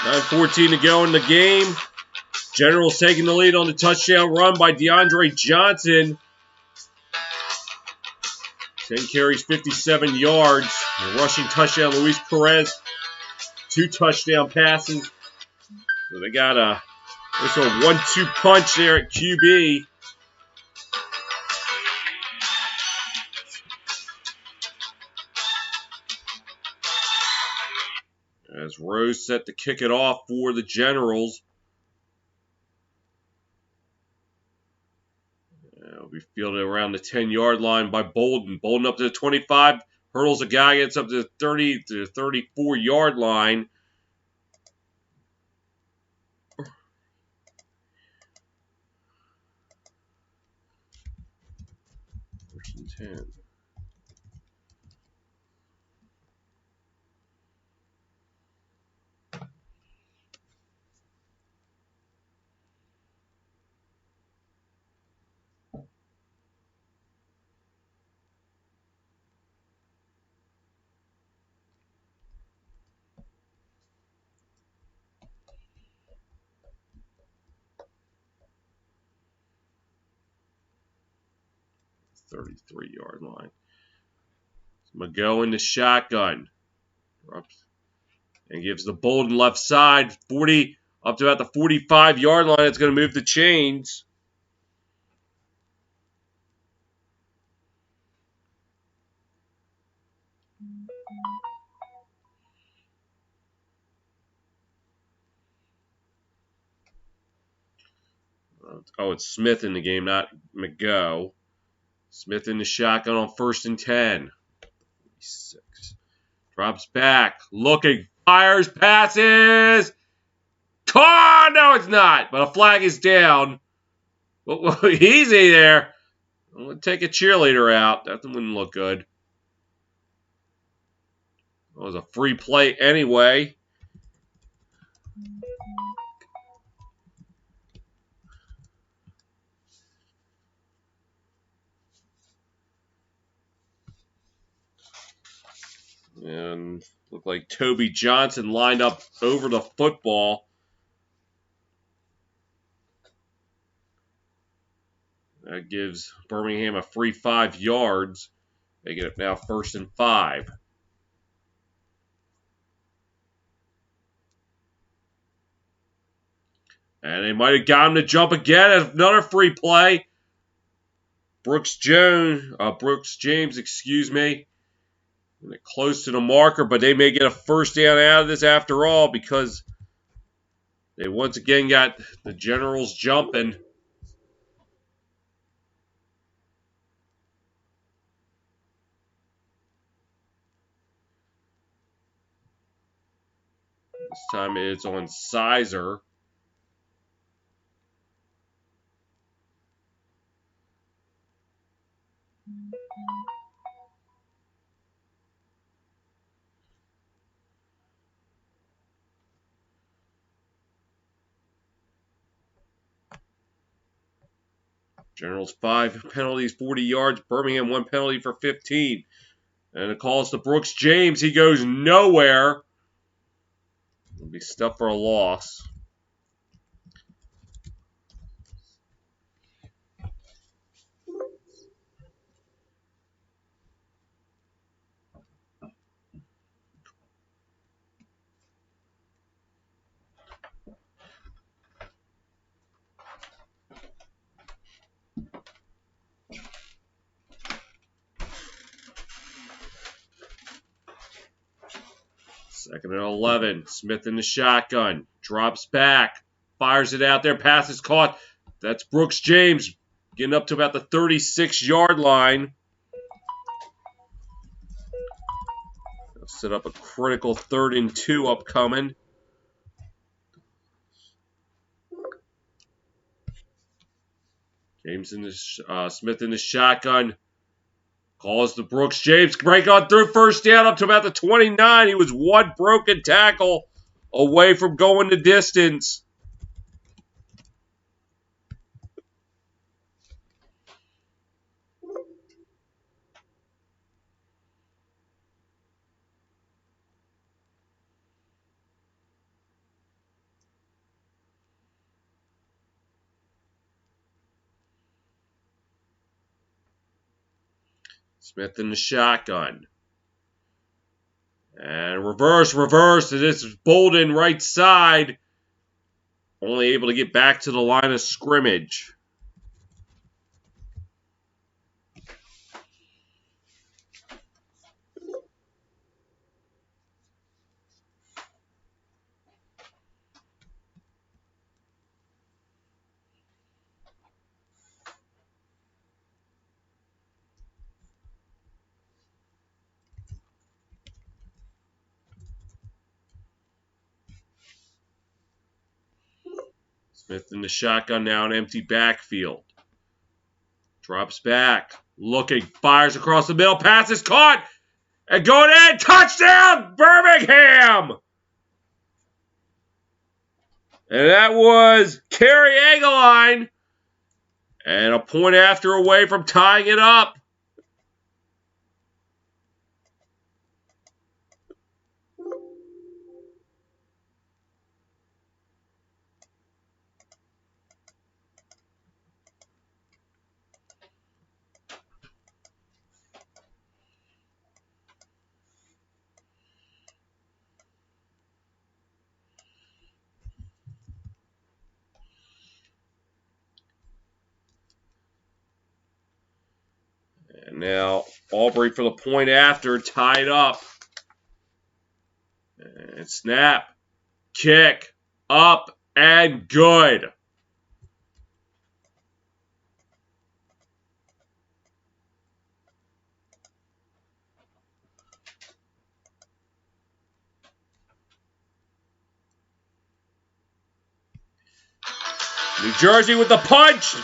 Nine 14 to go in the game. Generals taking the lead on the touchdown run by DeAndre Johnson. 10 carries, 57 yards. The rushing touchdown, Luis Perez. 2 touchdown passes. So they got a 1-2 punch there at QB. As Rose set to kick it off for the Generals. Will be fielded around the 10-yard line by Bolden. Bolden up to the 25. Hurdles a guy, gets up to the 30 to 34-yard line. First and 10. The 33-yard line. McGo in the shotgun. And gives the Bolden left side. 40 up to about the 45-yard line. It's going to move the chains. Oh, it's Smith in the game, not McGo. Smith in the shotgun on 1st and 10. 6. Drops back. Looking. Fires. Passes. Oh, no, it's not. But a flag is down. Easy there. I'm going to take a cheerleader out. That wouldn't look good. It was a free play anyway. And looked like Toby Johnson lined up over the football. That gives Birmingham a free 5 yards. They get it now 1st and 5. And they might have got him to jump again. Another free play. Brooks James, excuse me. And they're close to the marker, but they may get a first down out of this after all because they once again got the Generals jumping. This time it's on Sizer. Generals 5 penalties, 40 yards. Birmingham 1 penalty for 15. And it calls to Brooks James. He goes nowhere. It'll be stuff for a loss. Second and 11. Smith in the shotgun. Drops back. Fires it out there. Pass is caught. That's Brooks James getting up to about the 36-yard line. They'll set up a critical 3rd and 2 upcoming. Smith in the shotgun. Calls to Brooks James. Break on through. First down up to about the 29. He was one broken tackle away from going the distance. Smith in the shotgun. And reverse. This is Bolden right side. Only able to get back to the line of scrimmage. Smith in the shotgun now, an empty backfield. Drops back. Looking. Fires across the middle. Pass is caught. And going in. Touchdown, Birmingham! And that was Kerry Egeline. And a point after away from tying it up. And now Aubrey for the point after, tied up. And snap, kick, up, and good. New Jersey with the punch.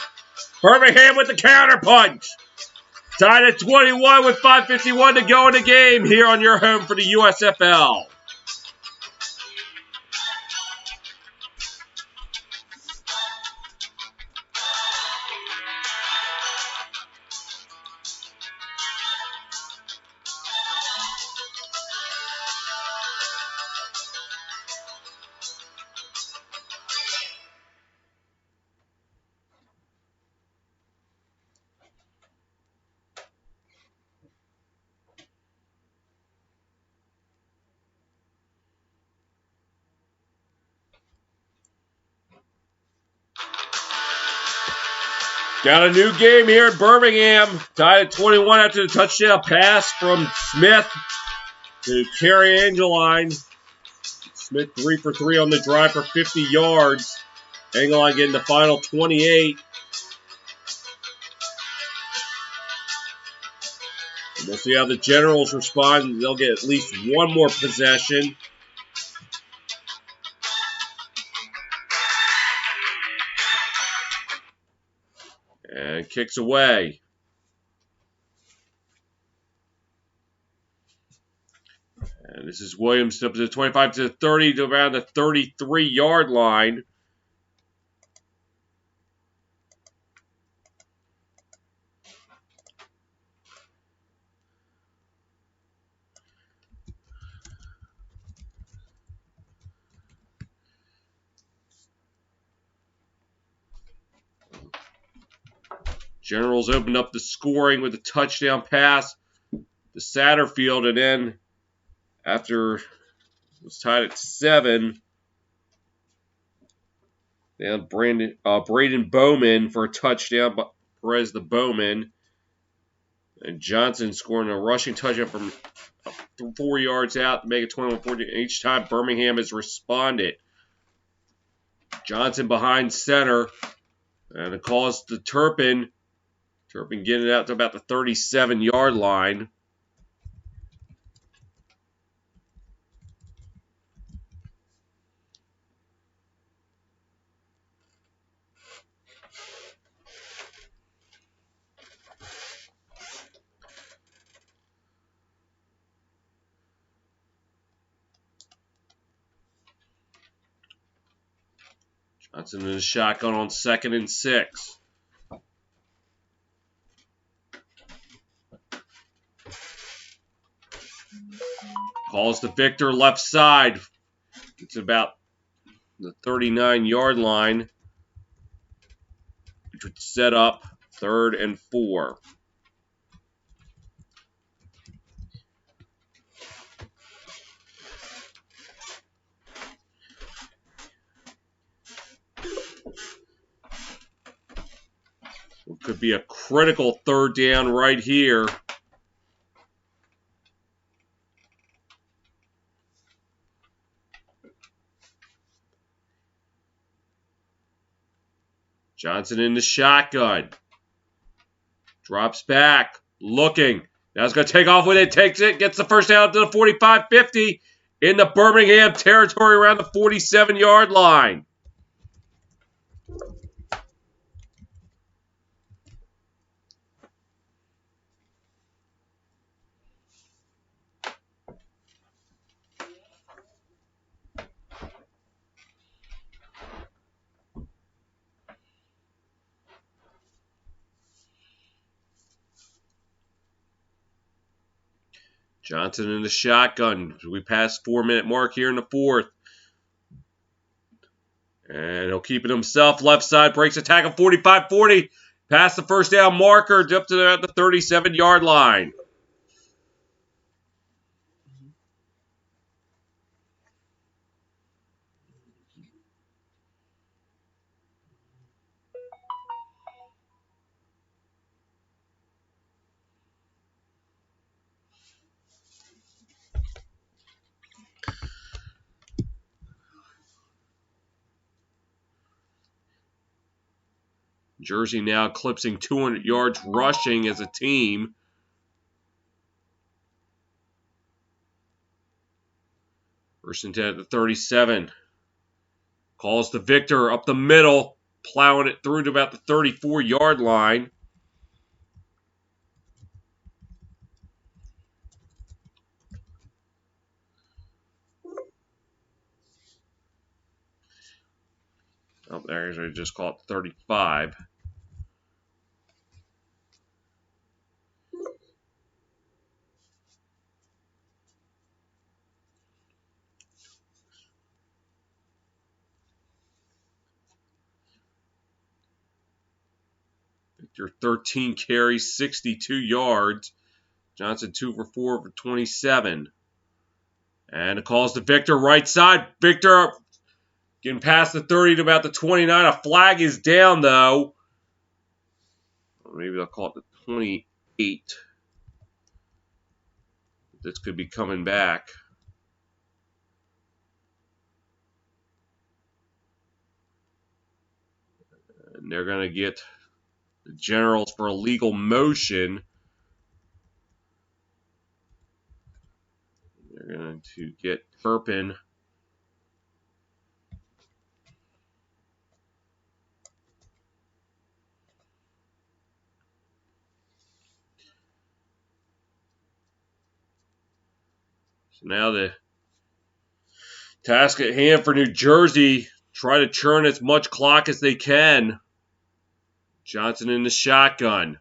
Birmingham with the counter punch. Tied at 21 with 5:51 to go in the game here on your home for the USFL. Got a new game here in Birmingham. Tied at 21 after the touchdown pass from Smith to Kerry Angeline. Smith 3 for 3 on the drive for 50 yards. Angeline getting the final 28. And we'll see how the Generals respond. They'll get at least one more possession. And kicks away. And this is Williams up to the 25 to the 30 to around the 33-yard line. Generals opened up the scoring with a touchdown pass to Satterfield, and then after it was tied at 7, they had Braden Bowman for a touchdown, but Perez the Bowman. And Johnson scoring a rushing touchdown from 4 yards out to make it 21-14. Each time Birmingham has responded. Johnson behind center. And it calls to Turpin. Turpin getting it out to about the 37-yard line. Johnson in the shotgun on 2nd and 6. Calls to Victor left side. It's about the 39-yard line, which would set up 3rd and 4. It could be a critical 3rd down right here. Johnson in the shotgun. Drops back. Looking. Now he's going to take off with it. Takes it. Gets the first down to the 45-50. In the Birmingham territory around the 47-yard line. Johnson in the shotgun. We pass 4-minute mark here in the 4th. And he'll keep it himself. Left side breaks a tackle 45-40. Past the first down marker up to the 37-yard line. Jersey now eclipsing 200 yards rushing as a team. First and 10 at the 37. Calls to Victor up the middle, plowing it through to about the 34-yard line. Oh, there's I just call it 35. Victor 13 carries, 62 yards. Johnson 2 for 4 for 27. And it calls to Victor right side. Victor getting past the 30 to about the 29. A flag is down, though. Maybe they'll call it the 28. This could be coming back. And they're going to get the Generals for a legal motion. They're going to get Turpin. So now the task at hand for New Jersey, try to churn as much clock as they can. Johnson in the shotgun.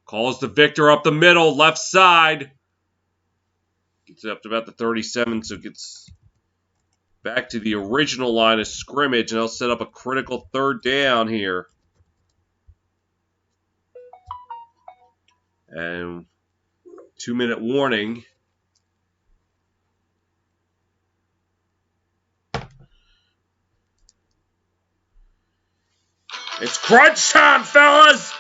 Calls the Victor up the middle, left side. Gets up to about the 37, so gets back to the original line of scrimmage, and they'll set up a critical third down here. And 2-minute warning. It's crunch time, fellas!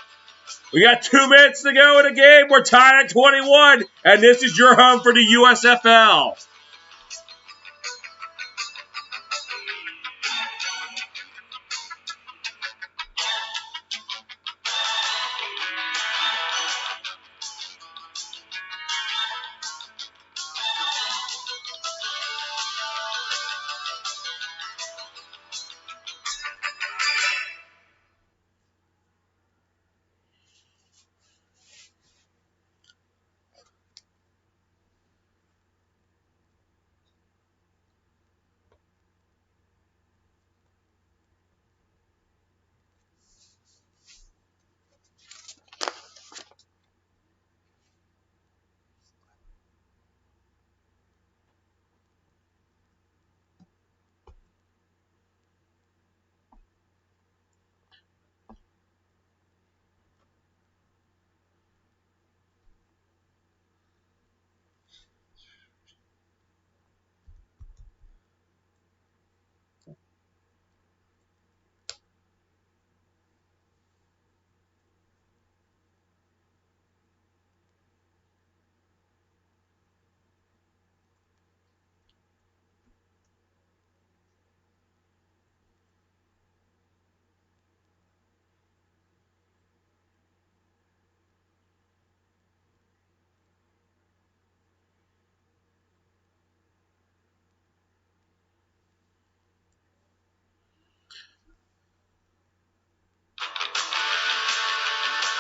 We got 2 minutes to go in the game. We're tied at 21, and this is your home for the USFL.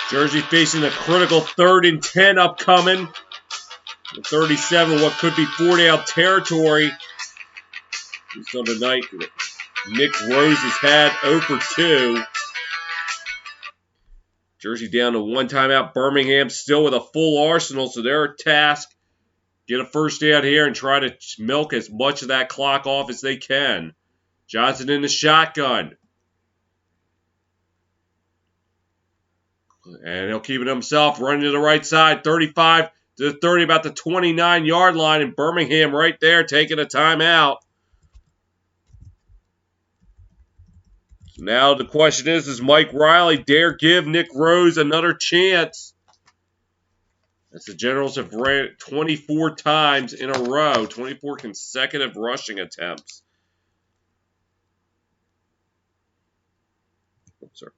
Jersey facing a critical 3rd and 10 upcoming. 37, what could be 4-down territory. Just on the night that Nick Rose has had 0 for 2. Jersey down to 1 timeout. Birmingham still with a full arsenal, so their task, get a first down here and try to milk as much of that clock off as they can. Johnson in the shotgun. And he'll keep it himself, running to the right side, 35 to the 30, about the 29-yard line, and Birmingham right there taking a timeout. So now the question is, does Mike Riley dare give Nick Rose another chance? As the Generals have ran it 24 times in a row, 24 consecutive rushing attempts. Oops, sorry.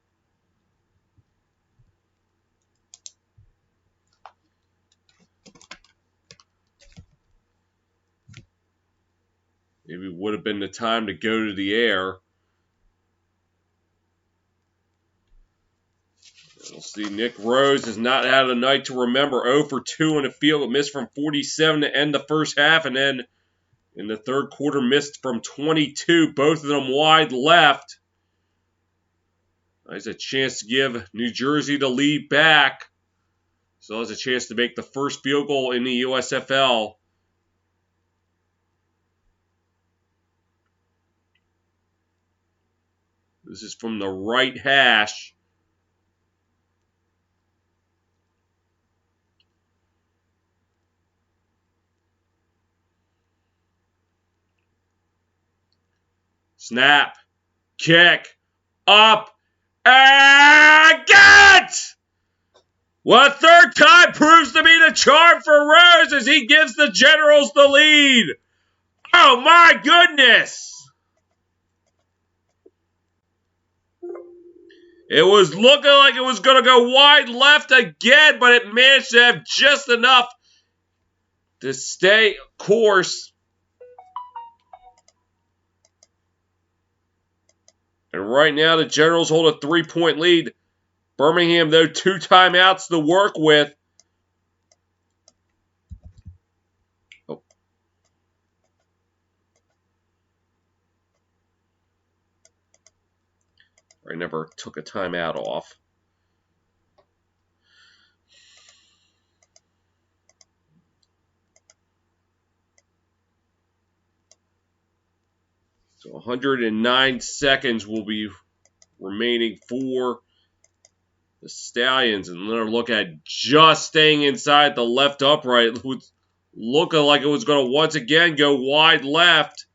Maybe it would have been the time to go to the air. We'll see. Nick Rose has not had a night to remember. 0 for 2 in the field. A miss from 47 to end the first half. And then in the third quarter, missed from 22. Both of them wide left. There's a chance to give New Jersey the lead back. So has a chance to make the first field goal in the USFL. This is from the right hash. Snap. Kick. Up. And get! Well, a third time proves to be the charm for Rose as he gives the Generals the lead. Oh, my goodness. It was looking like it was going to go wide left again, but it managed to have just enough to stay course. And right now, the Generals hold a 3-point lead. Birmingham, though, 2 timeouts to work with. Oh. I never took a timeout off. So 109 seconds will be remaining for the Stallions. And let her look at just staying inside the left upright. It was looking like it was going to once again go wide left.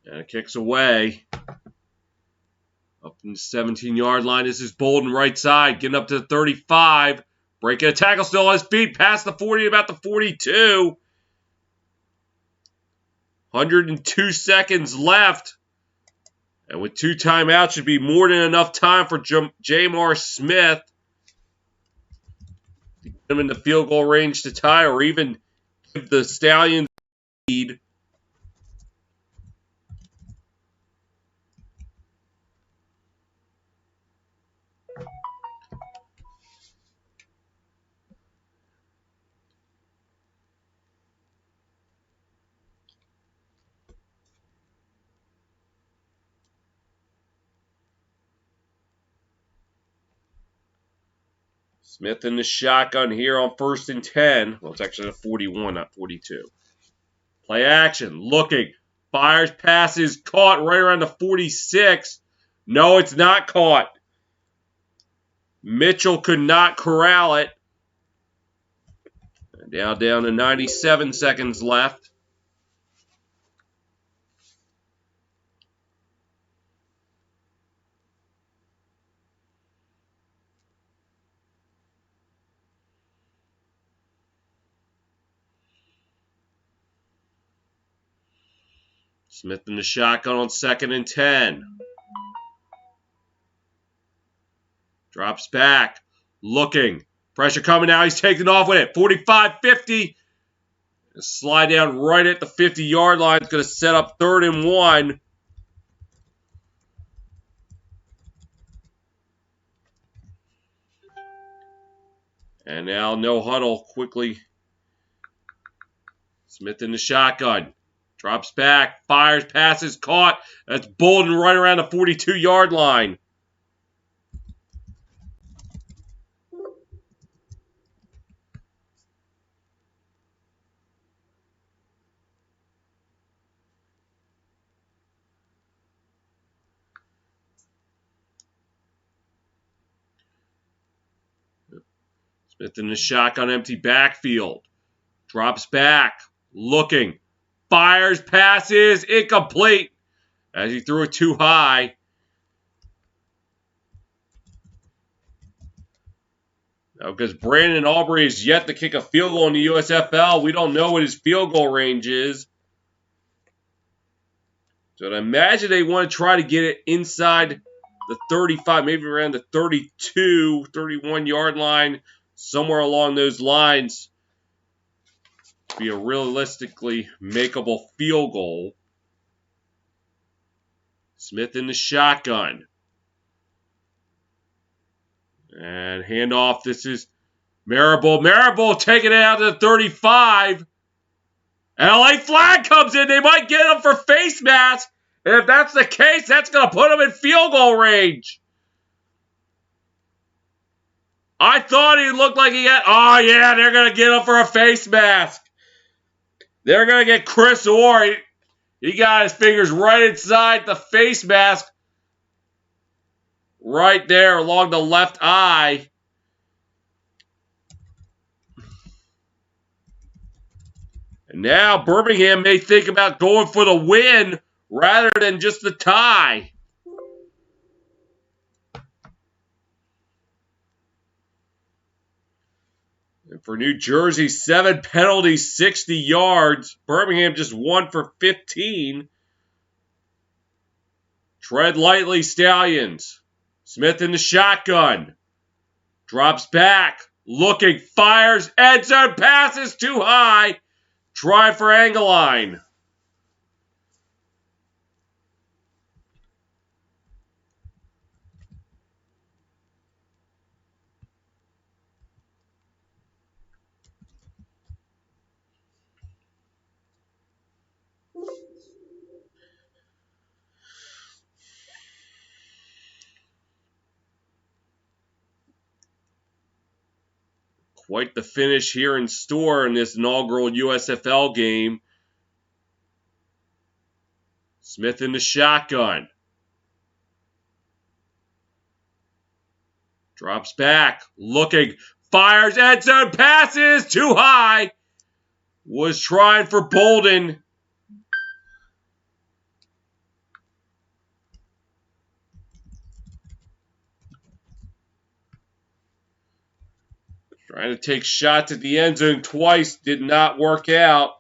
And it kicks away. Up from the 17-yard line. This is Bolden right side. Getting up to the 35. Breaking a tackle still on his feet. Past the 40, about the 42. 102 seconds left. And with 2 timeouts, should be more than enough time for Jamar Smith to get him in the field goal range to tie or even give the Stallions lead. Smith in the shotgun here on 1st and 10. Well, it's actually a 41, not 42. Play action. Looking. Fires, passes, caught right around the 46. No, it's not caught. Mitchell could not corral it. Now down to 97 seconds left. Smith in the shotgun on 2nd and 10. Drops back. Looking. Pressure coming now. He's taking off with it. 45-50. Slide down right at the 50-yard line. It's going to set up 3rd and 1. And now no huddle. Quickly. Smith in the shotgun. Drops back. Fires. Passes. Caught. That's Bolden right around the 42-yard line. Smith in the shotgun, empty backfield. Drops back. Looking. Fires, passes, incomplete. As he threw it too high. Now, because Brandon Aubrey is yet to kick a field goal in the USFL, we don't know what his field goal range is. So I imagine they want to try to get it inside the 35, maybe around the 32, 31-yard line. Somewhere along those lines to be a realistically makeable field goal. Smith in the shotgun. And handoff. This is Marable. Marable taking it out to the 35. And a late flag comes in. They might get him for face mask. And if that's the case, that's going to put him in field goal range. I thought he looked like he had... Oh, yeah, they're going to get him for a face mask. They're going to get Chris Orr. He got his fingers right inside the face mask. Right there along the left eye. And now Birmingham may think about going for the win rather than just the tie. And for New Jersey, 7 penalties, 60 yards. Birmingham just 1 for 15. Tread lightly, Stallions. Smith in the shotgun. Drops back. Looking, fires. End zone passes too high. Try for Engeline. Quite the finish here in store in this inaugural USFL game. Smith in the shotgun. Drops back. Looking. Fires. End zone. Passes. Too high. Was trying for Bolden. Trying to take shots at the end zone twice. Did not work out.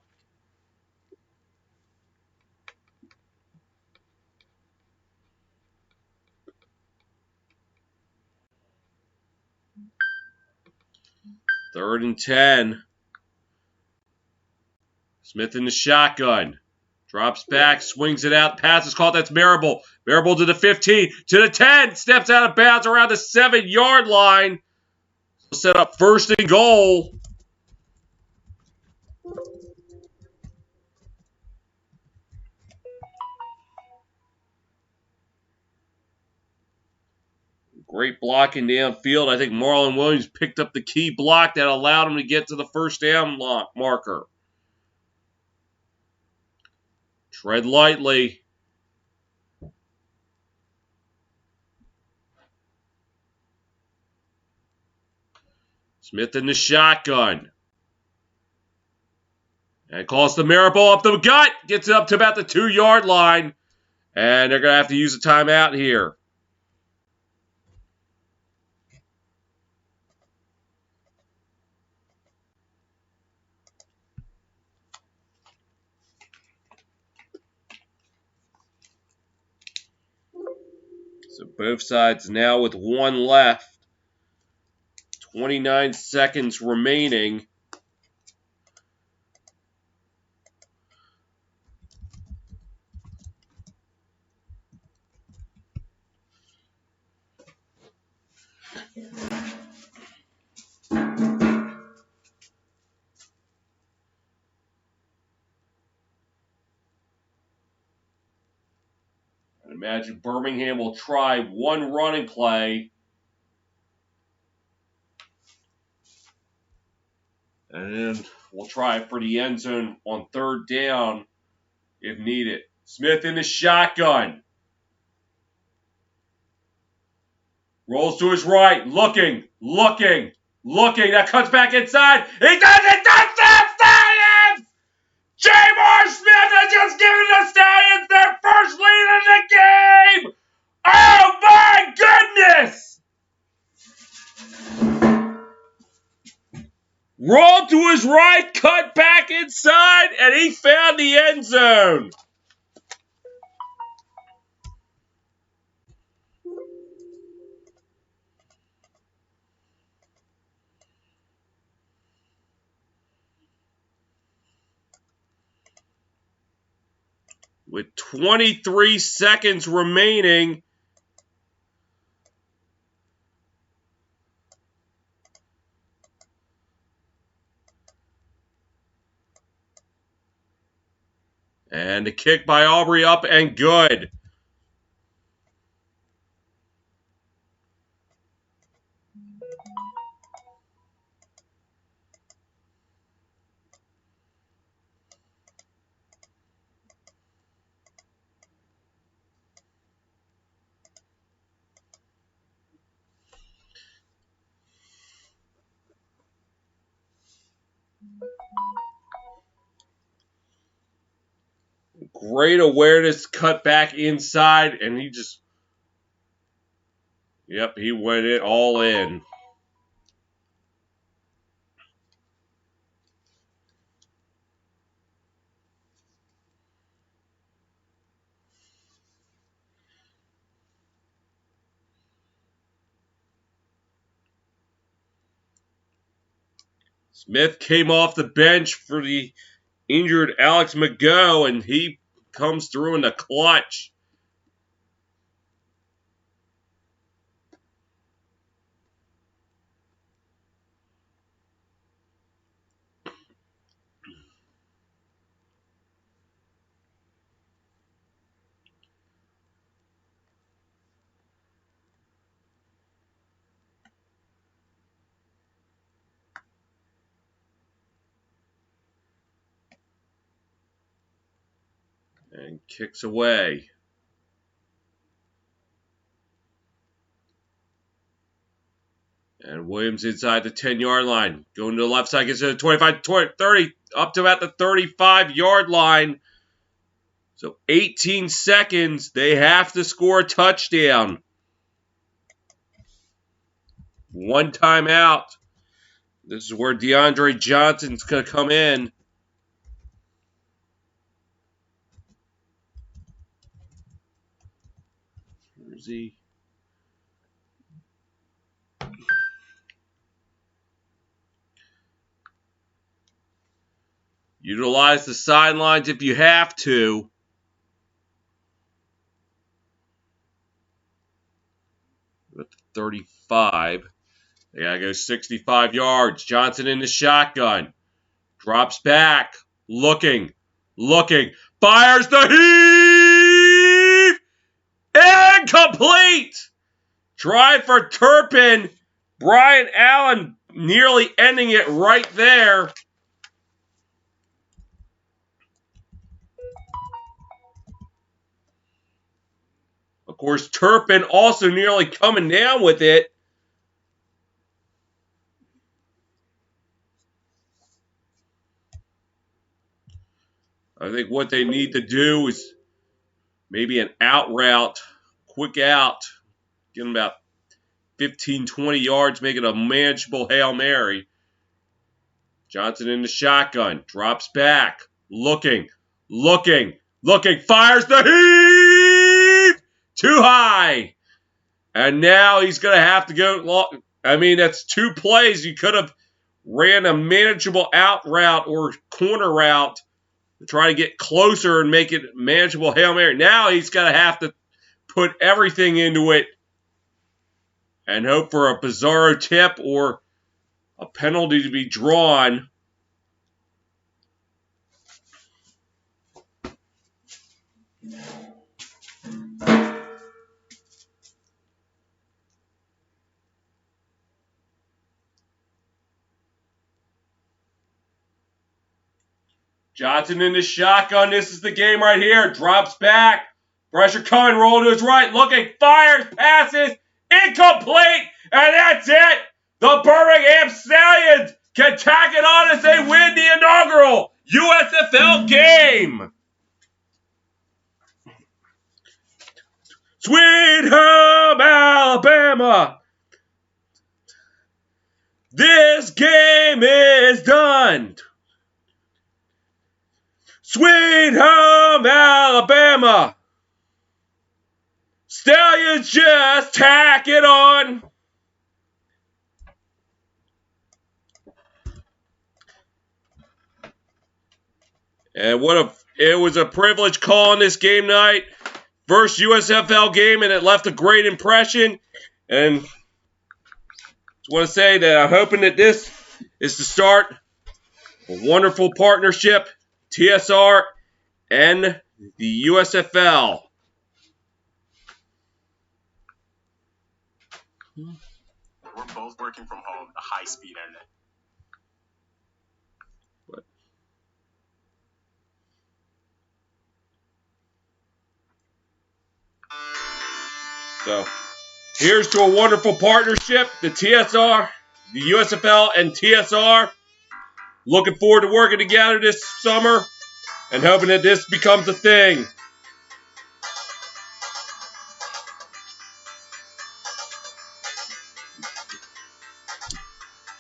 Third and 10. Smith in the shotgun. Drops back, swings it out. Pass is caught. That's Marable. Marable to the 15, to the 10. Steps out of bounds around the 7-yard line. Set up first and goal. Great blocking downfield. I think Marlon Williams picked up the key block that allowed him to get to the first down marker. Tread lightly. Smith in the shotgun. And calls the Marable up the gut. Gets it up to about the 2-yard line. And they're going to have to use a timeout here. So both sides now with one left. 29 seconds remaining. I imagine Birmingham will try one running play. And then we'll try for the end zone on third down if needed. Smith in the shotgun. Rolls to his right. Looking. That cuts back inside. He does it! Touchdown, Stallions! Jamar Smith has just given the Stallions their first lead in the game! Oh my goodness! Rolled to his right, cut back inside, and he found the end zone. With 23 seconds remaining, and the kick by Aubrey up and good. Great awareness, cut back inside, and he just, yep, he went it all in. Smith came off the bench for the injured Alex McGough, and he comes through in the clutch. And kicks away. And Williams inside the 10-yard line. Going to the left side, gets to the 25, 20, 30, up to about the 35-yard line. So 18 seconds. They have to score a touchdown. One timeout. This is where DeAndre Johnson's going to come in. Where is he? Utilize the sidelines if you have to. At 35. They got to go 65 yards. Johnson in the shotgun. Drops back. Looking. Fires the heave! Incomplete! Try for Turpin. Brian Allen nearly ending it right there. Of course, Turpin also nearly coming down with it. I think what they need to do is maybe an out route, quick out, get them about 15, 20 yards, make it a manageable Hail Mary. Johnson in the shotgun, drops back, looking, fires the heave! Too high. And now he's going to have to go long. I mean, that's two plays. You could have ran a manageable out route or corner route to try to get closer and make it manageable Hail Mary. Now he's going to have to put everything into it and hope for a bizarro tip or a penalty to be drawn. Johnson in the shotgun. This is the game right here. Drops back. Pressure coming. Roll to his right. Looking. Fires. Passes. Incomplete. And that's it. The Birmingham Stallions can tack it on as they win the inaugural USFL game. Sweet Home Alabama. This game is done. Sweet Home Alabama. Stallions just tack it on. And it was a privilege calling this game night. First USFL game, and it left a great impression. And just want to say that I'm hoping that this is the start of a wonderful partnership, TSR and the USFL. We're both working from home, the high-speed internet. So, here's to a wonderful partnership, the TSR, the USFL, and TSR. Looking forward to working together this summer. and hoping that this becomes a thing.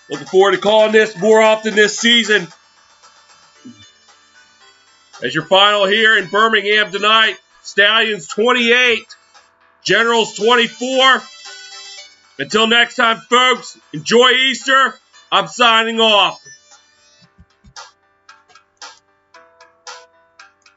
Looking forward to calling this more often this season. As your final here in Birmingham tonight, Stallions 28, Generals 24. Until next time, folks, enjoy Easter. I'm signing off.